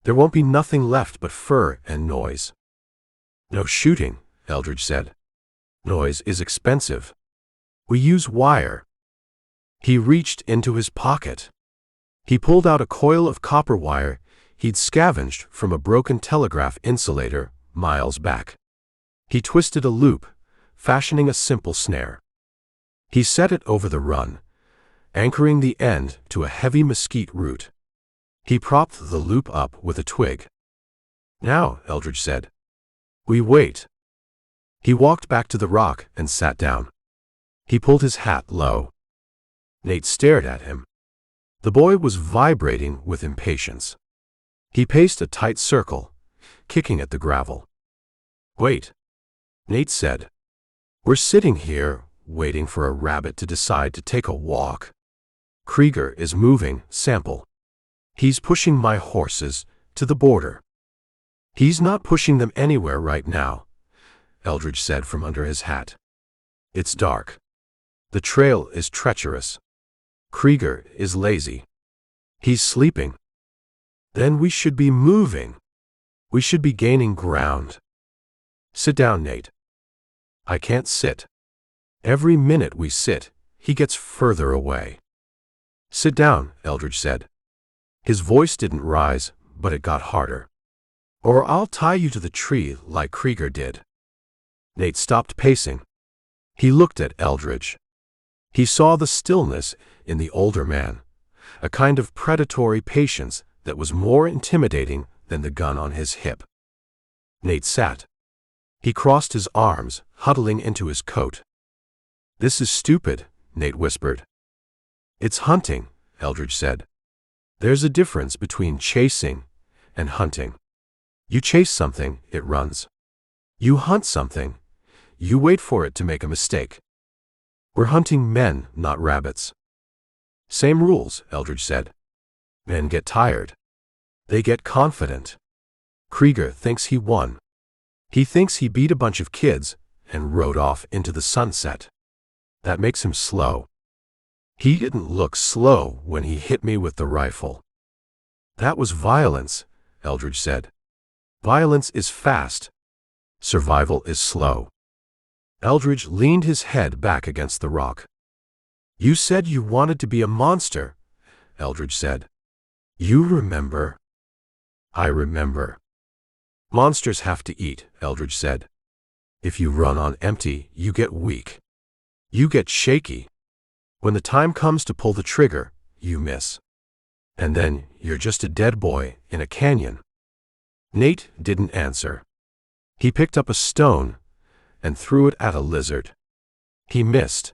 There won't be nothing left but fur and noise. No shooting, Eldridge said. Noise is expensive. We use wire. He reached into his pocket. He pulled out a coil of copper wire he'd scavenged from a broken telegraph insulator miles back. He twisted a loop, fashioning a simple snare. He set it over the run, anchoring the end to a heavy mesquite root. He propped the loop up with a twig. Now, Eldridge said. We wait. He walked back to the rock and sat down. He pulled his hat low. Nate stared at him. The boy was vibrating with impatience. He paced a tight circle, kicking at the gravel. Wait, Nate said. We're sitting here, waiting for a rabbit to decide to take a walk. Kreeger is moving, Sample. He's pushing my horses to the border. He's not pushing them anywhere right now, Eldridge said from under his hat. It's dark. The trail is treacherous. Kreeger is lazy. He's sleeping. Then we should be moving. We should be gaining ground. Sit down, Nate. I can't sit. Every minute we sit, he gets further away. Sit down, Eldridge said. His voice didn't rise, but it got harder. Or I'll tie you to the tree like Kreeger did. Nate stopped pacing. He looked at Eldridge. He saw the stillness in the older man, a kind of predatory patience that was more intimidating than the gun on his hip. Nate sat. He crossed his arms, huddling into his coat. This is stupid, Nate whispered. It's hunting, Eldridge said. There's a difference between chasing and hunting. You chase something, it runs. You hunt something, you wait for it to make a mistake. We're hunting men, not rabbits. Same rules, Eldridge said. Men get tired. They get confident. Kreeger thinks he won. He thinks he beat a bunch of kids and rode off into the sunset. That makes him slow. He didn't look slow when he hit me with the rifle. That was violence, Eldridge said. Violence is fast. Survival is slow. Eldridge leaned his head back against the rock. You said you wanted to be a monster, Eldridge said. You remember? I remember. Monsters have to eat, Eldridge said. If you run on empty, you get weak. You get shaky. When the time comes to pull the trigger, you miss. And then you're just a dead boy in a canyon. Nate didn't answer. He picked up a stone and threw it at a lizard. He missed.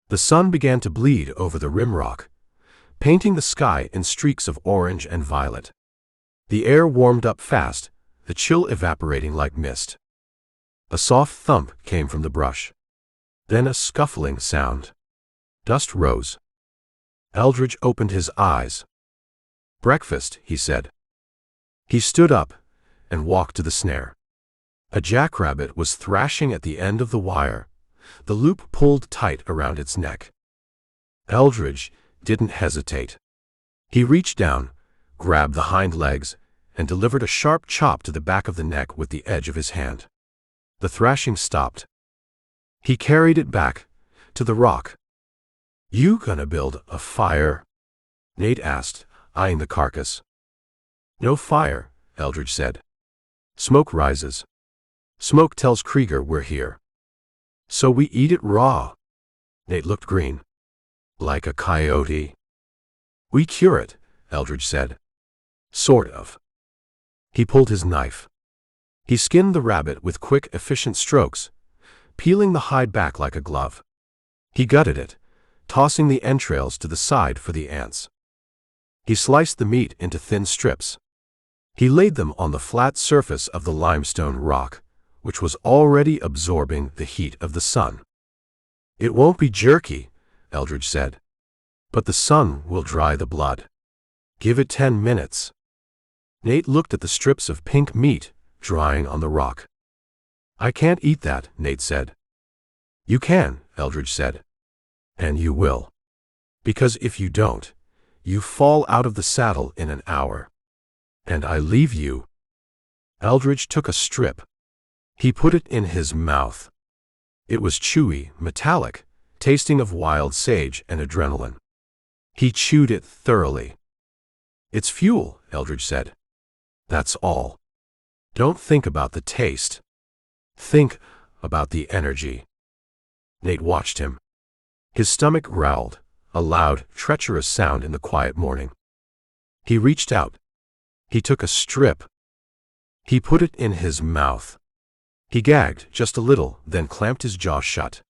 The sun began to bleed over the rim rock, painting the sky in streaks of orange and violet. The air warmed up fast, the chill evaporating like mist. A soft thump came from the brush. Then a scuffling sound. Dust rose. Eldridge opened his eyes. Breakfast, he said. He stood up and walked to the snare. A jackrabbit was thrashing at the end of the wire, the loop pulled tight around its neck. Eldridge didn't hesitate. He reached down, grabbed the hind legs, and delivered a sharp chop to the back of the neck with the edge of his hand. The thrashing stopped. He carried it back to the rock. You gonna build a fire? Nate asked, eyeing the carcass. No fire, Eldridge said. Smoke rises. Smoke tells Kreeger we're here. So we eat it raw. Nate looked green. Like a coyote. We cure it, Eldridge said. Sort of. He pulled his knife. He skinned the rabbit with quick, efficient strokes, peeling the hide back like a glove. He gutted it, tossing the entrails to the side for the ants. He sliced the meat into thin strips. He laid them on the flat surface of the limestone rock, which was already absorbing the heat of the sun. It won't be jerky, Eldridge said, but the sun will dry the blood. Give it 10 minutes. Nate looked at the strips of pink meat drying on the rock. I can't eat that, Nate said. You can, Eldridge said. And you will. Because if you don't, you fall out of the saddle in an hour. And I leave you. Eldridge took a strip. He put it in his mouth. It was chewy, metallic, tasting of wild sage and adrenaline. He chewed it thoroughly. It's fuel, Eldridge said. That's all. Don't think about the taste. Think about the energy. Nate watched him. His stomach growled, a loud, treacherous sound in the quiet morning. He reached out. He took a strip. He put it in his mouth. He gagged just a little, then clamped his jaw shut.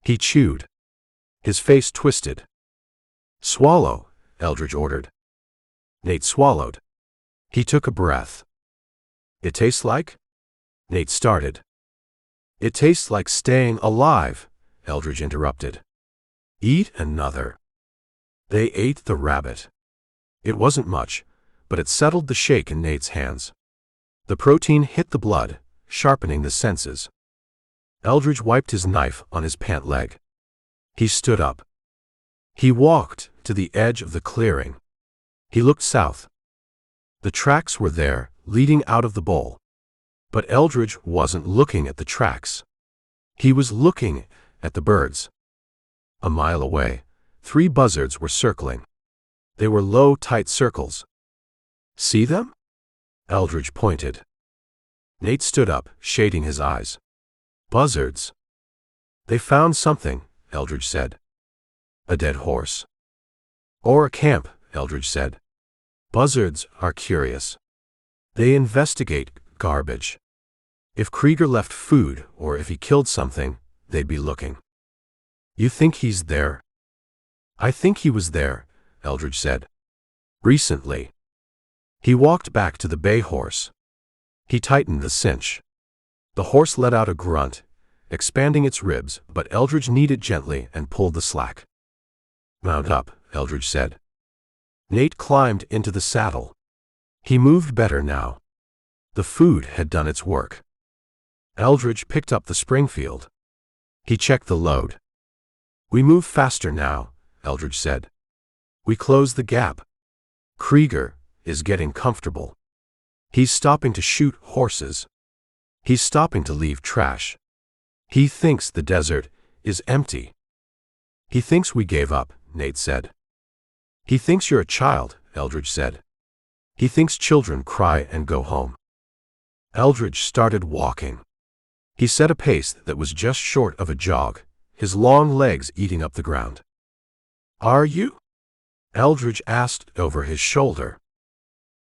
He chewed. His face twisted. Swallow, Eldridge ordered. Nate swallowed. He took a breath. It tastes like? Nate started. It tastes like staying alive, Eldridge interrupted. Eat another. They ate the rabbit. It wasn't much, but it settled the shake in Nate's hands. The protein hit the blood, sharpening the senses. Eldridge wiped his knife on his pant leg. He stood up. He walked to the edge of the clearing. He looked south. The tracks were there, leading out of the bowl. But Eldridge wasn't looking at the tracks. He was looking at the birds. A mile away, 3 buzzards were circling. They were low, tight circles. See them? Eldridge pointed. Nate stood up, shading his eyes. Buzzards. They found something, Eldridge said. A dead horse. Or a camp, Eldridge said. Buzzards are curious. They investigate garbage. If Kreeger left food or if he killed something, they'd be looking. You think he's there? I think he was there, Eldridge said. Recently. He walked back to the bay horse. He tightened the cinch. The horse let out a grunt, expanding its ribs, but Eldridge kneaded gently and pulled the slack. Mount up, Eldridge said. Nate climbed into the saddle. He moved better now. The food had done its work. Eldridge picked up the Springfield. He checked the load. "We move faster now," Eldridge said. "We close the gap. Kreeger is getting comfortable. He's stopping to shoot horses. He's stopping to leave trash. He thinks the desert is empty." "He thinks we gave up," Nate said. "He thinks you're a child," Eldridge said. "He thinks children cry and go home." Eldridge started walking. He set a pace that was just short of a jog, his long legs eating up the ground. "Are you?" Eldridge asked over his shoulder.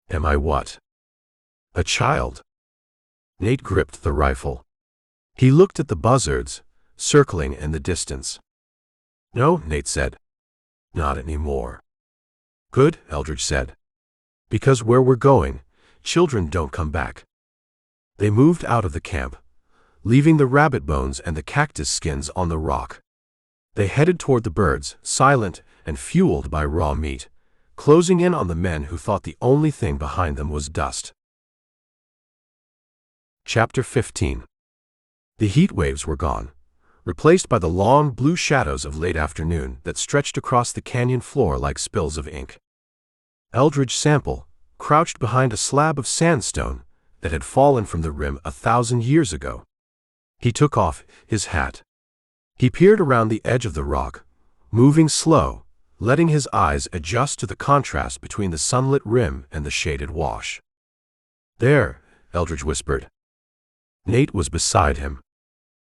"Am I what?" "A child." Nate gripped the rifle. He looked at the buzzards, circling in the distance. "No," Nate said. "Not anymore." "Good," Eldridge said. "Because where we're going, children don't come back." They moved out of the camp, leaving the rabbit bones and the cactus skins on the rock. They headed toward the birds, silent and fueled by raw meat, closing in on the men who thought the only thing behind them was dust. Chapter 15. The heat waves were gone, replaced by the long blue shadows of late afternoon that stretched across the canyon floor like spills of ink. Eldridge Sample crouched behind a slab of sandstone that had fallen from the rim 1,000 years ago. He took off his hat. He peered around the edge of the rock, moving slow, letting his eyes adjust to the contrast between the sunlit rim and the shaded wash. "There," Eldridge whispered. Nate was beside him.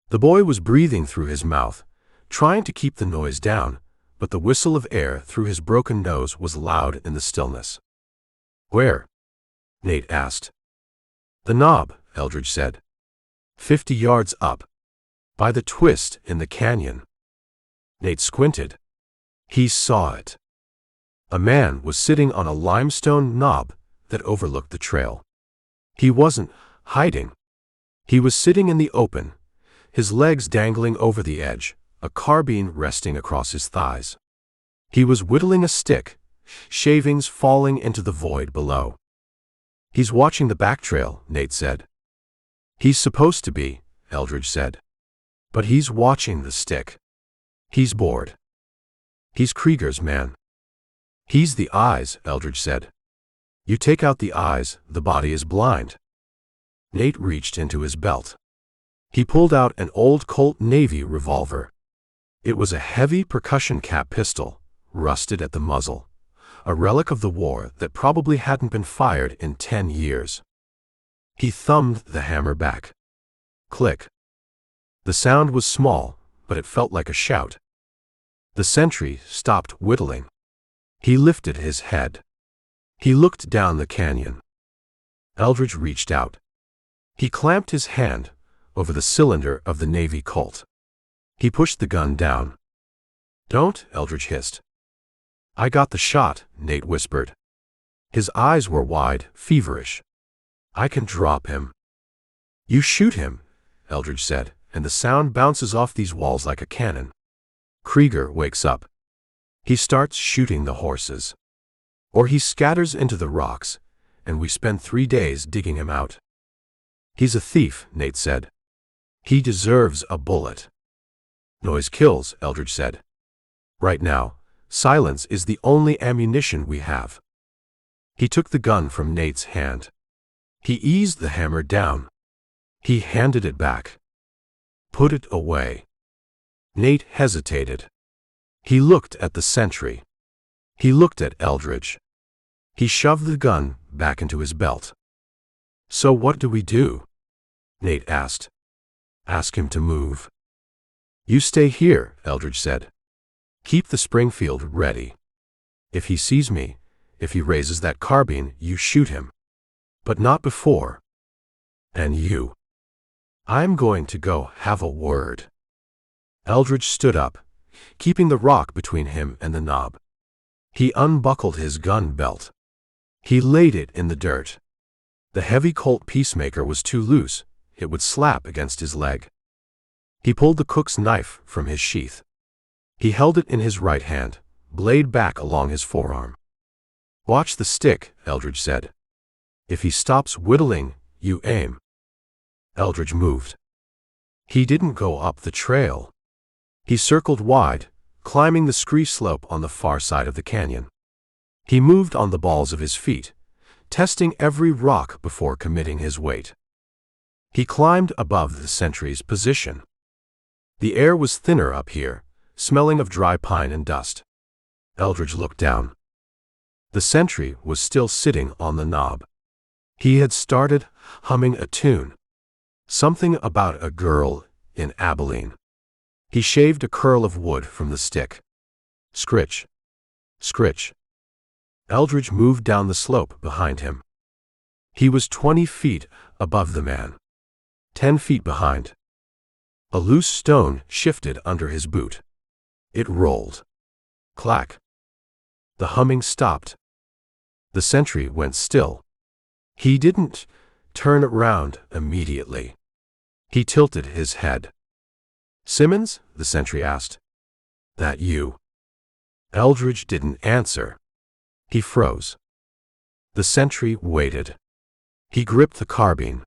The boy was breathing through his mouth, trying to keep the noise down, but the whistle of air through his broken nose was loud in the stillness. "Where?" Nate asked. "The knob," Eldridge said. 50 yards up. By the twist in the canyon." Nate squinted. He saw it. A man was sitting on a limestone knob that overlooked the trail. He wasn't hiding. He was sitting in the open, his legs dangling over the edge, a carbine resting across his thighs. He was whittling a stick, shavings falling into the void below. "He's watching the back trail," Nate said. "He's supposed to be," Eldridge said. "But he's watching the stick. He's bored. He's Kreeger's man." "He's the eyes," Eldridge said. "You take out the eyes, the body is blind." Nate reached into his belt. He pulled out an old Colt Navy revolver. It was a heavy percussion cap pistol, rusted at the muzzle, a relic of the war that probably hadn't been fired in 10 years. He thumbed the hammer back. Click. The sound was small, but it felt like a shout. The sentry stopped whittling. He lifted his head. He looked down the canyon. Eldridge reached out. He clamped his hand over the cylinder of the Navy Colt. He pushed the gun down. "Don't," Eldridge hissed. "I got the shot," Nate whispered. His eyes were wide, feverish. "I can drop him." "You shoot him," Eldridge said, "and the sound bounces off these walls like a cannon. Kreeger wakes up. He starts shooting the horses. Or he scatters into the rocks, and we spend 3 days digging him out." "He's a thief," Nate said. "He deserves a bullet." "Noise kills," Eldridge said. "Right now, silence is the only ammunition we have." He took the gun from Nate's hand. He eased the hammer down. He handed it back. "Put it away." Nate hesitated. He looked at the sentry. He looked at Eldridge. He shoved the gun back into his belt. "So what do we do?" Nate asked. "Ask him to move." "You stay here," Eldridge said. "Keep the Springfield ready. If he sees me, if he raises that carbine, you shoot him. But not before. And you. I'm going to go have a word." Eldridge stood up, keeping the rock between him and the knob. He unbuckled his gun belt. He laid it in the dirt. The heavy Colt Peacemaker was too loose, it would slap against his leg. He pulled the cook's knife from his sheath. He held it in his right hand, blade back along his forearm. "Watch the stick," Eldridge said. If he stops whittling, you aim. Eldridge moved. He didn't go up the trail. He circled wide, climbing the scree slope on the far side of the canyon. He moved on the balls of his feet, testing every rock before committing his weight. He climbed above the sentry's position. The air was thinner up here, smelling of dry pine and dust. Eldridge looked down. The sentry was still sitting on the knob. He had started humming a tune. Something about a girl in Abilene. He shaved a curl of wood from the stick. Scritch. Scritch. Eldridge moved down the slope behind him. He was 20 feet above the man. 10 feet behind. A loose stone shifted under his boot. It rolled. Clack. The humming stopped. The sentry went still. He didn't turn around immediately. He tilted his head. "Simmons?" the sentry asked. "That you?" Eldridge didn't answer. He froze. The sentry waited. He gripped the carbine.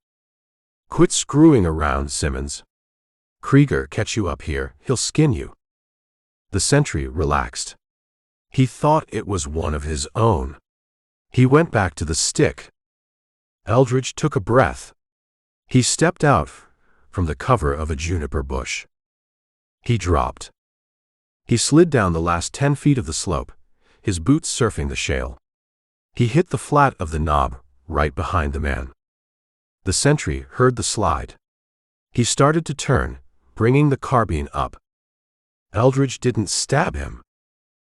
"Quit screwing around, Simmons. Kreeger catch you up here, he'll skin you." The sentry relaxed. He thought it was one of his own. He went back to the stick. Eldridge took a breath. He stepped out from the cover of a juniper bush. He dropped. He slid down the last 10 feet of the slope, his boots surfing the shale. He hit the flat of the knob right behind the man. The sentry heard the slide. He started to turn, bringing the carbine up. Eldridge didn't stab him.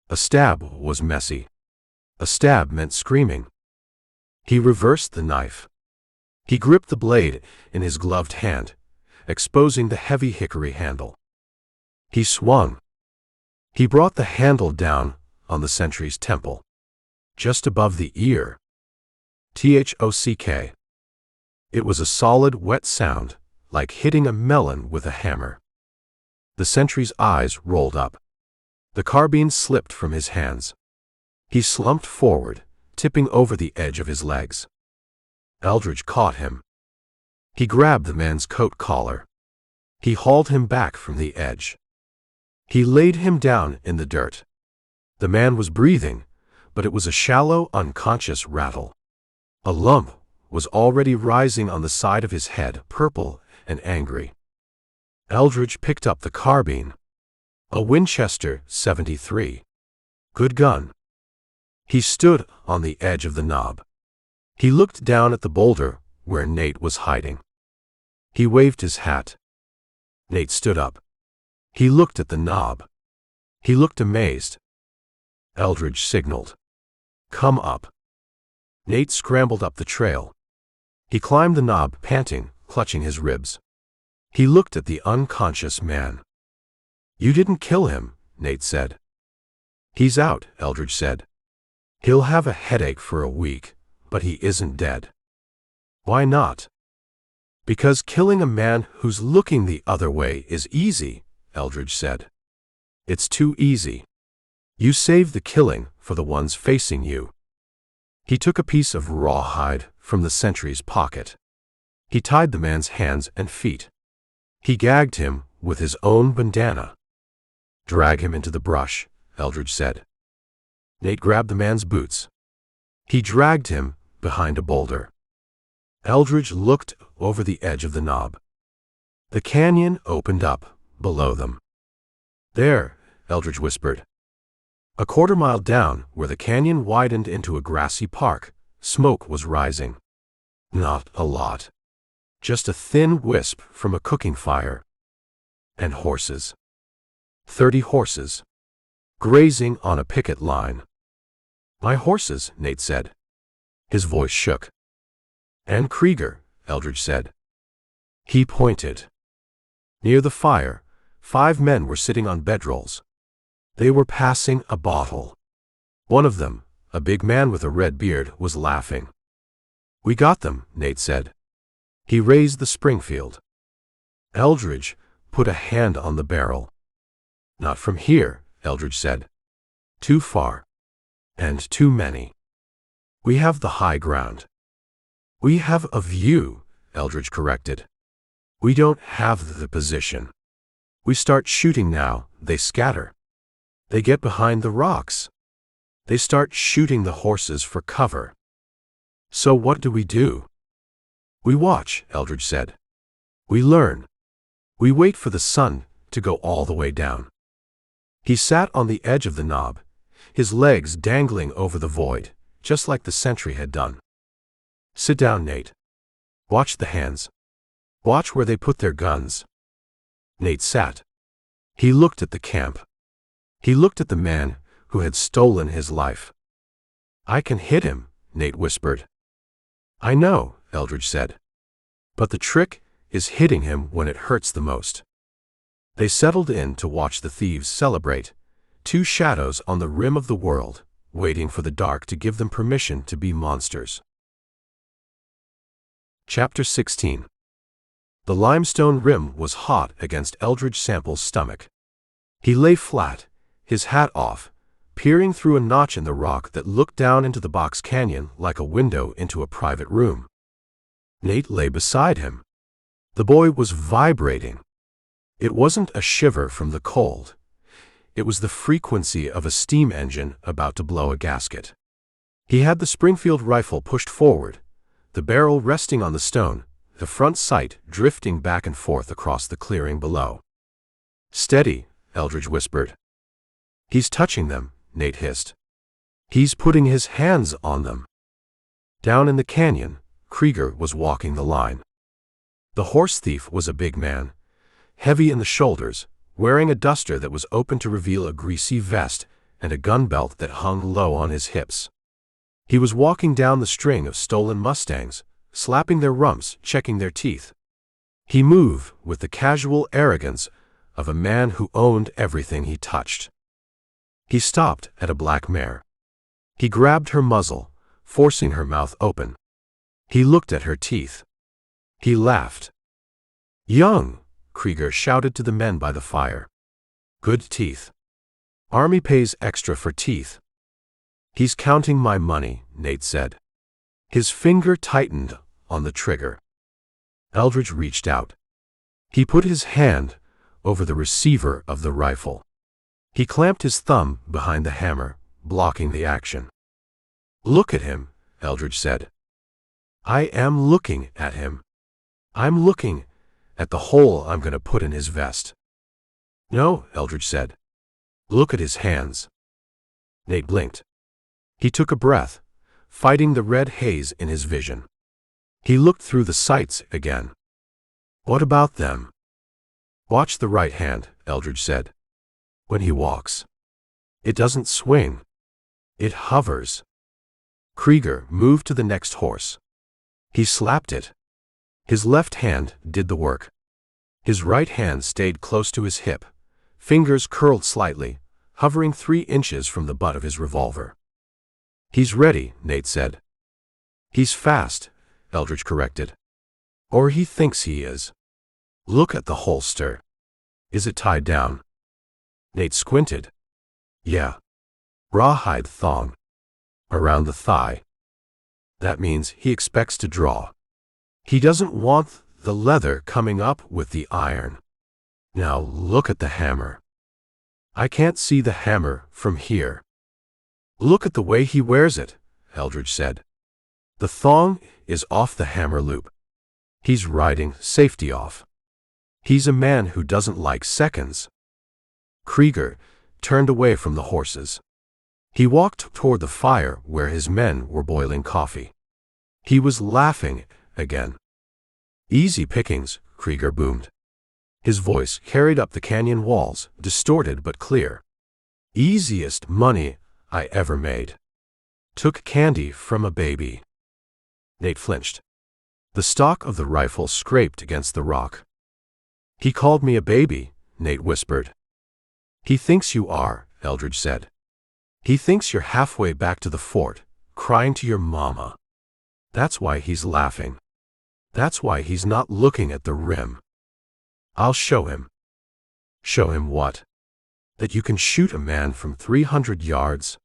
A stab was messy. A stab meant screaming. He reversed the knife. He gripped the blade in his gloved hand, exposing the heavy hickory handle. He swung. He brought the handle down on the sentry's temple, just above the ear. Thock. It was a solid, wet sound, like hitting a melon with a hammer. The sentry's eyes rolled up. The carbine slipped from his hands. He slumped forward, tipping over the edge of his legs. Eldridge caught him. He grabbed the man's coat collar. He hauled him back from the edge. He laid him down in the dirt. The man was breathing, but it was a shallow, unconscious rattle. A lump was already rising on the side of his head, purple and angry. Eldridge picked up the carbine. A Winchester .73. Good gun. He stood on the edge of the knob. He looked down at the boulder where Nate was hiding. He waved his hat. Nate stood up. He looked at the knob. He looked amazed. Eldridge signaled. "Come up." Nate scrambled up the trail. He climbed the knob, panting, clutching his ribs. He looked at the unconscious man. "You didn't kill him," Nate said. "He's out," Eldridge said. "He'll have a headache for a week, but he isn't dead." "Why not?" "Because killing a man who's looking the other way is easy," Eldridge said. "It's too easy. You save the killing for the ones facing you." He took a piece of rawhide from the sentry's pocket. He tied the man's hands and feet. He gagged him with his own bandana. "Drag him into the brush," Eldridge said. Nate grabbed the man's boots. He dragged him behind a boulder. Eldridge looked over the edge of the knob. The canyon opened up below them. "There," Eldridge whispered. A quarter-mile down, where the canyon widened into a grassy park, smoke was rising. Not a lot. Just a thin wisp from a cooking fire. And horses. 30 horses. Grazing on a picket line. "My horses," Nate said. His voice shook. "And Kreeger," Eldridge said. He pointed. Near the fire, 5 men were sitting on bedrolls. They were passing a bottle. One of them, a big man with a red beard, was laughing. "We got them," Nate said. He raised the Springfield. Eldridge put a hand on the barrel. "Not from here," Eldridge said. "Too far. And too many. We have the high ground." We have a view, Eldridge corrected. We don't have the position. We start shooting now, they scatter. They get behind the rocks. They start shooting the horses for cover. So what do? We watch, Eldridge said. We learn. We wait for the sun to go all the way down. He sat on the edge of the knob, his legs dangling over the void, just like the sentry had done. Sit down, Nate. Watch the hands. Watch where they put their guns. Nate sat. He looked at the camp. He looked at the man who had stolen his life. I can hit him, Nate whispered. I know, Eldridge said. But the trick is hitting him when it hurts the most. They settled in to watch the thieves celebrate, two shadows on the rim of the world, waiting for the dark to give them permission to be monsters. Chapter 16. The limestone rim was hot against Eldridge Sample's stomach. He lay flat, his hat off, peering through a notch in the rock that looked down into the box canyon like a window into a private room. Nate lay beside him. The boy was vibrating. It wasn't a shiver from the cold. It was the frequency of a steam engine about to blow a gasket. He had the Springfield rifle pushed forward, the barrel resting on the stone, the front sight drifting back and forth across the clearing below. Steady, Eldridge whispered. He's touching them, Nate hissed. He's putting his hands on them. Down in the canyon, Kreeger was walking the line. The horse thief was a big man, heavy in the shoulders, wearing a duster that was open to reveal a greasy vest and a gun belt that hung low on his hips. He was walking down the string of stolen mustangs, slapping their rumps, checking their teeth. He moved with the casual arrogance of a man who owned everything he touched. He stopped at a black mare. He grabbed her muzzle, forcing her mouth open. He looked at her teeth. He laughed. Young, Kreeger shouted to the men by the fire. Good teeth. Army pays extra for teeth. He's counting my money, Nate said. His finger tightened on the trigger. Eldridge reached out. He put his hand over the receiver of the rifle. He clamped his thumb behind the hammer, blocking the action. Look at him, Eldridge said. I am looking at him. I'm looking at the hole I'm going to put in his vest. No, Eldridge said. Look at his hands. Nate blinked. He took a breath, fighting the red haze in his vision. He looked through the sights again. What about them? Watch the right hand, Eldridge said. When he walks, it doesn't swing. It hovers. Kreeger moved to the next horse. He slapped it. His left hand did the work. His right hand stayed close to his hip, fingers curled slightly, hovering 3 inches from the butt of his revolver. He's ready, Nate said. He's fast, Eldridge corrected. Or he thinks he is. Look at the holster. Is it tied down? Nate squinted. Yeah. Rawhide thong. Around the thigh. That means he expects to draw. He doesn't want the leather coming up with the iron. Now look at the hammer. I can't see the hammer from here. Look at the way he wears it, Eldridge said. The thong is off the hammer loop. He's riding safety off. He's a man who doesn't like seconds. Kreeger turned away from the horses. He walked toward the fire where his men were boiling coffee. He was laughing again. Easy pickings, Kreeger boomed. His voice carried up the canyon walls, distorted but clear. Easiest money I ever made. Took candy from a baby. Nate flinched. The stock of the rifle scraped against the rock. He called me a baby, Nate whispered. He thinks you are, Eldridge said. He thinks you're halfway back to the fort, crying to your mama. That's why he's laughing. That's why he's not looking at the rim. I'll show him. Show him what? That you can shoot a man from 300 yards?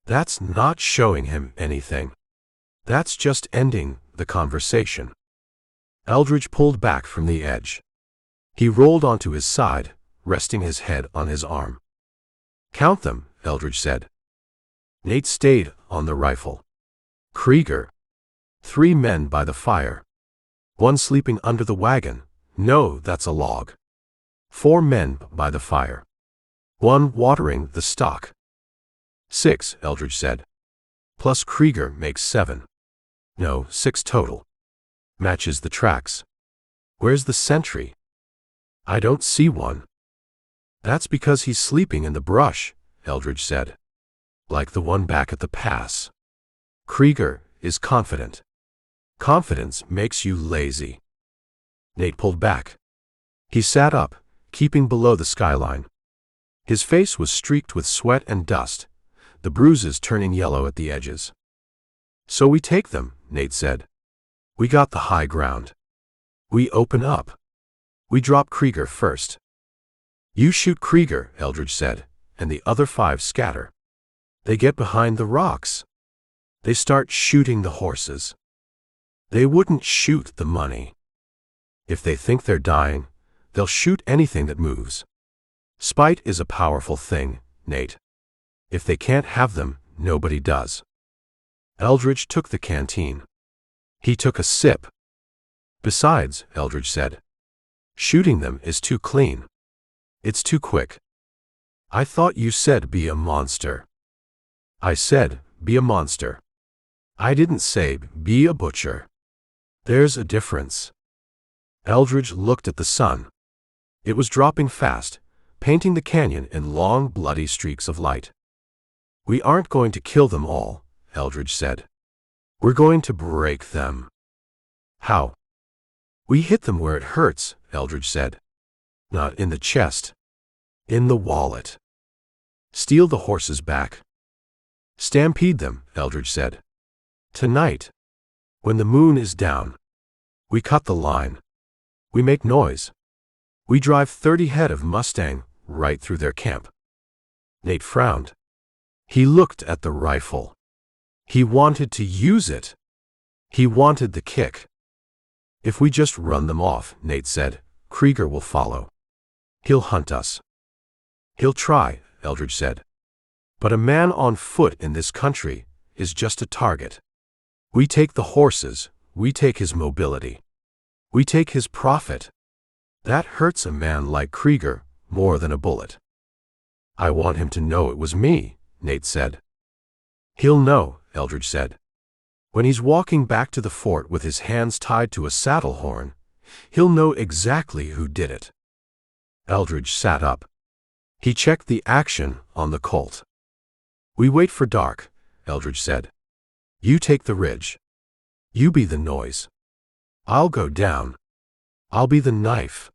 That's not showing him anything. That's just ending the the conversation. Eldridge pulled back from the edge. He rolled onto his side, resting his head on his arm. "Count them," Eldridge said. Nate stayed on the rifle. "Kreeger. 3 men by the fire. 1 sleeping under the wagon. No, that's a log. 4 men by the fire. 1 watering the stock." "6, Eldridge said. "Plus Kreeger makes 7. No, 6 total. Matches the tracks. Where's the sentry?" "I don't see one." "That's because he's sleeping in the brush," Eldridge said. "Like the one back at the pass. Kreeger is confident. Confidence makes you lazy." Nate pulled back. He sat up, keeping below the skyline. His face was streaked with sweat and dust, the bruises turning yellow at the edges. "So we take them," Nate said. "We got the high ground. We open up. We drop Kreeger first." "You shoot Kreeger," Eldridge said, "and the other 5 scatter. They get behind the rocks. They start shooting the horses. They wouldn't shoot the money. If they think they're dying, they'll shoot anything that moves. Spite is a powerful thing, Nate. If they can't have them, nobody does." Eldridge took the canteen. He took a sip. "Besides," Eldridge said, "shooting them is too clean. It's too quick." "I thought you said be a monster." "I said be a monster. I didn't say be a butcher. There's a difference." Eldridge looked at the sun. It was dropping fast, painting the canyon in long, bloody streaks of light. "We aren't going to kill them all," Eldridge said. "We're going to break them." "How?" "We hit them where it hurts," Eldridge said. "Not in the chest. In the wallet. Steal the horses back. Stampede them," Eldridge said. "Tonight. When the moon is down. We cut the line. We make noise. We drive 30 head of mustang right through their camp." Nate frowned. He looked at the rifle. He wanted to use it. He wanted the kick. "If we just run them off," Nate said, "Kreeger will follow. He'll hunt us." "He'll try," Eldridge said. "But a man on foot in this country is just a target. We take the horses, we take his mobility. We take his profit. That hurts a man like Kreeger more than a bullet." "I want him to know it was me," Nate said. "He'll know," Eldridge said. "When he's walking back to the fort with his hands tied to a saddle horn, he'll know exactly who did it." Eldridge sat up. He checked the action on the Colt. "We wait for dark," Eldridge said. "You take the ridge. You be the noise. I'll go down. I'll be the knife.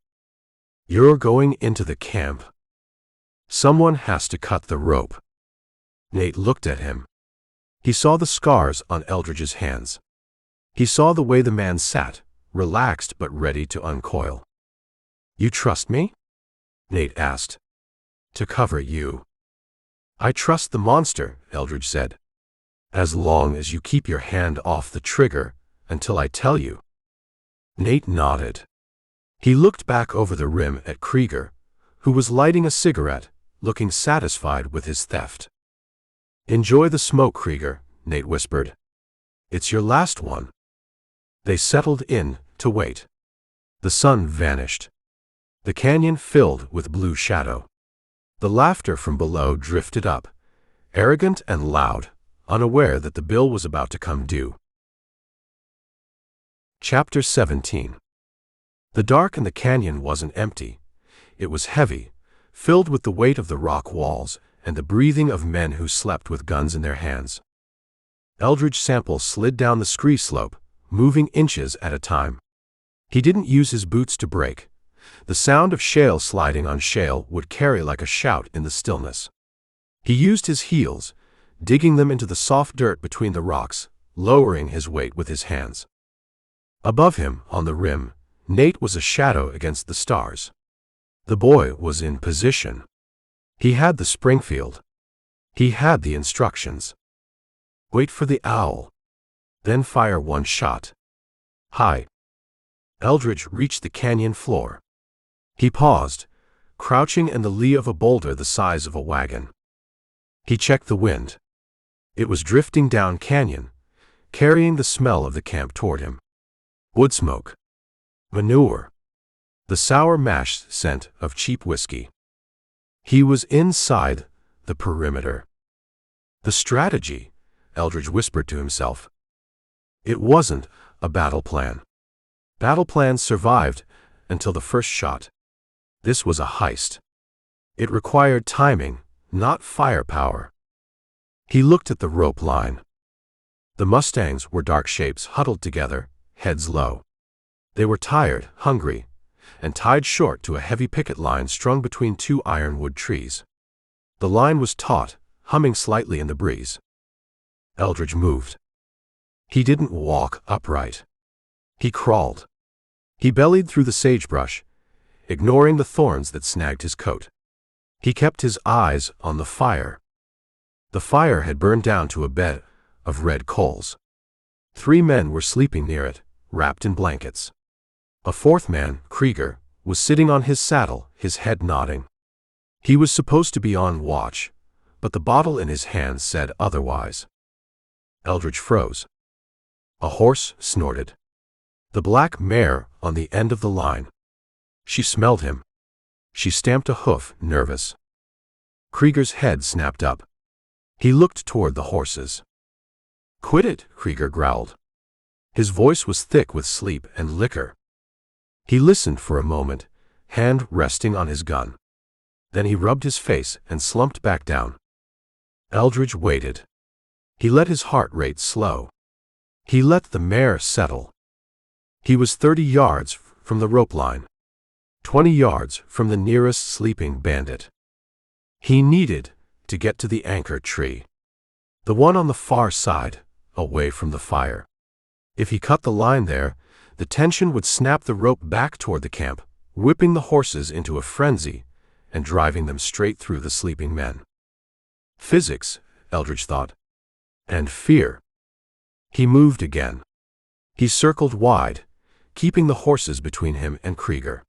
You're going into the camp. Someone has to cut the rope." Nate looked at him. He saw the scars on Eldridge's hands. He saw the way the man sat, relaxed but ready to uncoil. "You trust me?" Nate asked. "To cover you." "I trust the monster," Eldridge said. "As long as you keep your hand off the trigger until I tell you." Nate nodded. He looked back over the rim at Kreeger, who was lighting a cigarette, looking satisfied with his theft. "Enjoy the smoke, Kreeger," Nate whispered. "It's your last one." They settled in to wait. The sun vanished. The canyon filled with blue shadow. The laughter from below drifted up, arrogant and loud, unaware that the bill was about to come due. Chapter 17. The dark in the canyon wasn't empty. It was heavy, filled with the weight of the rock walls and the breathing of men who slept with guns in their hands. Eldridge Sample slid down the scree slope, moving inches at a time. He didn't use his boots to brake. The sound of shale sliding on shale would carry like a shout in the stillness. He used his heels, digging them into the soft dirt between the rocks, lowering his weight with his hands. Above him, on the rim, Nate was a shadow against the stars. The boy was in position. He had the Springfield. He had the instructions. Wait for the owl. Then fire one shot. High. Eldridge reached the canyon floor. He paused, crouching in the lee of a boulder the size of a wagon. He checked the wind. It was drifting down canyon, carrying the smell of the camp toward him. Wood smoke. Manure. The sour mash scent of cheap whiskey. He was inside the perimeter. The strategy, Eldridge whispered to himself. It wasn't a battle plan. Battle plans survived until the first shot. This was a heist. It required timing, not firepower. He looked at the rope line. The mustangs were dark shapes huddled together, heads low. They were tired, hungry, and tied short to a heavy picket line strung between two ironwood trees. The line was taut, humming slightly in the breeze. Eldridge moved. He didn't walk upright. He crawled. He bellied through the sagebrush, ignoring the thorns that snagged his coat. He kept his eyes on the fire. The fire had burned down to a bed of red coals. 3 men were sleeping near it, wrapped in blankets. A 4th man, Kreeger, was sitting on his saddle, his head nodding. He was supposed to be on watch, but the bottle in his hand said otherwise. Eldridge froze. A horse snorted. The black mare on the end of the line. She smelled him. She stamped a hoof, nervous. Kreeger's head snapped up. He looked toward the horses. "Quit it," Kreeger growled. His voice was thick with sleep and liquor. He listened for a moment, hand resting on his gun. Then he rubbed his face and slumped back down. Eldridge waited. He let his heart rate slow. He let the mare settle. He was 30 yards from the rope line, 20 yards from the nearest sleeping bandit. He needed to get to the anchor tree, the one on the far side, away from the fire. If he cut the line there, the tension would snap the rope back toward the camp, whipping the horses into a frenzy and driving them straight through the sleeping men. Physics, Eldridge thought. And fear. He moved again. He circled wide, keeping the horses between him and Kreeger.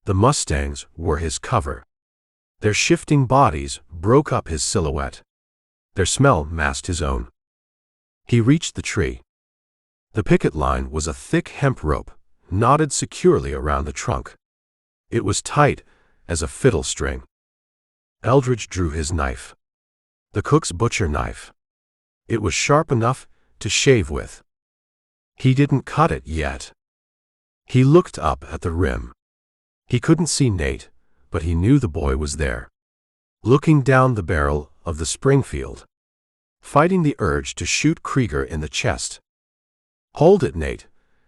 The mustangs were his cover. Their shifting bodies broke up his silhouette. Their smell masked his own. He reached the tree. The picket line was a thick hemp rope, knotted securely around the trunk. It was tight as a fiddle string. Eldridge drew his knife. The cook's butcher knife. It was sharp enough to shave with. He didn't cut it yet. He looked up at the rim. He couldn't see Nate, but he knew the boy was there, looking down the barrel of the Springfield, fighting the urge to shoot Kreeger in the chest. "Hold it, Nate,"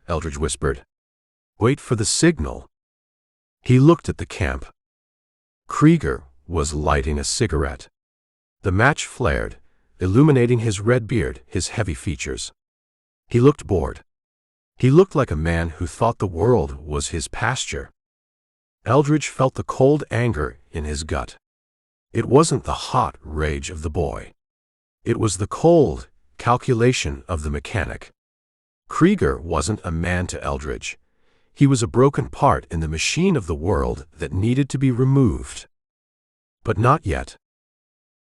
Eldridge whispered. "Wait for the signal." He looked at the camp. Kreeger was lighting a cigarette. The match flared, illuminating his red beard, his heavy features. He looked bored. He looked like a man who thought the world was his pasture. Eldridge felt the cold anger in his gut. It wasn't the hot rage of the boy. It was the cold calculation of the mechanic. Kreeger wasn't a man to Eldridge. He was a broken part in the machine of the world that needed to be removed. But not yet.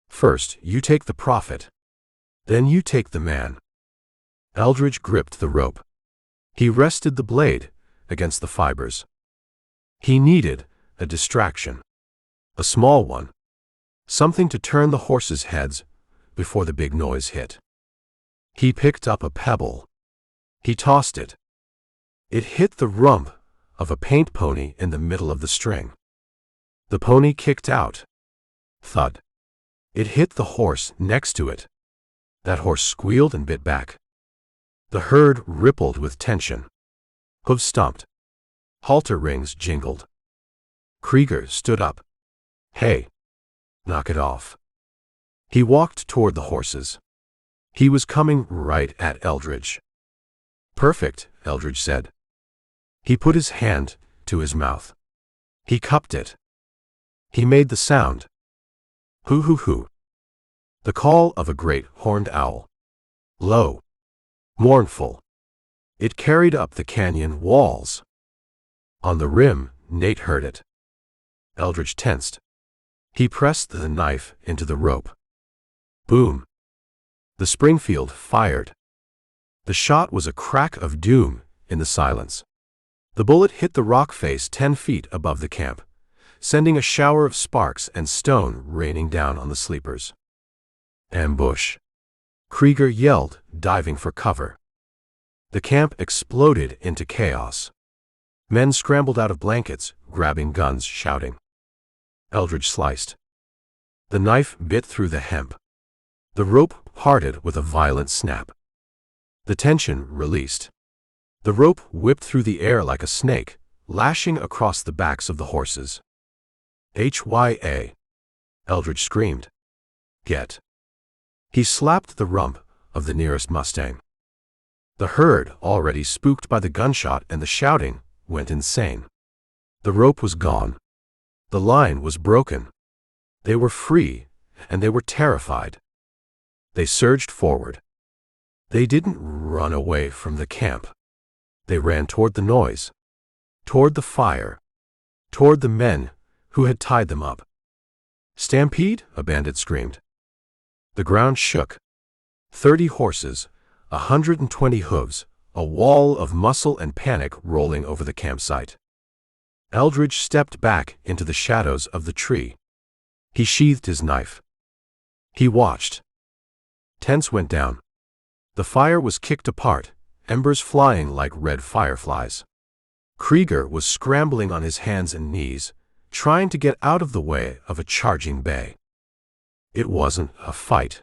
First, you take the profit. Then you take the man. Eldridge gripped the rope. He rested the blade against the fibers. He needed a distraction. A small one. Something to turn the horses' heads before the big noise hit. He picked up a pebble. He tossed it. It hit the rump of a paint pony in the middle of the string. The pony kicked out. Thud. It hit the horse next to it. That horse squealed and bit back. The herd rippled with tension. Hooves stomped. Halter rings jingled. Kreeger stood up. "Hey, knock it off." He walked toward the horses. He was coming right at Eldridge. "Perfect," Eldridge said. He put his hand to his mouth. He cupped it. He made the sound. Hoo hoo hoo. The call of a great horned owl. Low. Mournful. It carried up the canyon walls. On the rim, Nate heard it. Eldridge tensed. He pressed the knife into the rope. Boom! The Springfield fired. The shot was a crack of doom in the silence. The bullet hit the rock face 10 feet above the camp, sending a shower of sparks and stone raining down on the sleepers. Ambush! Kreeger yelled, diving for cover. The camp exploded into chaos. Men scrambled out of blankets, grabbing guns, shouting. Eldridge sliced. The knife bit through the hemp. The rope parted with a violent snap. The tension released. The rope whipped through the air like a snake, lashing across the backs of the horses. "Hya!" Eldridge screamed. "Get!" He slapped the rump of the nearest mustang. The herd, already spooked by the gunshot and the shouting, went insane. The rope was gone. The line was broken. They were free, and they were terrified. They surged forward. They didn't run away from the camp. They ran toward the noise, toward the fire, toward the men who had tied them up. "Stampede!" a bandit screamed. The ground shook. 30 horses, 120 hooves, a wall of muscle and panic rolling over the campsite. Eldridge stepped back into the shadows of the tree. He sheathed his knife. He watched. Tents went down. The fire was kicked apart, embers flying like red fireflies. Kreeger was scrambling on his hands and knees, trying to get out of the way of a charging bay. It wasn't a fight.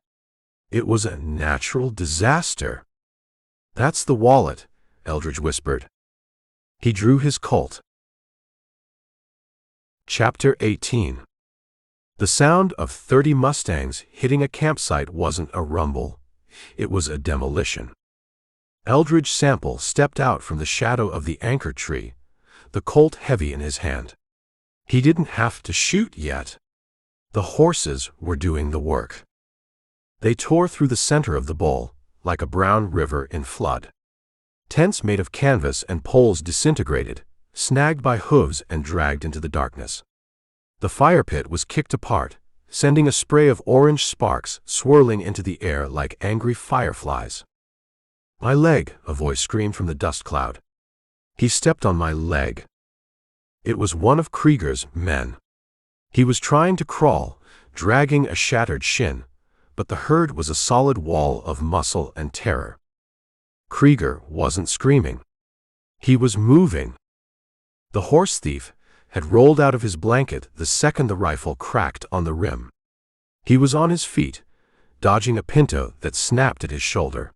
It was a natural disaster. "That's the wallet," Eldridge whispered. He drew his Colt. Chapter 18. The sound of 30 mustangs hitting a campsite wasn't a rumble. It was a demolition. Eldridge Sample stepped out from the shadow of the anchor tree, the Colt heavy in his hand. He didn't have to shoot yet. The horses were doing the work. They tore through the center of the bowl, like a brown river in flood. Tents made of canvas and poles disintegrated, snagged by hooves and dragged into the darkness. The fire pit was kicked apart, sending a spray of orange sparks swirling into the air like angry fireflies. "My leg!" a voice screamed from the dust cloud. He stepped on my leg. It was one of Kreeger's men. He was trying to crawl, dragging a shattered shin, but the herd was a solid wall of muscle and terror. Kreeger wasn't screaming. He was moving. The horse thief had rolled out of his blanket the second the rifle cracked on the rim. He was on his feet, dodging a pinto that snapped at his shoulder.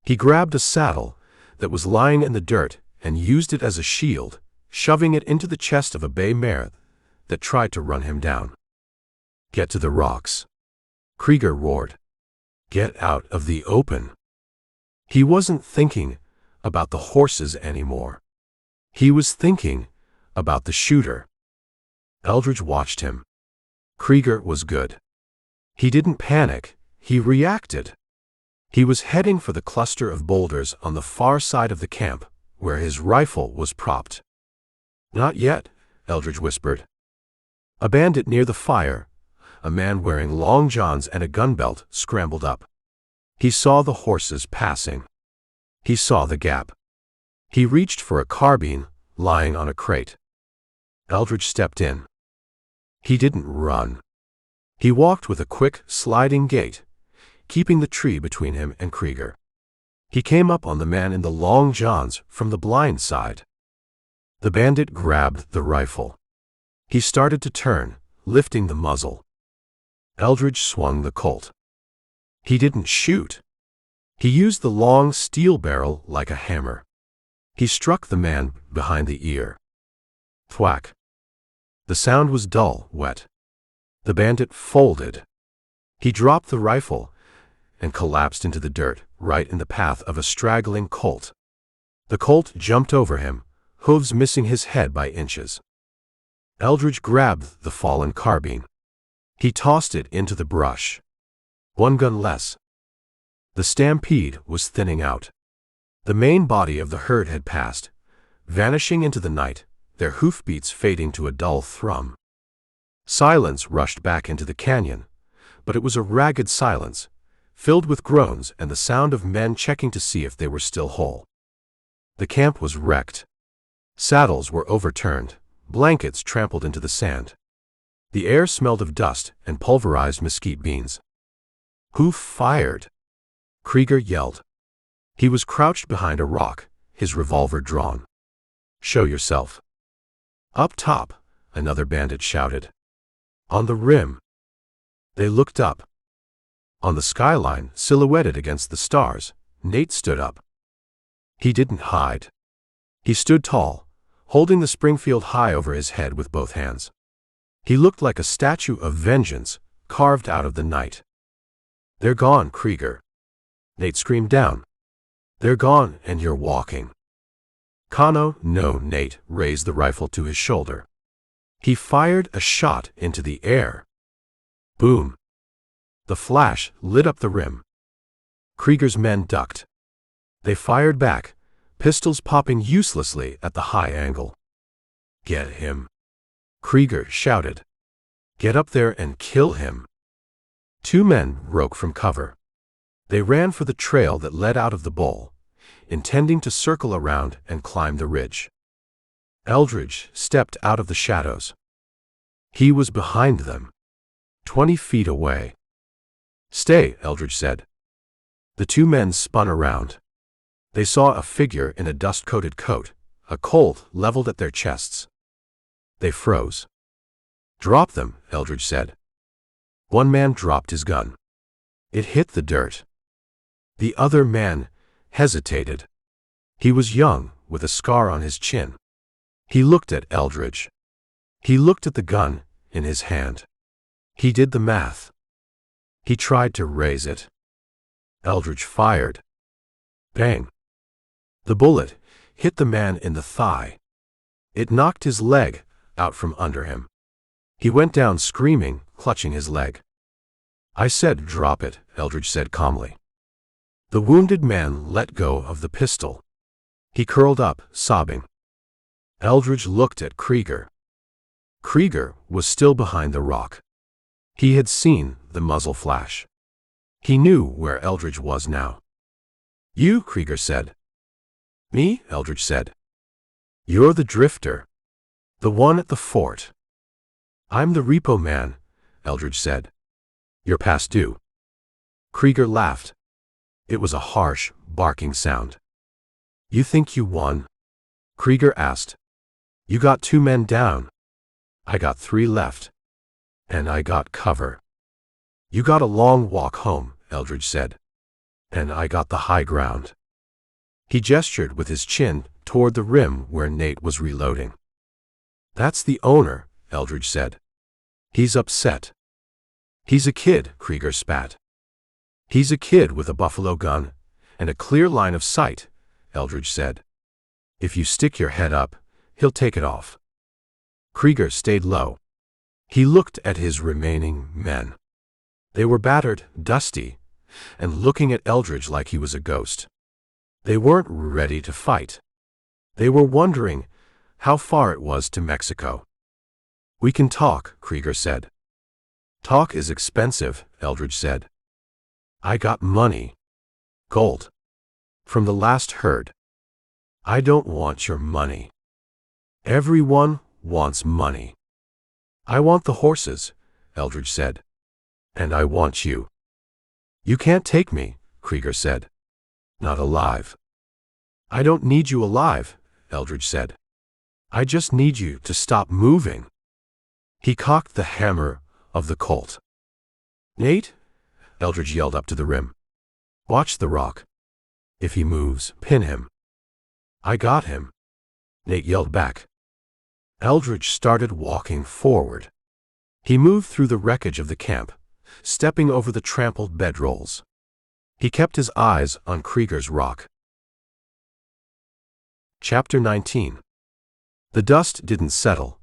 He grabbed a saddle that was lying in the dirt and used it as a shield, shoving it into the chest of a bay mare that tried to run him down. "Get to the rocks!" Kreeger roared. "Get out of the open!" He wasn't thinking about the horses anymore. He was thinking about the shooter. Eldridge watched him. Kreeger was good. He didn't panic, he reacted. He was heading for the cluster of boulders on the far side of the camp, where his rifle was propped. "Not yet," Eldridge whispered. A bandit near the fire, a man wearing long johns and a gun belt, scrambled up. He saw the horses passing. He saw the gap. He reached for a carbine lying on a crate. Eldridge stepped in. He didn't run. He walked with a quick, sliding gait, keeping the tree between him and Kreeger. He came up on the man in the long johns from the blind side. The bandit grabbed the rifle. He started to turn, lifting the muzzle. Eldridge swung the Colt. He didn't shoot. He used the long steel barrel like a hammer. He struck the man behind the ear. Thwack. The sound was dull, wet. The bandit folded. He dropped the rifle and collapsed into the dirt, right in the path of a straggling colt. The colt jumped over him, hooves missing his head by inches. Eldridge grabbed the fallen carbine. He tossed it into the brush. One gun less. The stampede was thinning out. The main body of the herd had passed, vanishing into the night, their hoofbeats fading to a dull thrum. Silence rushed back into the canyon, but it was a ragged silence, filled with groans and the sound of men checking to see if they were still whole. The camp was wrecked. Saddles were overturned, blankets trampled into the sand. The air smelled of dust and pulverized mesquite beans. "Who fired?" Kreeger yelled. He was crouched behind a rock, his revolver drawn. "Show yourself." "Up top," another bandit shouted. "On the rim." They looked up. On the skyline, silhouetted against the stars, Nate stood up. He didn't hide. He stood tall, holding the Springfield high over his head with both hands. He looked like a statue of vengeance, carved out of the night. "They're gone, Kreeger." Nate screamed down. "They're gone, and you're walking." "Kano, no." Nate raised the rifle to his shoulder. He fired a shot into the air. Boom. The flash lit up the rim. Kreeger's men ducked. They fired back, pistols popping uselessly at the high angle. "Get him," Kreeger shouted. "Get up there and kill him." Two men broke from cover. They ran for the trail that led out of the bowl, intending to circle around and climb the ridge. Eldridge stepped out of the shadows. He was behind them, 20 feet away. "Stay," Eldridge said. The two men spun around. They saw a figure in a dust-coated coat, a Colt leveled at their chests. They froze. "Drop them," Eldridge said. One man dropped his gun. It hit the dirt. The other man hesitated. He was young, with a scar on his chin. He looked at Eldridge. He looked at the gun in his hand. He did the math. He tried to raise it. Eldridge fired. Bang. The bullet hit the man in the thigh. It knocked his leg out from under him. He went down screaming, clutching his leg. "I said drop it," Eldridge said calmly. The wounded man let go of the pistol. He curled up, sobbing. Eldridge looked at Kreeger. Kreeger was still behind the rock. He had seen the muzzle flash. He knew where Eldridge was now. "You," Kreeger said. "Me?" Eldridge said. "You're the drifter. The one at the fort." "I'm the repo man," Eldridge said. "You're past due." Kreeger laughed. It was a harsh, barking sound. "You think you won?" Kreeger asked. "You got 2 men down. I got 3 left. And I got cover." "You got a long walk home," Eldridge said. "And I got the high ground." He gestured with his chin toward the rim where Nate was reloading. "That's the owner," Eldridge said. "He's upset." "He's a kid," Kreeger spat. "He's a kid with a buffalo gun and a clear line of sight," Eldridge said. "If you stick your head up, he'll take it off." Kreeger stayed low. He looked at his remaining men. They were battered, dusty, and looking at Eldridge like he was a ghost. They weren't ready to fight. They were wondering how far it was to Mexico. "We can talk," Kreeger said. "Talk is expensive," Eldridge said. "I got money. Gold. From the last herd." "I don't want your money." "Everyone wants money." "I want the horses," Eldridge said. "And I want you." "You can't take me," Kreeger said. "Not alive." "I don't need you alive," Eldridge said. "I just need you to stop moving." He cocked the hammer of the Colt. "Nate," Eldridge yelled up to the rim. "Watch the rock. If he moves, pin him." "I got him," Nate yelled back. Eldridge started walking forward. He moved through the wreckage of the camp, stepping over the trampled bedrolls. He kept his eyes on Kreeger's rock. Chapter 19. The dust didn't settle.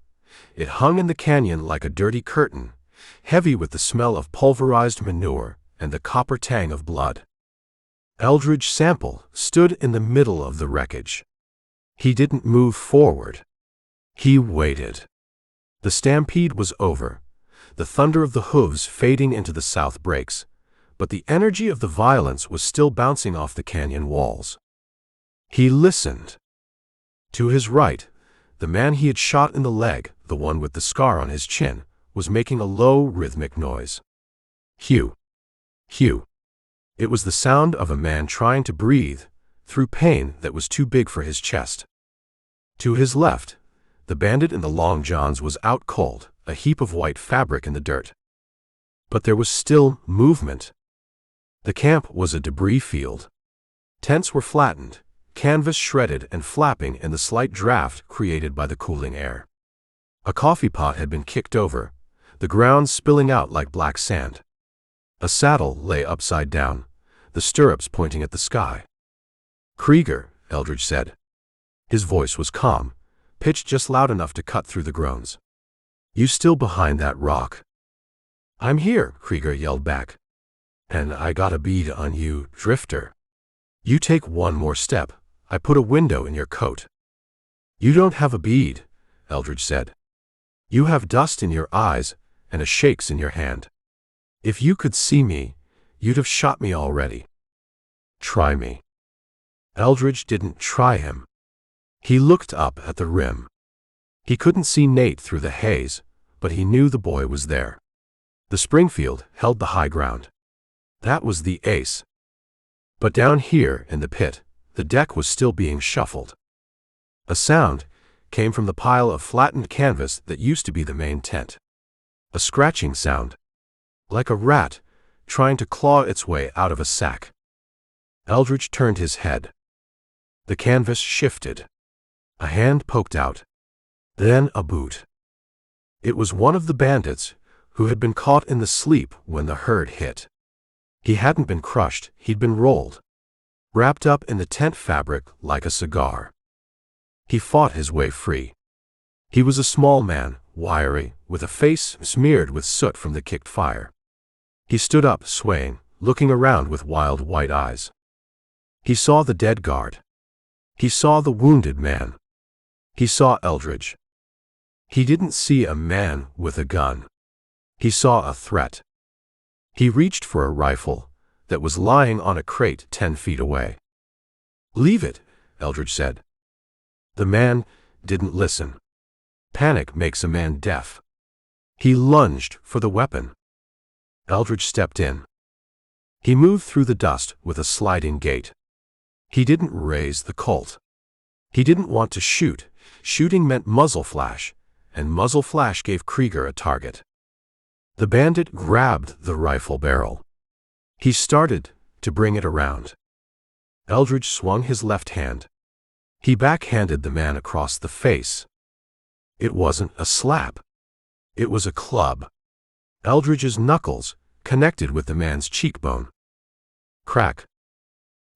It hung in the canyon like a dirty curtain, heavy with the smell of pulverized manure and the copper tang of blood. Eldridge Sample stood in the middle of the wreckage. He didn't move forward. He waited. The stampede was over, the thunder of the hooves fading into the south breaks, but the energy of the violence was still bouncing off the canyon walls. He listened. To his right, the man he had shot in the leg, the one with the scar on his chin, was making a low, rhythmic noise. Hew. Hew. It was the sound of a man trying to breathe through pain that was too big for his chest. To his left, the bandit in the long johns was out cold, a heap of white fabric in the dirt. But there was still movement. The camp was a debris field. Tents were flattened, canvas shredded and flapping in the slight draft created by the cooling air. A coffee pot had been kicked over, the ground spilling out like black sand. A saddle lay upside down, the stirrups pointing at the sky. "Kreeger," Eldridge said. His voice was calm, pitched just loud enough to cut through the groans. "You still behind that rock?" "I'm here," Kreeger yelled back. "And I got a bead on you, drifter. You take one more step, I put a window in your coat." "You don't have a bead," Eldridge said. "You have dust in your eyes and a shakes in your hand. If you could see me, you'd have shot me already. Try me." Eldridge didn't try him. He looked up at the rim. He couldn't see Nate through the haze, but he knew the boy was there. The Springfield held the high ground. That was the ace. But down here in the pit, the deck was still being shuffled. A sound came from the pile of flattened canvas that used to be the main tent. A scratching sound, like a rat trying to claw its way out of a sack. Eldridge turned his head. The canvas shifted. A hand poked out. Then a boot. It was one of the bandits who had been caught in the sleep when the herd hit. He hadn't been crushed, he'd been rolled, wrapped up in the tent fabric like a cigar. He fought his way free. He was a small man, wiry, with a face smeared with soot from the kicked fire. He stood up, swaying, looking around with wild white eyes. He saw the dead guard. He saw the wounded man. He saw Eldridge. He didn't see a man with a gun. He saw a threat. He reached for a rifle that was lying on a crate 10 feet away. "Leave it," Eldridge said. The man didn't listen. Panic makes a man deaf. He lunged for the weapon. Eldridge stepped in. He moved through the dust with a sliding gait. He didn't raise the Colt. He didn't want to shoot. Shooting meant muzzle flash, and muzzle flash gave Kreeger a target. The bandit grabbed the rifle barrel. He started to bring it around. Eldridge swung his left hand. He backhanded the man across the face. It wasn't a slap. It was a club. Eldridge's knuckles connected with the man's cheekbone. Crack.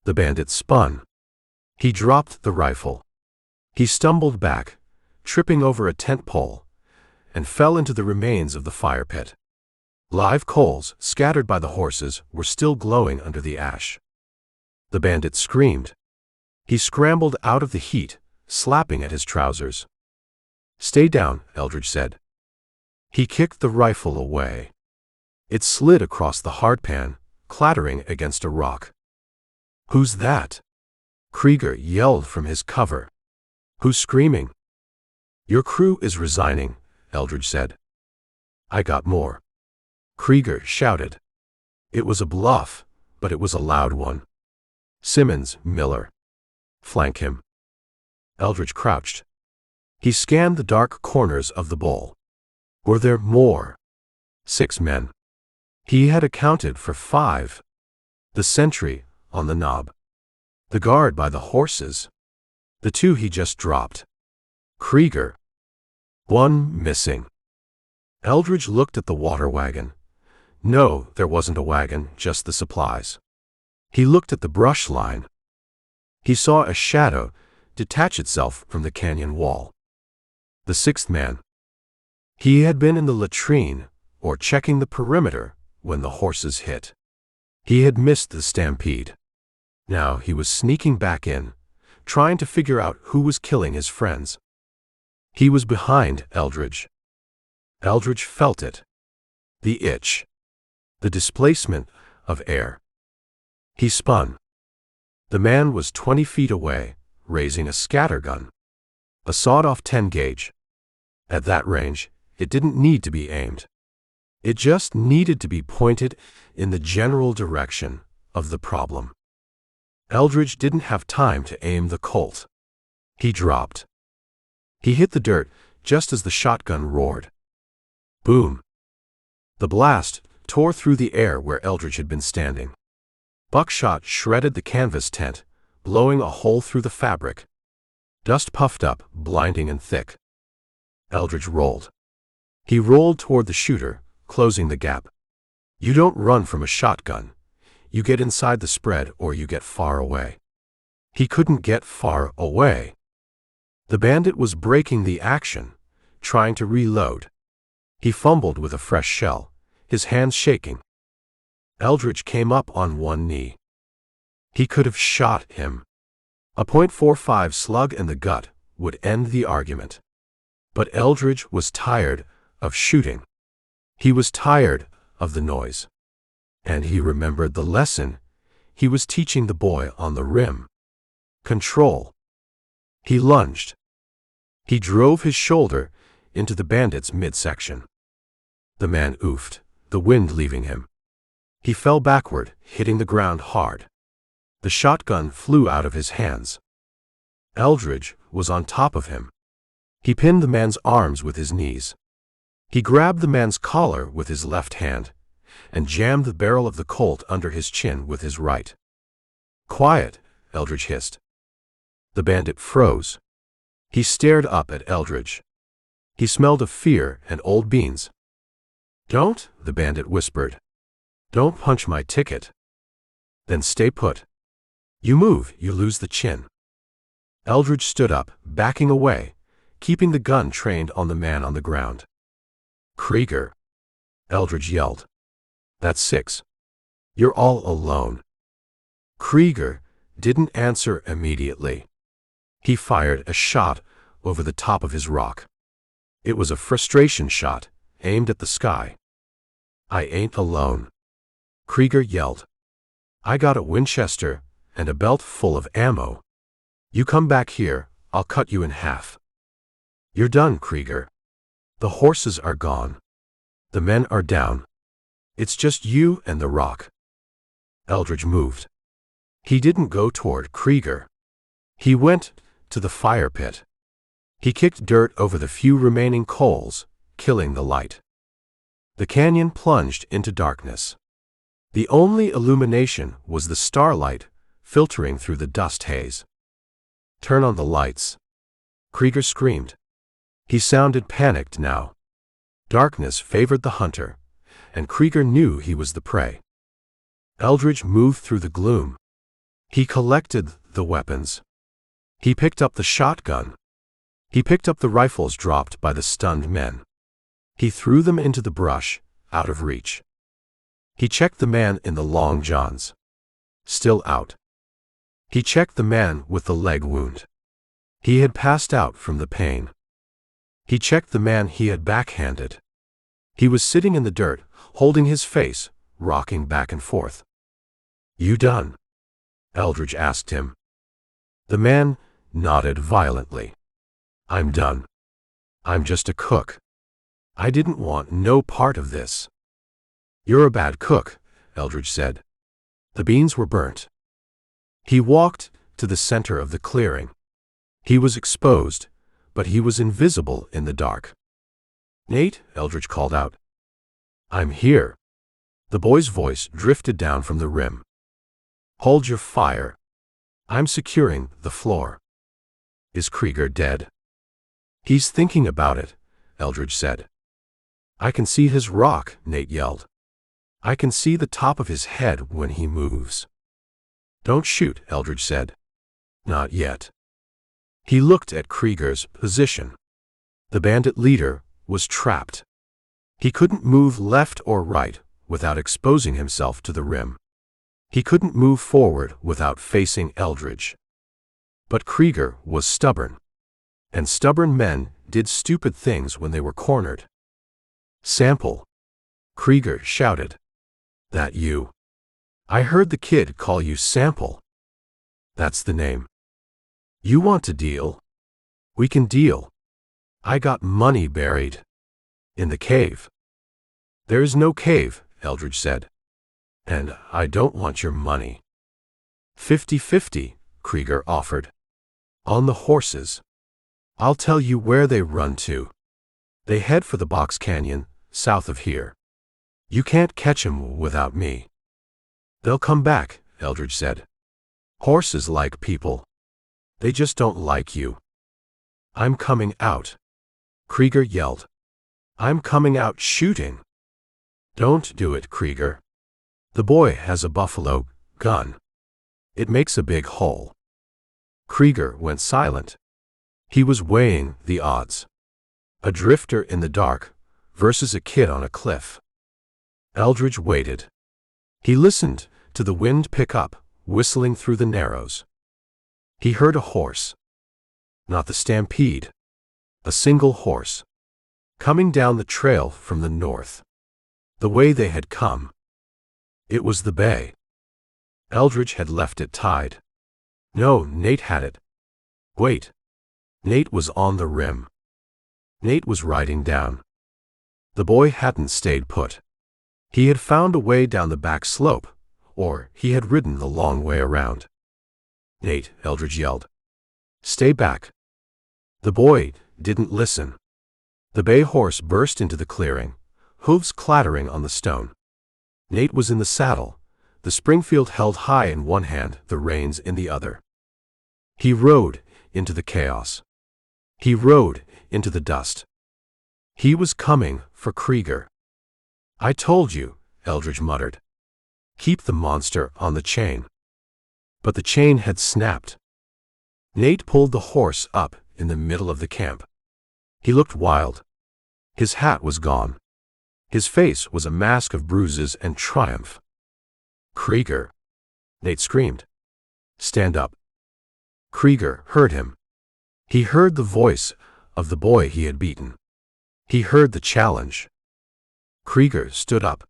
The bandit spun. He dropped the rifle. He stumbled back, tripping over a tent pole, and fell into the remains of the fire pit. Live coals, scattered by the horses, were still glowing under the ash. The bandit screamed. He scrambled out of the heat, slapping at his trousers. "Stay down," Eldridge said. He kicked the rifle away. It slid across the hardpan, clattering against a rock. "Who's that?" Kreeger yelled from his cover. "Who's screaming?" "Your crew is resigning," Eldridge said. "I got more," Kreeger shouted. It was a bluff, but it was a loud one. "Simmons, Miller. Flank him." Eldridge crouched. He scanned the dark corners of the bowl. Were there more? 6 men. He had accounted for 5. The sentry on the knob. The guard by the horses. The 2 he just dropped. Kreeger. 1 missing. Eldridge looked at the water wagon. No, there wasn't a wagon, just the supplies. He looked at the brush line. He saw a shadow detach itself from the canyon wall. The 6th man. He had been in the latrine, or checking the perimeter, when the horses hit. He had missed the stampede. Now he was sneaking back in, trying to figure out who was killing his friends. He was behind Eldridge. Eldridge felt it. The itch. The displacement of air. He spun. The man was 20 feet away, raising a scattergun. A sawed-off 10-gauge. At that range, it didn't need to be aimed. It just needed to be pointed in the general direction of the problem. Eldridge didn't have time to aim the Colt. He dropped. He hit the dirt just as the shotgun roared. Boom! The blast tore through the air where Eldridge had been standing. Buckshot shredded the canvas tent, blowing a hole through the fabric. Dust puffed up, blinding and thick. Eldridge rolled. He rolled toward the shooter, closing the gap. You don't run from a shotgun. You get inside the spread or you get far away. He couldn't get far away. The bandit was breaking the action, trying to reload. He fumbled with a fresh shell, his hands shaking. Eldridge came up on one knee. He could have shot him. A .45 slug in the gut would end the argument. But Eldridge was tired of shooting. He was tired of the noise. And he remembered the lesson he was teaching the boy on the rim. Control. He lunged. He drove his shoulder into the bandit's midsection. The man oofed, the wind leaving him. He fell backward, hitting the ground hard. The shotgun flew out of his hands. Eldridge was on top of him. He pinned the man's arms with his knees. He grabbed the man's collar with his left hand and jammed the barrel of the Colt under his chin with his right. Quiet, Eldridge hissed. The bandit froze. He stared up at Eldridge. He smelled of fear and old beans. Don't, the bandit whispered. Don't punch my ticket. Then stay put. You move, you lose the chin. Eldridge stood up, backing away, keeping the gun trained on the man on the ground. Kreeger, Eldridge yelled. That's 6. You're all alone. Kreeger didn't answer immediately. He fired a shot over the top of his rock. It was a frustration shot, aimed at the sky. I ain't alone. Kreeger yelled. I got a Winchester and a belt full of ammo. You come back here, I'll cut you in half. You're done, Kreeger. The horses are gone. The men are down. It's just you and the rock. Eldridge moved. He didn't go toward Kreeger. He went to the fire pit. He kicked dirt over the few remaining coals, killing the light. The canyon plunged into darkness. The only illumination was the starlight filtering through the dust haze. Turn on the lights. Kreeger screamed. He sounded panicked now. Darkness favored the hunter, and Kreeger knew he was the prey. Eldridge moved through the gloom. He collected the weapons. He picked up the shotgun. He picked up the rifles dropped by the stunned men. He threw them into the brush, out of reach. He checked the man in the long johns. Still out. He checked the man with the leg wound. He had passed out from the pain. He checked the man he had backhanded. He was sitting in the dirt, holding his face, rocking back and forth. You done? Eldridge asked him. The man nodded violently. I'm done. I'm just a cook. I didn't want no part of this. You're a bad cook, Eldridge said. The beans were burnt. He walked to the center of the clearing. He was exposed, but he was invisible in the dark. Nate, Eldridge called out. I'm here. The boy's voice drifted down from the rim. Hold your fire. I'm securing the floor. Is Kreeger dead? He's thinking about it, Eldridge said. I can see his rock, Nate yelled. I can see the top of his head when he moves. Don't shoot, Eldridge said. Not yet. He looked at Kreeger's position. The bandit leader was trapped. He couldn't move left or right without exposing himself to the rim. He couldn't move forward without facing Eldridge. But Kreeger was stubborn. And stubborn men did stupid things when they were cornered. "Sample!" Kreeger shouted. "That you? I heard the kid call you Sample." "That's the name." "You want to deal? We can deal. I got money buried in the cave." "There is no cave," Eldridge said. "And I don't want your money." 50-50, Kreeger offered. "On the horses. I'll tell you where they run to. They head for the Box Canyon, south of here. You can't catch 'em without me." "They'll come back," Eldridge said. "Horses like people. They just don't like you." "I'm coming out," Kreeger yelled. "I'm coming out shooting." "Don't do it, Kreeger. The boy has a buffalo gun. It makes a big hole." Kreeger went silent. He was weighing the odds. A drifter in the dark versus a kid on a cliff. Eldridge waited. He listened to the wind pick up, whistling through the narrows. He heard a horse. Not the stampede. A single horse. Coming down the trail from the north. The way they had come. It was the bay. Eldridge had left it tied. No, Nate had it. Wait. Nate was on the rim. Nate was riding down. The boy hadn't stayed put. He had found a way down the back slope, or he had ridden the long way around. "Nate," Eldridge yelled. "Stay back." The boy didn't listen. The bay horse burst into the clearing, hooves clattering on the stone. Nate was in the saddle, the Springfield held high in one hand, the reins in the other. He rode into the chaos. He rode into the dust. He was coming for Kreeger. "I told you," Eldridge muttered. "Keep the monster on the chain." But the chain had snapped. Nate pulled the horse up in the middle of the camp. He looked wild. His hat was gone. His face was a mask of bruises and triumph. "Kreeger!" Nate screamed. "Stand up." Kreeger heard him. He heard the voice of the boy he had beaten. He heard the challenge. Kreeger stood up.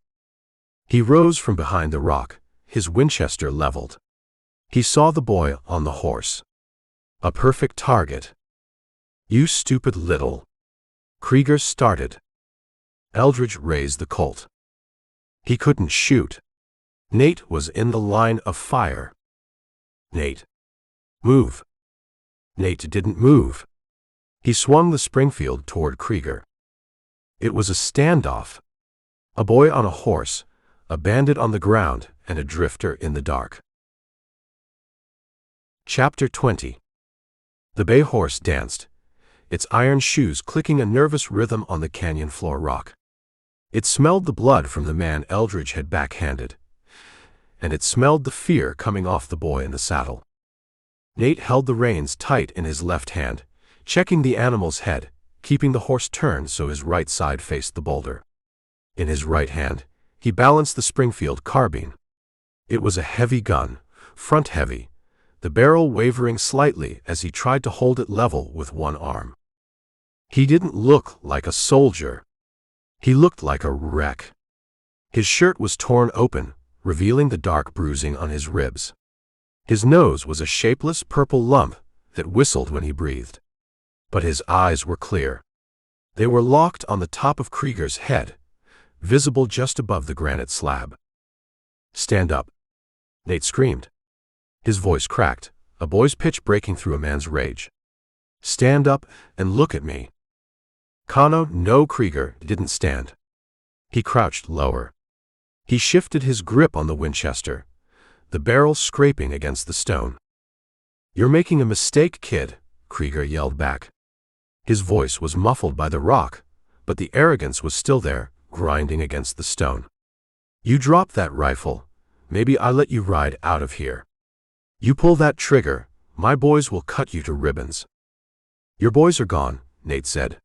He rose from behind the rock, his Winchester leveled. He saw the boy on the horse. A perfect target. "You stupid little..." Kreeger started. Eldridge raised the Colt. He couldn't shoot. Nate was in the line of fire. "Nate. Move." Nate didn't move. He swung the Springfield toward Kreeger. It was a standoff. A boy on a horse, a bandit on the ground, and a drifter in the dark. Chapter 20. The bay horse danced, its iron shoes clicking a nervous rhythm on the canyon floor rock. It smelled the blood from the man Eldridge had backhanded, and it smelled the fear coming off the boy in the saddle. Nate held the reins tight in his left hand, checking the animal's head, keeping the horse turned so his right side faced the boulder. In his right hand, he balanced the Springfield carbine. It was a heavy gun, front heavy, the barrel wavering slightly as he tried to hold it level with one arm. He didn't look like a soldier. He looked like a wreck. His shirt was torn open, revealing the dark bruising on his ribs. His nose was a shapeless purple lump that whistled when he breathed. But his eyes were clear. They were locked on the top of Kreeger's head, visible just above the granite slab. "Stand up," Nate screamed. His voice cracked, a boy's pitch breaking through a man's rage. "Stand up and look at me." No, Kreeger didn't stand. He crouched lower. He shifted his grip on the Winchester, the barrel scraping against the stone. "You're making a mistake, kid," Kreeger yelled back. His voice was muffled by the rock, but the arrogance was still there, grinding against the stone. "You drop that rifle, maybe I let you ride out of here. You pull that trigger, my boys will cut you to ribbons." "Your boys are gone," Nate said.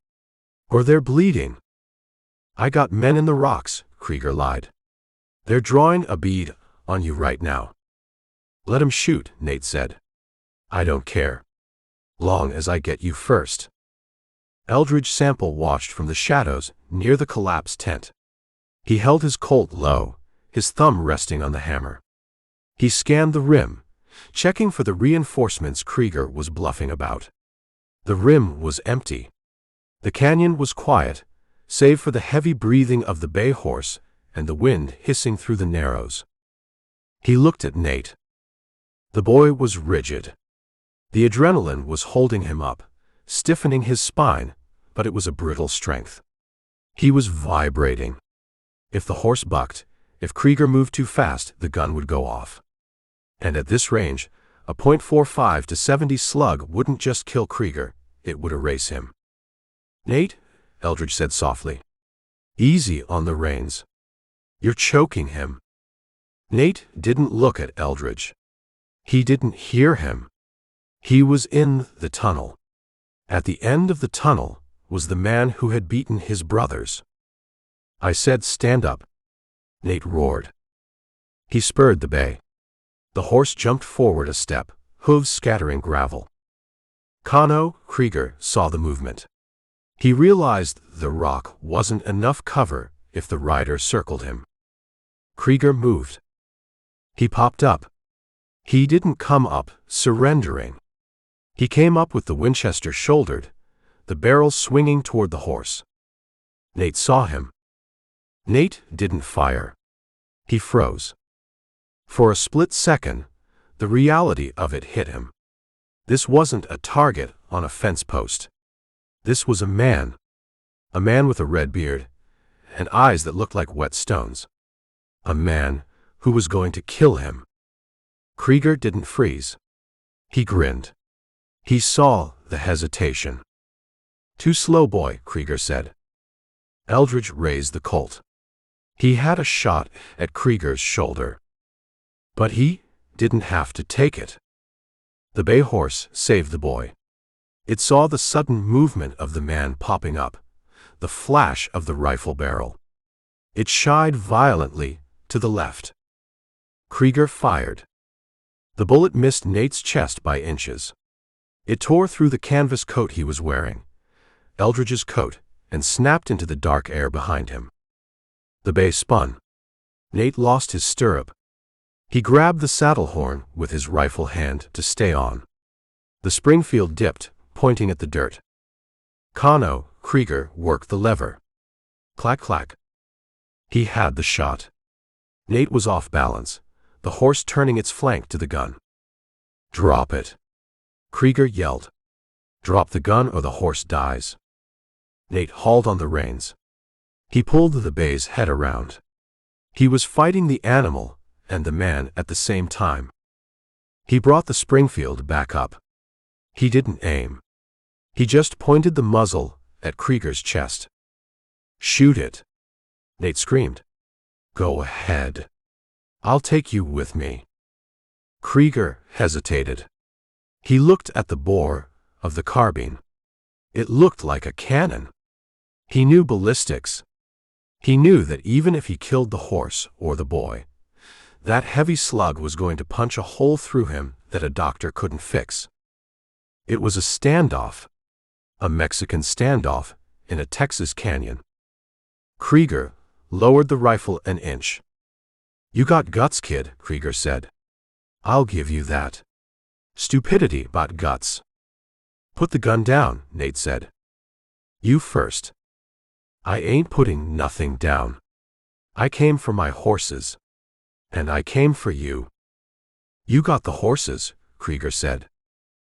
"Or they're bleeding." "I got men in the rocks," Kreeger lied. "They're drawing a bead on you right now." "Let him shoot," Nate said. "I don't care. Long as I get you first." Eldridge Sample watched from the shadows near the collapsed tent. He held his Colt low, his thumb resting on the hammer. He scanned the rim, checking for the reinforcements Kreeger was bluffing about. The rim was empty. The canyon was quiet, save for the heavy breathing of the bay horse and the wind hissing through the narrows. He looked at Nate. The boy was rigid. The adrenaline was holding him up, stiffening his spine, but it was a brittle strength. He was vibrating. If the horse bucked, if Kreeger moved too fast, the gun would go off. And at this range, a .45 to 70 slug wouldn't just kill Kreeger, it would erase him. "Nate," Eldridge said softly. "Easy on the reins. You're choking him." Nate didn't look at Eldridge. He didn't hear him. He was in the tunnel. At the end of the tunnel was the man who had beaten his brothers. "I said stand up," Nate roared. He spurred the bay. The horse jumped forward a step, hooves scattering gravel. Kreeger saw the movement. He realized the rock wasn't enough cover if the rider circled him. Kreeger moved. He popped up. He didn't come up surrendering. He came up with the Winchester shouldered, the barrel swinging toward the horse. Nate saw him. Nate didn't fire. He froze. For a split second, the reality of it hit him. This wasn't a target on a fence post. This was a man with a red beard and eyes that looked like wet stones. A man who was going to kill him. Kreeger didn't freeze. He grinned. He saw the hesitation. "Too slow, boy," Kreeger said. Eldridge raised the Colt. He had a shot at Kreeger's shoulder. But he didn't have to take it. The bay horse saved the boy. It saw the sudden movement of the man popping up, the flash of the rifle barrel. It shied violently to the left. Kreeger fired. The bullet missed Nate's chest by inches. It tore through the canvas coat he was wearing, Eldridge's coat, and snapped into the dark air behind him. The bay spun. Nate lost his stirrup. He grabbed the saddle horn with his rifle hand to stay on. The Springfield dipped, pointing at the dirt. Kreeger worked the lever. Clack, clack. He had the shot. Nate was off balance, the horse turning its flank to the gun. "Drop it," Kreeger yelled. "Drop the gun or the horse dies." Nate hauled on the reins. He pulled the bay's head around. He was fighting the animal and the man at the same time. He brought the Springfield back up. He didn't aim. He just pointed the muzzle at Kreeger's chest. "Shoot it," Nate screamed. "Go ahead. I'll take you with me." Kreeger hesitated. He looked at the bore of the carbine. It looked like a cannon. He knew ballistics. He knew that even if he killed the horse or the boy, that heavy slug was going to punch a hole through him that a doctor couldn't fix. It was a standoff, a Mexican standoff in a Texas canyon. Kreeger lowered the rifle an inch. "You got guts, kid," Kreeger said. "I'll give you that. Stupidity bought guts." "Put the gun down," Nate said. "You first." "I ain't putting nothing down. I came for my horses. And I came for you." "You got the horses," Kreeger said.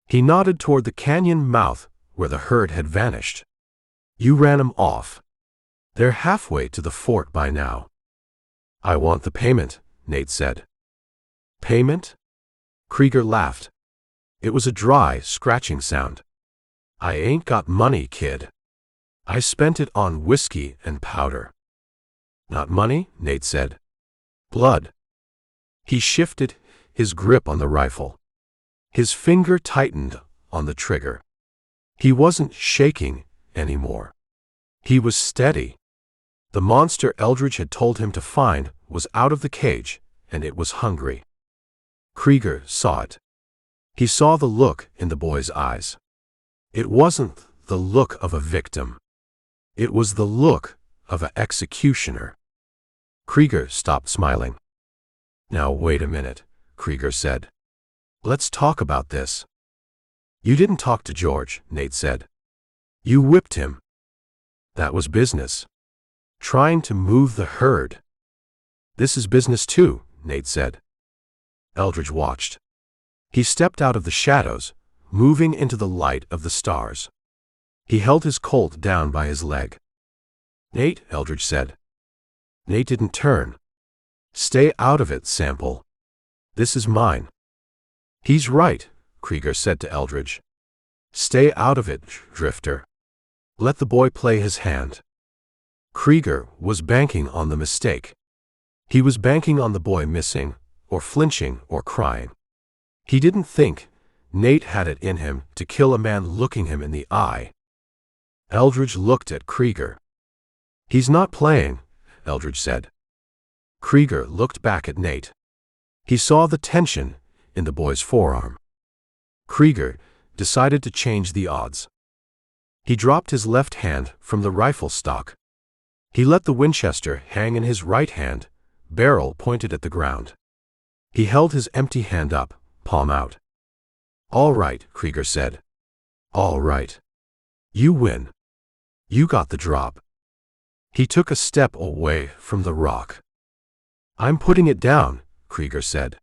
He nodded toward the canyon mouth where the herd had vanished. "You ran 'em off. They're halfway to the fort by now." "I want the payment," Nate said. "Payment?" Kreeger laughed. It was a dry, scratching sound. "I ain't got money, kid. I spent it on whiskey and powder." "Not money," Nate said. "Blood." He shifted his grip on the rifle. His finger tightened on the trigger. He wasn't shaking anymore. He was steady. The monster Eldridge had told him to find was out of the cage and it was hungry. Kreeger saw it. He saw the look in the boy's eyes. It wasn't the look of a victim. It was the look of an executioner. Kreeger stopped smiling. "Now wait a minute," Kreeger said. "Let's talk about this." "You didn't talk to George," Nate said. "You whipped him." "That was business. Trying to move the herd." "This is business too," Nate said. Eldridge watched. He stepped out of the shadows, moving into the light of the stars. He held his Colt down by his leg. "Nate," Eldridge said. Nate didn't turn. "Stay out of it, Sample. This is mine." "He's right," Kreeger said to Eldridge. "Stay out of it, Drifter. Let the boy play his hand." Kreeger was banking on the mistake. He was banking on the boy missing, or flinching, or crying. He didn't think Nate had it in him to kill a man looking him in the eye. Eldridge looked at Kreeger. "He's not playing," Eldridge said. Kreeger looked back at Nate. He saw the tension in the boy's forearm. Kreeger decided to change the odds. He dropped his left hand from the rifle stock. He let the Winchester hang in his right hand, barrel pointed at the ground. He held his empty hand up, palm out. "All right," Kreeger said. "All right. You win. You got the drop." He took a step away from the rock. "I'm putting it down," Kreeger said.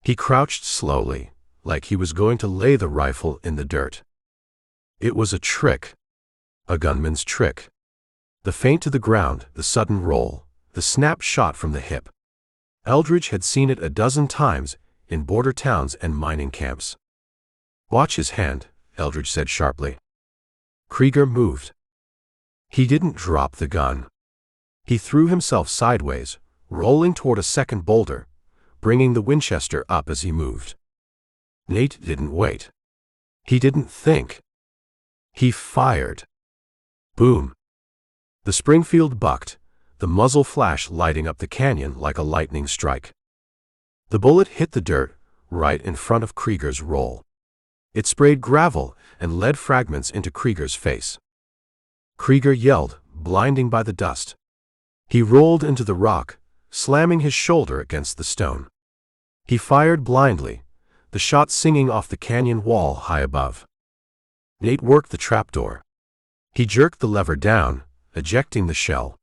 He crouched slowly, like he was going to lay the rifle in the dirt. It was a trick. A gunman's trick. The feint to the ground, the sudden roll, the snap shot from the hip. Eldridge had seen it a dozen times in border towns and mining camps. "Watch his hand," Eldridge said sharply. Kreeger moved. He didn't drop the gun. He threw himself sideways, rolling toward a second boulder, bringing the Winchester up as he moved. Nate didn't wait. He didn't think. He fired. Boom. The Springfield bucked, the muzzle flash lighting up the canyon like a lightning strike. The bullet hit the dirt right in front of Kreeger's roll. It sprayed gravel and lead fragments into Kreeger's face. Kreeger yelled, blinding by the dust. He rolled into the rock, slamming his shoulder against the stone. He fired blindly, the shot singing off the canyon wall high above. Nate worked the trapdoor. He jerked the lever down, ejecting the shell.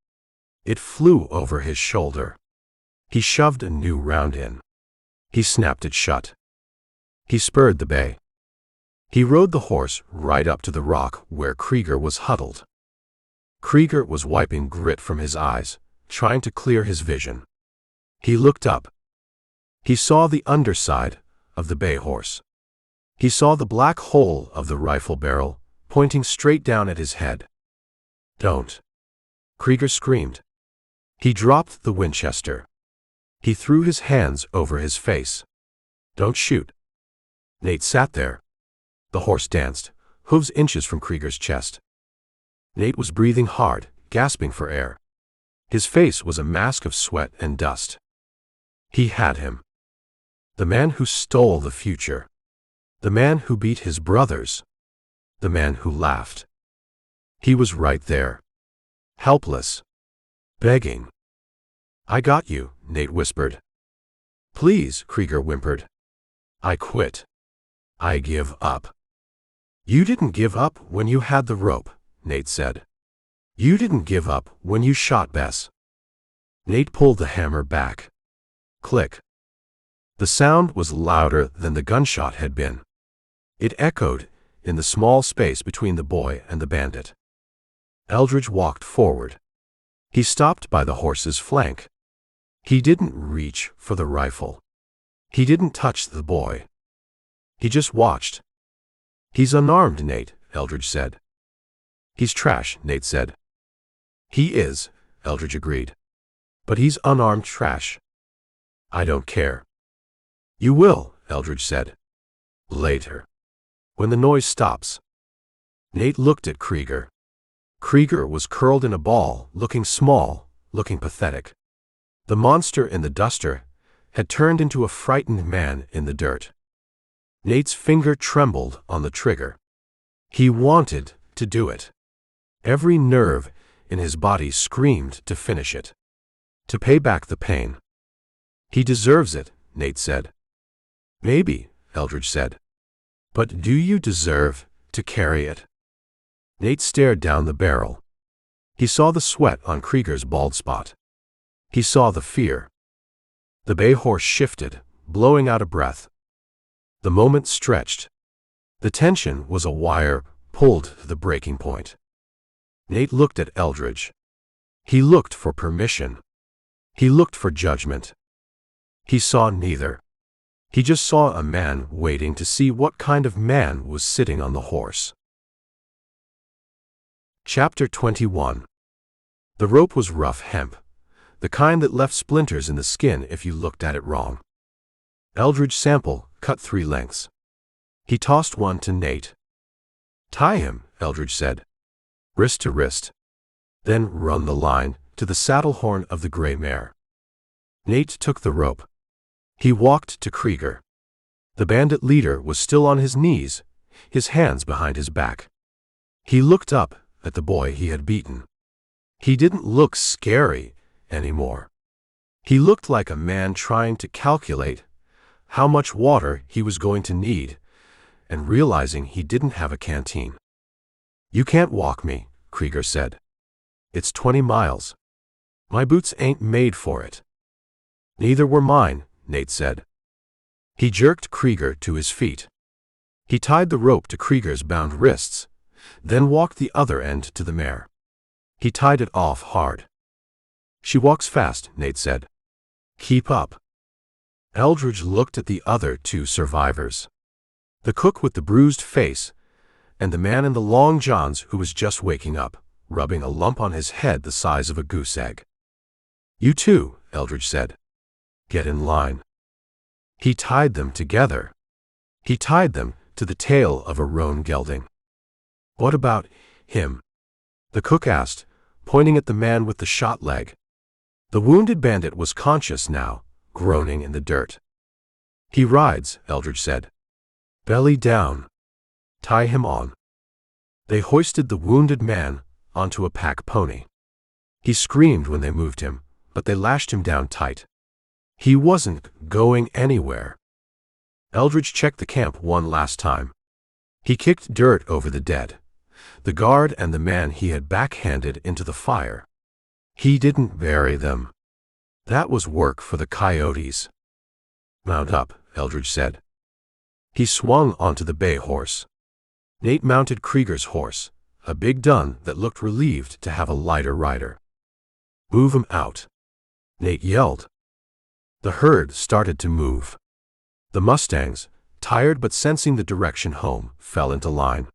It flew over his shoulder. He shoved a new round in. He snapped it shut. He spurred the bay. He rode the horse right up to the rock where Kreeger was huddled. Kreeger was wiping grit from his eyes, trying to clear his vision. He looked up. He saw the underside of the bay horse. He saw the black hole of the rifle barrel, pointing straight down at his head. "Don't!" Kreeger screamed. He dropped the Winchester. He threw his hands over his face. "Don't shoot." Nate sat there. The horse danced, hooves inches from Kreeger's chest. Nate was breathing hard, gasping for air. His face was a mask of sweat and dust. He had him. The man who stole the future. The man who beat his brothers. The man who laughed. He was right there. Helpless. Begging. "I got you," Nate whispered. "Please," Kreeger whimpered. "I quit. I give up." "You didn't give up when you had the rope," Nate said. "You didn't give up when you shot Bess." Nate pulled the hammer back. Click. The sound was louder than the gunshot had been. It echoed in the small space between the boy and the bandit. Eldridge walked forward. He stopped by the horse's flank. He didn't reach for the rifle. He didn't touch the boy. He just watched. "He's unarmed, Nate," Eldridge said. "He's trash," Nate said. "He is," Eldridge agreed. "But he's unarmed trash." "I don't care." "You will," Eldridge said. "Later. When the noise stops." Nate looked at Kreeger. Kreeger was curled in a ball, looking small, looking pathetic. The monster in the duster had turned into a frightened man in the dirt. Nate's finger trembled on the trigger. He wanted to do it. Every nerve in his body screamed to finish it, to pay back the pain. He deserves it, Nate said. Maybe, Eldridge said. But do you deserve to carry it? Nate stared down the barrel. He saw the sweat on Kreeger's bald spot. He saw the fear. The bay horse shifted, blowing out a breath. The moment stretched. The tension was a wire pulled to the breaking point. Nate looked at Eldridge. He looked for permission. He looked for judgment. He saw neither. He just saw a man waiting to see what kind of man was sitting on the horse. Chapter 21. The rope was rough hemp, the kind that left splinters in the skin if you looked at it wrong. Eldridge Sample cut 3 lengths. He tossed one to Nate. Tie him, Eldridge said. Wrist to wrist. Then run the line to the saddle horn of the gray mare. Nate took the rope. He walked to Kreeger. The bandit leader was still on his knees, his hands behind his back. He looked up at the boy he had beaten. He didn't look scary anymore. He looked like a man trying to calculate how much water he was going to need and realizing he didn't have a canteen. You can't walk me, Kreeger said. It's 20 miles. My boots ain't made for it. Neither were mine, Nate said. He jerked Kreeger to his feet. He tied the rope to Kreeger's bound wrists, then walked the other end to the mare. He tied it off hard. She walks fast, Nate said. Keep up. Eldridge looked at the other 2 survivors. The cook with the bruised face, and the man in the long johns who was just waking up, rubbing a lump on his head the size of a goose egg. You too, Eldridge said. Get in line. He tied them together. He tied them to the tail of a roan gelding. What about him? The cook asked, pointing at the man with the shot leg. The wounded bandit was conscious now, groaning in the dirt. He rides, Eldridge said. Belly down. Tie him on. They hoisted the wounded man onto a pack pony. He screamed when they moved him, but they lashed him down tight. He wasn't going anywhere. Eldridge checked the camp one last time. He kicked dirt over the dead, the guard and the man he had backhanded into the fire. He didn't bury them. That was work for the coyotes. Mount up, Eldridge said. He swung onto the bay horse. Nate mounted Kreeger's horse, a big dun that looked relieved to have a lighter rider. Move him out, Nate yelled. The herd started to move. The mustangs, tired but sensing the direction home, fell into line.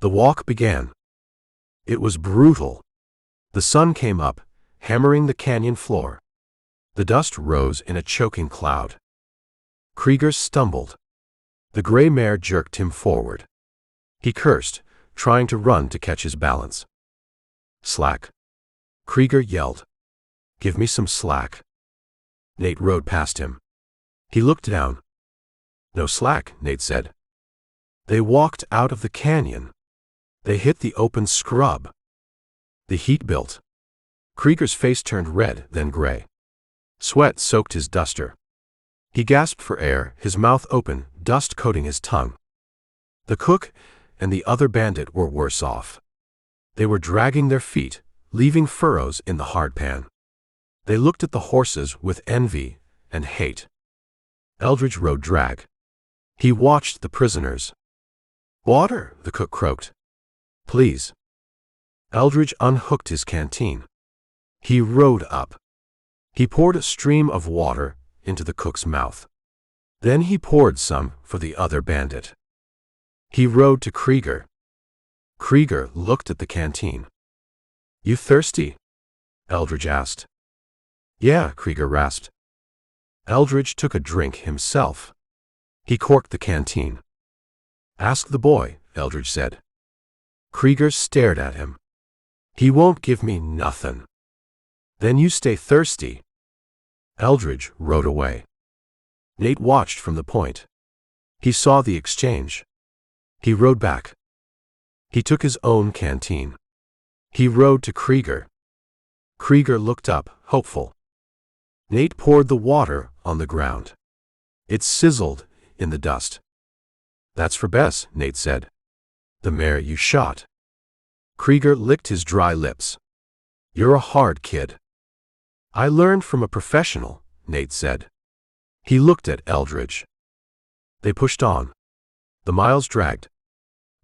The walk began. It was brutal. The sun came up, hammering the canyon floor. The dust rose in a choking cloud. Kreeger stumbled. The gray mare jerked him forward. He cursed, trying to run to catch his balance. Slack. Kreeger yelled. Give me some slack. Nate rode past him. He looked down. No slack, Nate said. They walked out of the canyon. They hit the open scrub. The heat built. Kreeger's face turned red, then gray. Sweat soaked his duster. He gasped for air, his mouth open, dust coating his tongue. The cook and the other bandit were worse off. They were dragging their feet, leaving furrows in the hardpan. They looked at the horses with envy and hate. Eldridge rode drag. He watched the prisoners. Water, the cook croaked. Please. Eldridge unhooked his canteen. He rode up. He poured a stream of water into the cook's mouth. Then he poured some for the other bandit. He rode to Kreeger. Kreeger looked at the canteen. You thirsty? Eldridge asked. Yeah, Kreeger rasped. Eldridge took a drink himself. He corked the canteen. Ask the boy, Eldridge said. Kreeger stared at him. He won't give me nothin'. Then you stay thirsty. Eldridge rode away. Nate watched from the point. He saw the exchange. He rode back. He took his own canteen. He rode to Kreeger. Kreeger looked up, hopeful. Nate poured the water on the ground. It sizzled in the dust. "That's for Bess," Nate said. "The mare you shot." Kreeger licked his dry lips. "You're a hard kid." "I learned from a professional," Nate said. He looked at Eldridge. They pushed on. The miles dragged.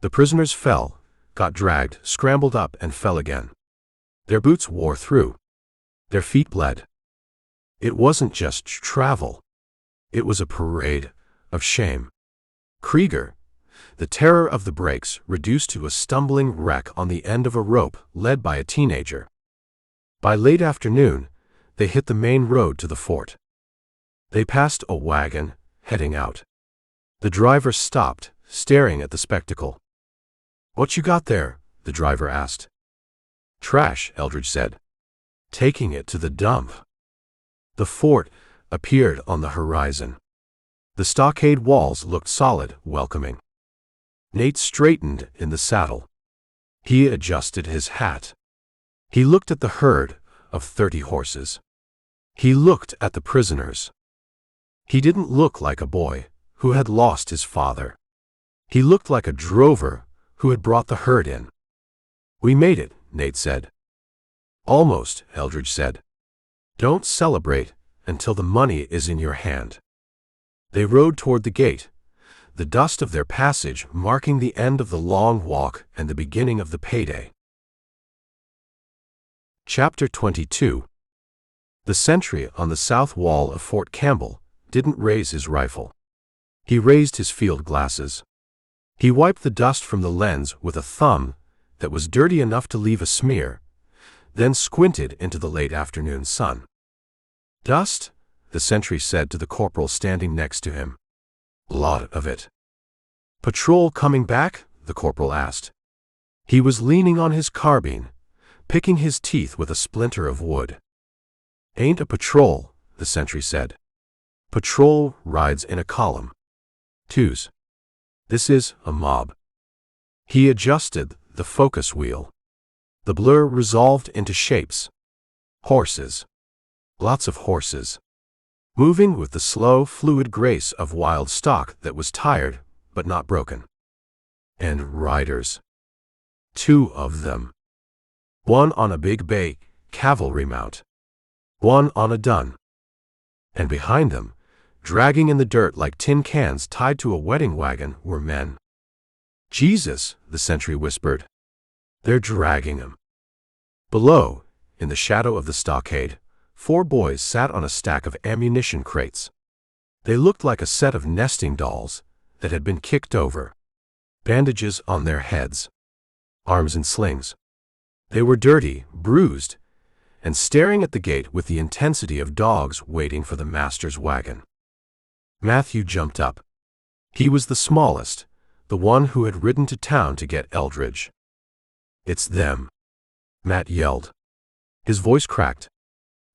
The prisoners fell, got dragged, scrambled up, and fell again. Their boots wore through. Their feet bled. It wasn't just travel. It was a parade of shame. Kreeger, the terror of the breaks, reduced to a stumbling wreck on the end of a rope led by a teenager. By late afternoon, they hit the main road to the fort. They passed a wagon, heading out. The driver stopped, staring at the spectacle. "What you got there?" the driver asked. "Trash," Eldridge said. "Taking it to the dump." The fort appeared on the horizon. The stockade walls looked solid, welcoming. Nate straightened in the saddle. He adjusted his hat. He looked at the herd of 30 horses. He looked at the prisoners. He didn't look like a boy who had lost his father. He looked like a drover who had brought the herd in. "We made it," Nate said. "Almost," Eldridge said. "Don't celebrate until the money is in your hand." They rode toward the gate, the dust of their passage marking the end of the long walk and the beginning of the payday. Chapter 22. The sentry on the south wall of Fort Campbell didn't raise his rifle. He raised his field glasses. He wiped the dust from the lens with a thumb that was dirty enough to leave a smear, then squinted into the late afternoon sun. "Dust?" the sentry said to the corporal standing next to him. "Lot of it." "Patrol coming back?" the corporal asked. He was leaning on his carbine, picking his teeth with a splinter of wood. "Ain't a patrol," the sentry said. "Patrol rides in a column. Twos. This is a mob." He adjusted the focus wheel. The blur resolved into shapes. Horses. Lots of horses. Moving with the slow, fluid grace of wild stock that was tired but not broken. And riders. 2 of them. One on a big bay cavalry mount. One on a dun. And behind them, dragging in the dirt like tin cans tied to a wedding wagon, were men. "Jesus," the sentry whispered. "They're dragging him." Below, in the shadow of the stockade, 4 boys sat on a stack of ammunition crates. They looked like a set of nesting dolls that had been kicked over. Bandages on their heads. Arms in slings. They were dirty, bruised, and staring at the gate with the intensity of dogs waiting for the master's wagon. Matthew jumped up. He was the smallest, the one who had ridden to town to get Eldridge. "It's them," Matt yelled. His voice cracked.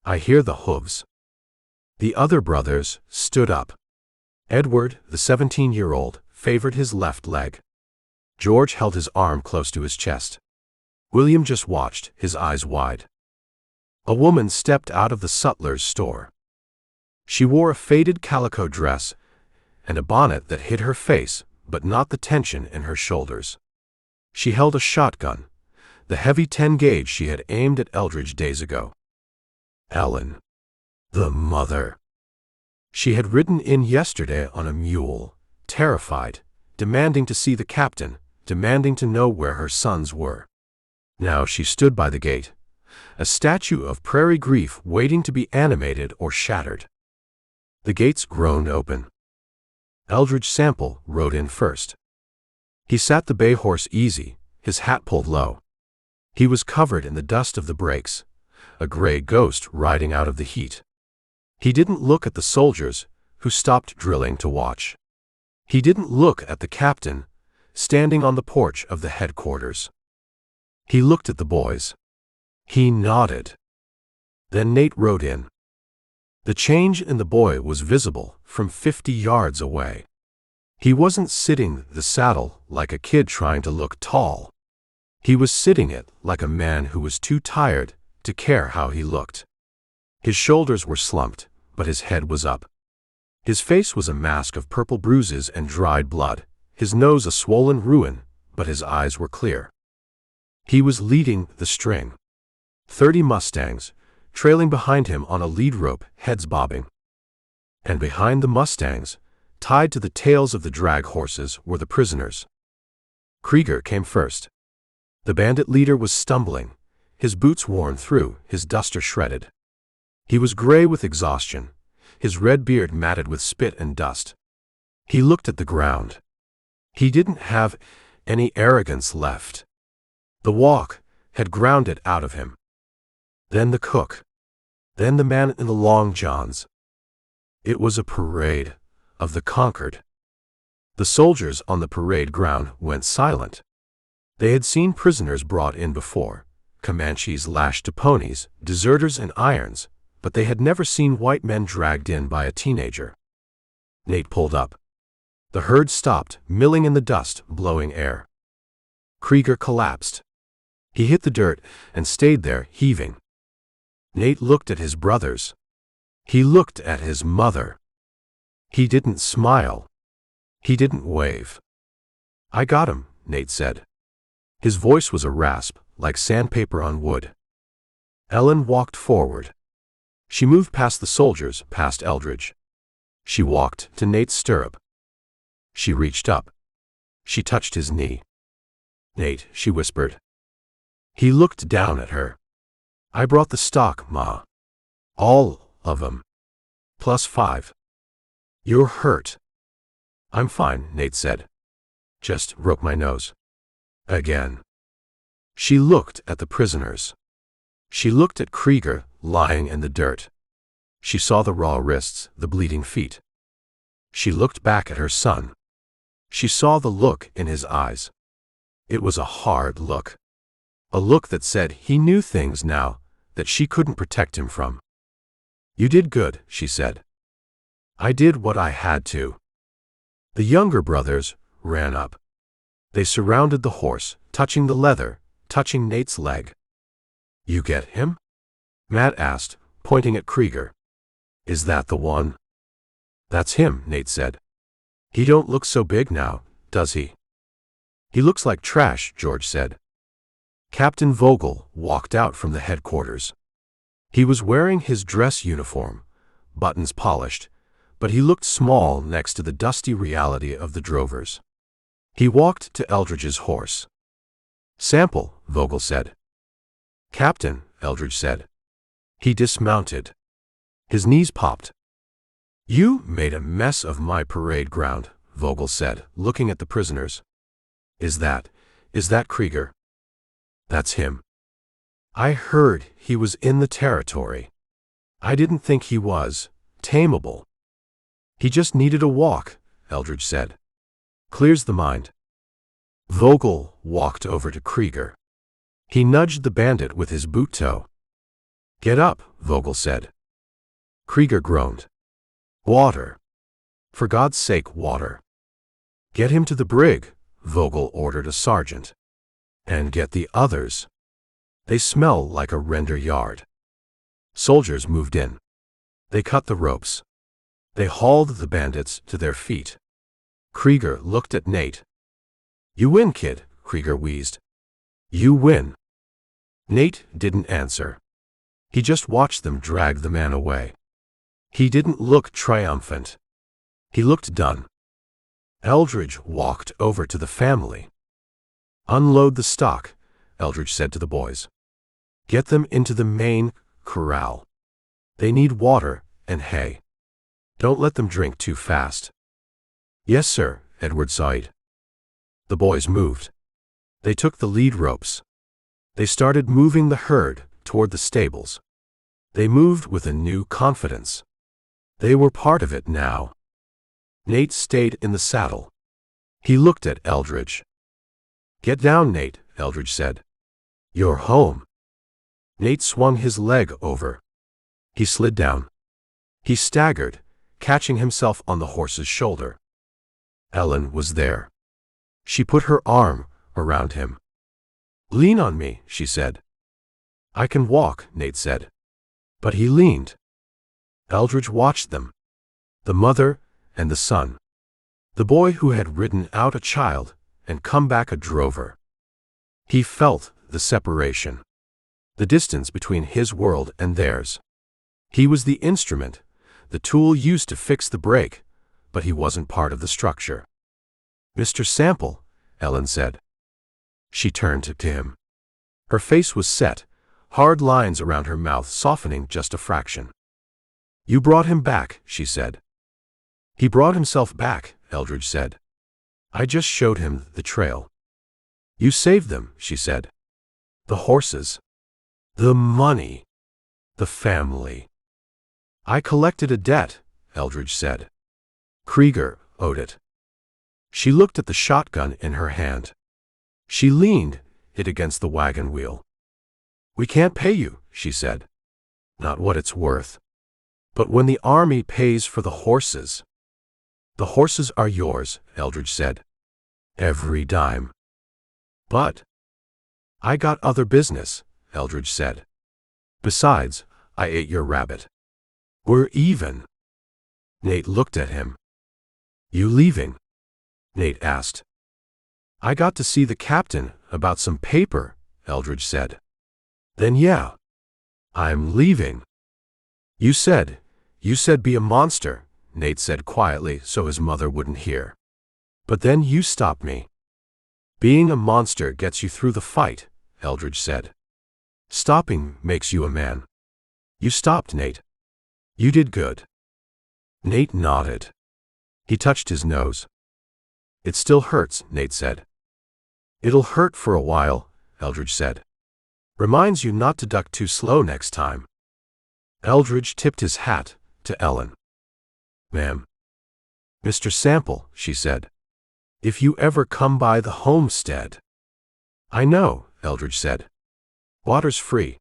"I hear the hooves." The other brothers stood up. Edward, the 17-year-old, favored his left leg. George held his arm close to his chest. William just watched, his eyes wide. A woman stepped out of the sutler's store. She wore a faded calico dress and a bonnet that hid her face, but not the tension in her shoulders. She held a shotgun, the heavy 10-gauge she had aimed at Eldridge days ago. Ellen. The mother. She had ridden in yesterday on a mule, terrified, demanding to see the captain, demanding to know where her sons were. Now she stood by the gate, a statue of prairie grief waiting to be animated or shattered. The gates groaned open. Eldridge Sample rode in first. He sat the bay horse easy, his hat pulled low. He was covered in the dust of the brakes, a gray ghost riding out of the heat. He didn't look at the soldiers, who stopped drilling to watch. He didn't look at the captain, standing on the porch of the headquarters. He looked at the boys. He nodded. Then Nate rode in. The change in the boy was visible from 50 yards away. He wasn't sitting the saddle like a kid trying to look tall. He was sitting it like a man who was too tired to care how he looked. His shoulders were slumped, but his head was up. His face was a mask of purple bruises and dried blood, his nose a swollen ruin, but his eyes were clear. He was leading the string. 30 mustangs, trailing behind him on a lead rope, heads bobbing. And behind the mustangs, tied to the tails of the drag horses, were the prisoners. Kreeger came first. The bandit leader was stumbling, his boots worn through, his duster shredded. He was gray with exhaustion, his red beard matted with spit and dust. He looked at the ground. He didn't have any arrogance left. The walk had ground it out of him. Then the cook. Then the man in the long johns. It was a parade of the conquered. The soldiers on the parade ground went silent. They had seen prisoners brought in before, Comanches lashed to ponies, deserters in irons, but they had never seen white men dragged in by a teenager. Nate pulled up. The herd stopped, milling in the dust, blowing air. Kreeger collapsed. He hit the dirt and stayed there, heaving. Nate looked at his brothers. He looked at his mother. He didn't smile. He didn't wave. "I got him," Nate said. His voice was a rasp, like sandpaper on wood. Ellen walked forward. She moved past the soldiers, past Eldridge. She walked to Nate's stirrup. She reached up. She touched his knee. "Nate," she whispered. He looked down at her. "I brought the stock, Ma. All of 'em. +5. You're hurt." "I'm fine," Nate said. "Just broke my nose." Again. She looked at the prisoners. She looked at Kreeger, lying in the dirt. She saw the raw wrists, the bleeding feet. She looked back at her son. She saw the look in his eyes. It was a hard look. A look that said he knew things now that she couldn't protect him from. "You did good," she said. "I did what I had to." The younger brothers ran up. They surrounded the horse, touching the leather, touching Nate's leg. "You get him?" Matt asked, pointing at Kreeger. "Is that the one?" "That's him," Nate said. "He don't look so big now, does he?" "He looks like trash," George said. Captain Vogel walked out from the headquarters. He was wearing his dress uniform, buttons polished, but he looked small next to the dusty reality of the drovers. He walked to Eldridge's horse. "Sample," Vogel said. "Captain," Eldridge said. He dismounted. His knees popped. "You made a mess of my parade ground," Vogel said, looking at the prisoners. Is that Kreeger?" "That's him. I heard he was in the territory. I didn't think he was tameable." "He just needed a walk," Eldridge said. "Clears the mind." Vogel walked over to Kreeger. He nudged the bandit with his boot toe. "Get up," Vogel said. Kreeger groaned. "Water. For God's sake, water." "Get him to the brig," Vogel ordered a sergeant. "And get the others. They smell like a render yard." Soldiers moved in. They cut the ropes. They hauled the bandits to their feet. Kreeger looked at Nate. "You win, kid," Kreeger wheezed. "You win." Nate didn't answer. He just watched them drag the man away. He didn't look triumphant. He looked done. Eldridge walked over to the family. "Unload the stock," Eldridge said to the boys. "Get them into the main corral. They need water and hay. Don't let them drink too fast." "Yes, sir," Edward sighed. The boys moved. They took the lead ropes. They started moving the herd toward the stables. They moved with a new confidence. They were part of it now. Nate stayed in the saddle. He looked at Eldridge. "Get down, Nate," Eldridge said. "You're home." Nate swung his leg over. He slid down. He staggered, catching himself on the horse's shoulder. Ellen was there. She put her arm around him. "Lean on me," she said. "I can walk," Nate said. But he leaned. Eldridge watched them. The mother and the son. The boy who had ridden out a child and come back a drover. He felt the separation. The distance between his world and theirs. He was the instrument, the tool used to fix the break, but he wasn't part of the structure. "Mr. Sample," Ellen said. She turned to him. Her face was set, hard lines around her mouth softening just a fraction. "You brought him back," she said. "He brought himself back," Eldridge said. "I just showed him the trail." "You saved them," she said. "The horses. The money. The family." "I collected a debt," Eldridge said. "Kreeger owed it." She looked at the shotgun in her hand. She leaned it against the wagon wheel. "We can't pay you," she said. "Not what it's worth. But when the army pays for the horses—" "The horses are yours," Eldridge said. "Every dime." "But—" "I got other business," Eldridge said. "Besides, I ate your rabbit. We're even." Nate looked at him. "You leaving?" Nate asked. "I got to see the captain about some paper," Eldridge said. "Then yeah. I'm leaving." You said be a monster," Nate said quietly so his mother wouldn't hear. "But then you stopped me." "Being a monster gets you through the fight," Eldridge said. "Stopping makes you a man. You stopped, Nate. You did good." Nate nodded. He touched his nose. "It still hurts," Nate said. "It'll hurt for a while," Eldridge said. "Reminds you not to duck too slow next time." Eldridge tipped his hat to Ellen. "Ma'am." "Mr. Sample," she said. "If you ever come by the homestead—" "I know," Eldridge said. "Water's free."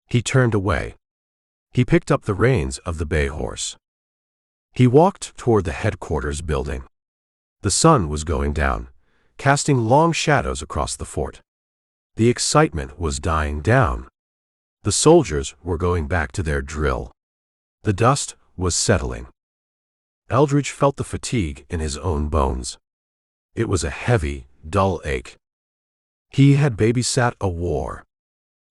He turned away. He picked up the reins of the bay horse. He walked toward the headquarters building. The sun was going down, casting long shadows across the fort. The excitement was dying down. The soldiers were going back to their drill. The dust was settling. Eldridge felt the fatigue in his own bones. It was a heavy, dull ache. He had babysat a war.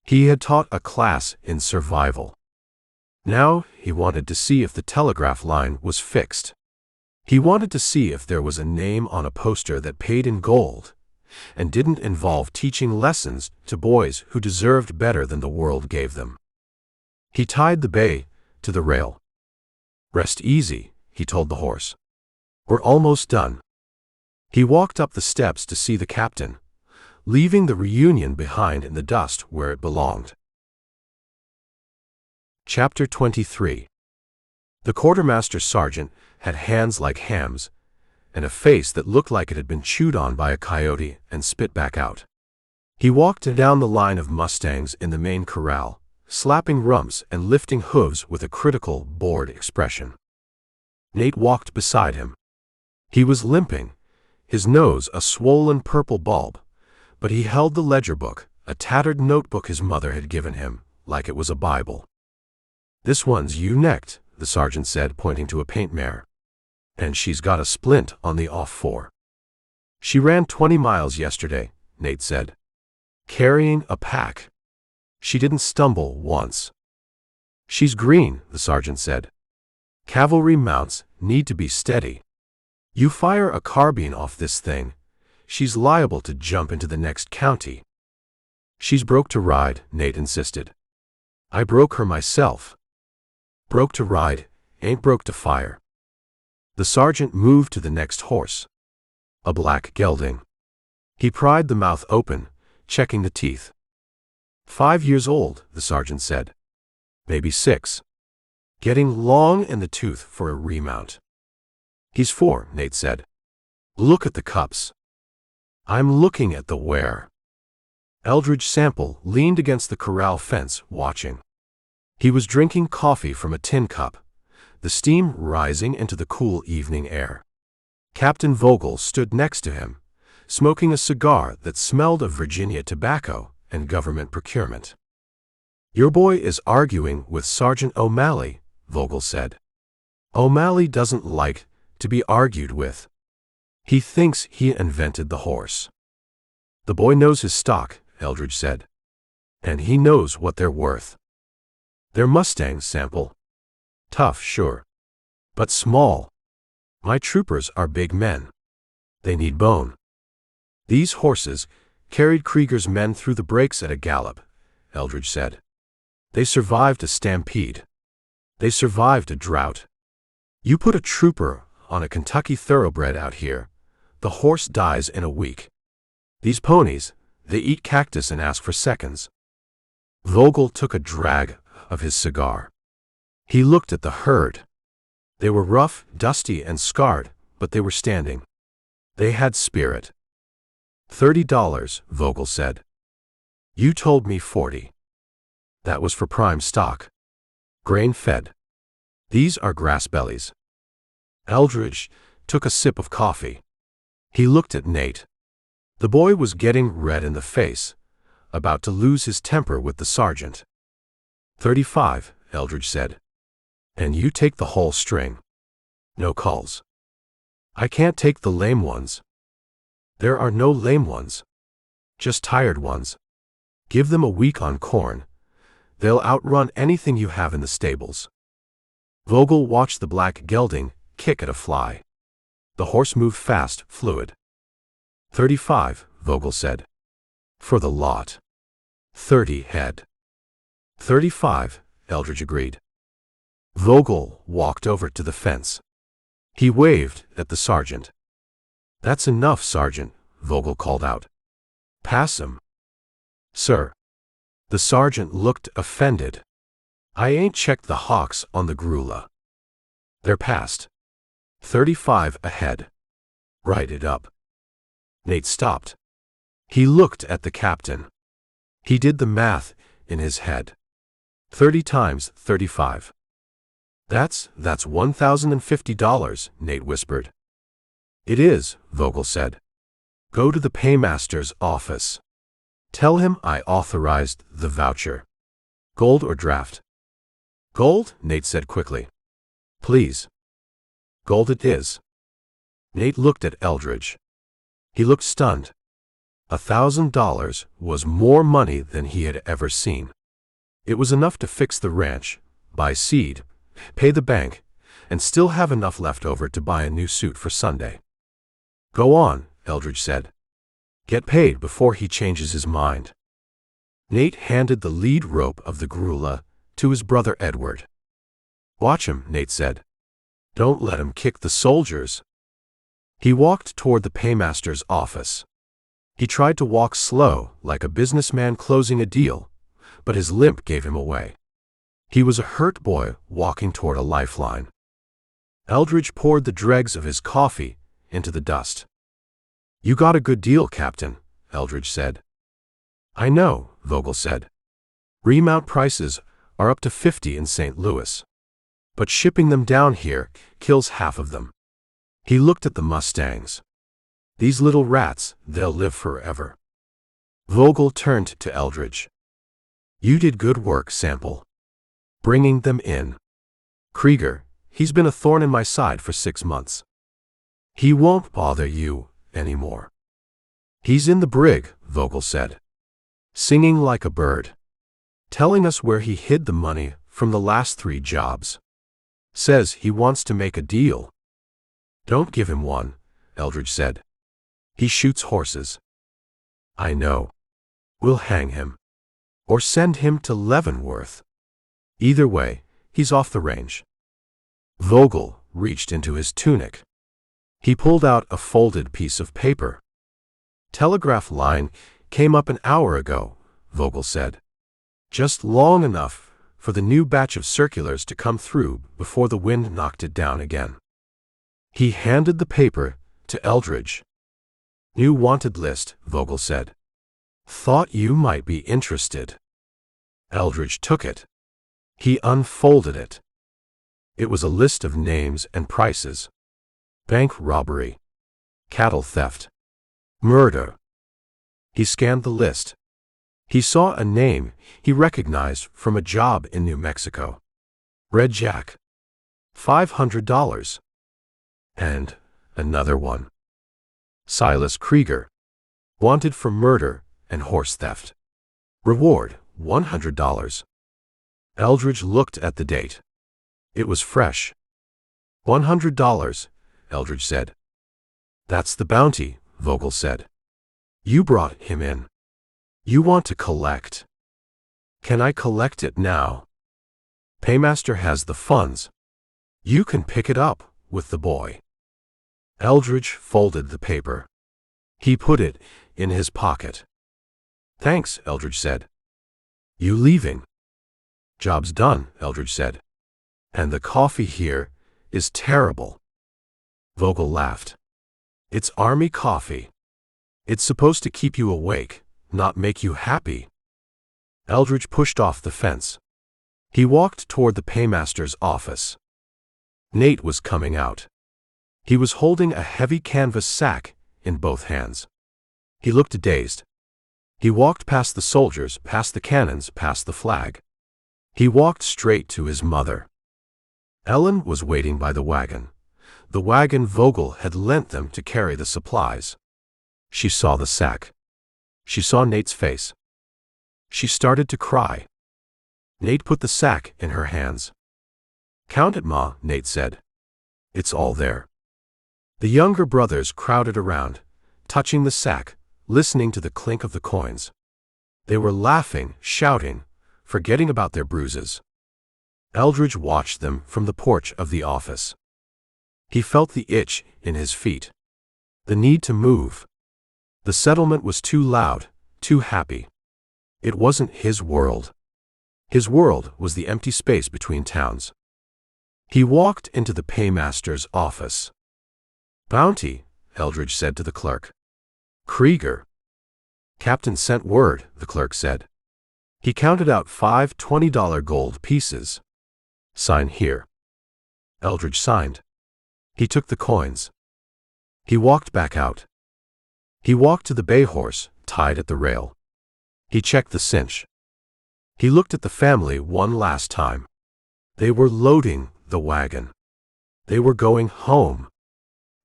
He had taught a class in survival. Now he wanted to see if the telegraph line was fixed. He wanted to see if there was a name on a poster that paid in gold and didn't involve teaching lessons to boys who deserved better than the world gave them. He tied the bay to the rail. "Rest easy," he told the horse. "We're almost done." He walked up the steps to see the captain, leaving the reunion behind in the dust where it belonged. Chapter 23. The quartermaster sergeant had hands like hams and a face that looked like it had been chewed on by a coyote and spit back out. He walked down the line of mustangs in the main corral, slapping rumps and lifting hooves with a critical, bored expression. Nate walked beside him. He was limping, his nose a swollen purple bulb, but he held the ledger book, a tattered notebook his mother had given him, like it was a Bible. "This one's ewe-necked," the sergeant said, pointing to a paint mare. "And she's got a splint on the off fore." "She ran 20 miles yesterday," Nate said. "Carrying a pack. She didn't stumble once." "She's green," the sergeant said. "Cavalry mounts need to be steady. You fire a carbine off this thing, she's liable to jump into the next county." "She's broke to ride," Nate insisted. "I broke her myself." "Broke to ride, ain't broke to fire." The sergeant moved to the next horse. A black gelding. He pried the mouth open, checking the teeth. 5 years old, the sergeant said. "Maybe 6. Getting long in the tooth for a remount." "He's 4, Nate said. "Look at the cups." "I'm looking at the wear." Eldridge Sample leaned against the corral fence, watching. He was drinking coffee from a tin cup, the steam rising into the cool evening air. Captain Vogel stood next to him, smoking a cigar that smelled of Virginia tobacco and government procurement. "Your boy is arguing with Sergeant O'Malley," Vogel said. "O'Malley doesn't like to be argued with. He thinks he invented the horse." "The boy knows his stock," Eldridge said. "And he knows what they're worth. They're mustangs, Sample. Tough, sure. But small. My troopers are big men. They need bone." "These horses carried Kreeger's men through the breaks at a gallop," Eldridge said. "They survived a stampede. They survived a drought. You put a trooper on a Kentucky thoroughbred out here, the horse dies in a week. These ponies, they eat cactus and ask for seconds." Vogel took a drag of his cigar. He looked at the herd. They were rough, dusty, and scarred, but they were standing. They had spirit. $30, Vogel said. "You told me 40. That was for prime stock. Grain-fed. These are grass bellies." Eldridge took a sip of coffee. He looked at Nate. The boy was getting red in the face, about to lose his temper with the sergeant. "35, Eldridge said. "And you take the whole string. No calls." "I can't take the lame ones." "There are no lame ones. Just tired ones. Give them a week on corn. They'll outrun anything you have in the stables." Vogel watched the black gelding kick at a fly. The horse moved fast, fluid. 35, Vogel said. "For the lot. 30 head." 35, Eldridge agreed. Vogel walked over to the fence. He waved at the sergeant. "That's enough, Sergeant," Vogel called out. "Pass him." "Sir." The sergeant looked offended. "I ain't checked the hocks on the grulla. They're passed. 35 ahead. Write it up." Nate stopped. He looked at the captain. He did the math in his head. 30 times 35. That's $1,050, Nate whispered. "It is," Vogel said. "Go to the paymaster's office. Tell him I authorized the voucher. Gold or draft?" "Gold," Nate said quickly. "Please." "Gold it is." Nate looked at Eldridge. He looked stunned. $1,000 was more money than he had ever seen. It was enough to fix the ranch, buy seed, pay the bank, and still have enough left over to buy a new suit for Sunday. "Go on," Eldridge said. "Get paid before he changes his mind." Nate handed the lead rope of the grulla to his brother Edward. "Watch him," Nate said. "Don't let him kick the soldiers." He walked toward the paymaster's office. He tried to walk slow, like a businessman closing a deal, but his limp gave him away. He was a hurt boy walking toward a lifeline. Eldridge poured the dregs of his coffee into the dust. "You got a good deal, Captain," Eldridge said. "I know," Vogel said. "Remount prices are up to 50 in St. Louis. But shipping them down here kills half of them." He looked at the mustangs. "These little rats, they'll live forever." Vogel turned to Eldridge. "You did good work, Sample. Bringing them in. Kreeger, he's been a thorn in my side for 6 months. He won't bother you anymore." "He's in the brig," Vogel said. "Singing like a bird. Telling us where he hid the money from the last 3 jobs. Says he wants to make a deal." "Don't give him one," Eldridge said. "He shoots horses." "I know. We'll hang him. Or send him to Leavenworth. Either way, he's off the range." Vogel reached into his tunic. He pulled out a folded piece of paper. "Telegraph line came up an hour ago," Vogel said. "Just long enough for the new batch of circulars to come through before the wind knocked it down again." He handed the paper to Eldridge. "New wanted list," Vogel said. "Thought you might be interested." Eldridge took it. He unfolded it. It was a list of names and prices. Bank robbery, cattle theft, murder. He scanned the list. He saw a name he recognized from a job in New Mexico. Red Jack. $500. And another one. Silas Kreeger. Wanted for murder and horse theft. Reward, $100. Eldridge looked at the date. It was fresh. $100, Eldridge said. That's the bounty, Vogel said. You brought him in. You want to collect. Can I collect it now? Paymaster has the funds. You can pick it up with the boy. Eldridge folded the paper. He put it in his pocket. Thanks, Eldridge said. You leaving? Job's done, Eldridge said. And the coffee here is terrible. Vogel laughed. It's army coffee. It's supposed to keep you awake, not make you happy. Eldridge pushed off the fence. He walked toward the paymaster's office. Nate was coming out. He was holding a heavy canvas sack in both hands. He looked dazed. He walked past the soldiers, past the cannons, past the flag. He walked straight to his mother. Ellen was waiting by the wagon Vogel had lent them to carry the supplies. She saw the sack. She saw Nate's face. She started to cry. Nate put the sack in her hands. Count it, Ma, Nate said. It's all there. The younger brothers crowded around, touching the sack, listening to the clink of the coins. They were laughing, shouting, forgetting about their bruises. Eldridge watched them from the porch of the office. He felt the itch in his feet. The need to move. The settlement was too loud, too happy. It wasn't his world. His world was the empty space between towns. He walked into the paymaster's office. Bounty, Eldridge said to the clerk. Kreeger. Captain sent word, the clerk said. He counted out 5 $20 gold pieces. Sign here. Eldridge signed. He took the coins. He walked back out. He walked to the bay horse, tied at the rail. He checked the cinch. He looked at the family one last time. They were loading the wagon. They were going home.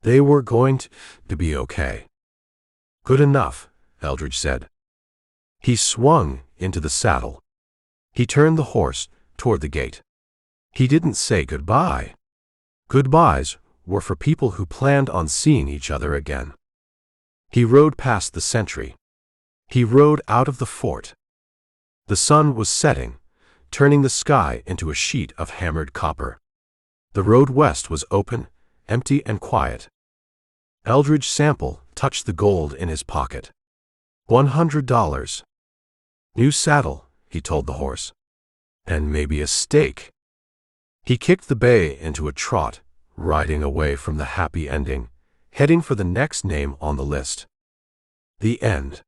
They were going to be okay. Good enough, Eldridge said. He swung into the saddle. He turned the horse toward the gate. He didn't say goodbye. Goodbyes were for people who planned on seeing each other again. He rode past the sentry. He rode out of the fort. The sun was setting, turning the sky into a sheet of hammered copper. The road west was open, empty and quiet. Eldridge Sample touched the gold in his pocket. $100. New saddle, he told the horse. And maybe a steak. He kicked the bay into a trot, riding away from the happy ending, heading for the next name on the list. The end.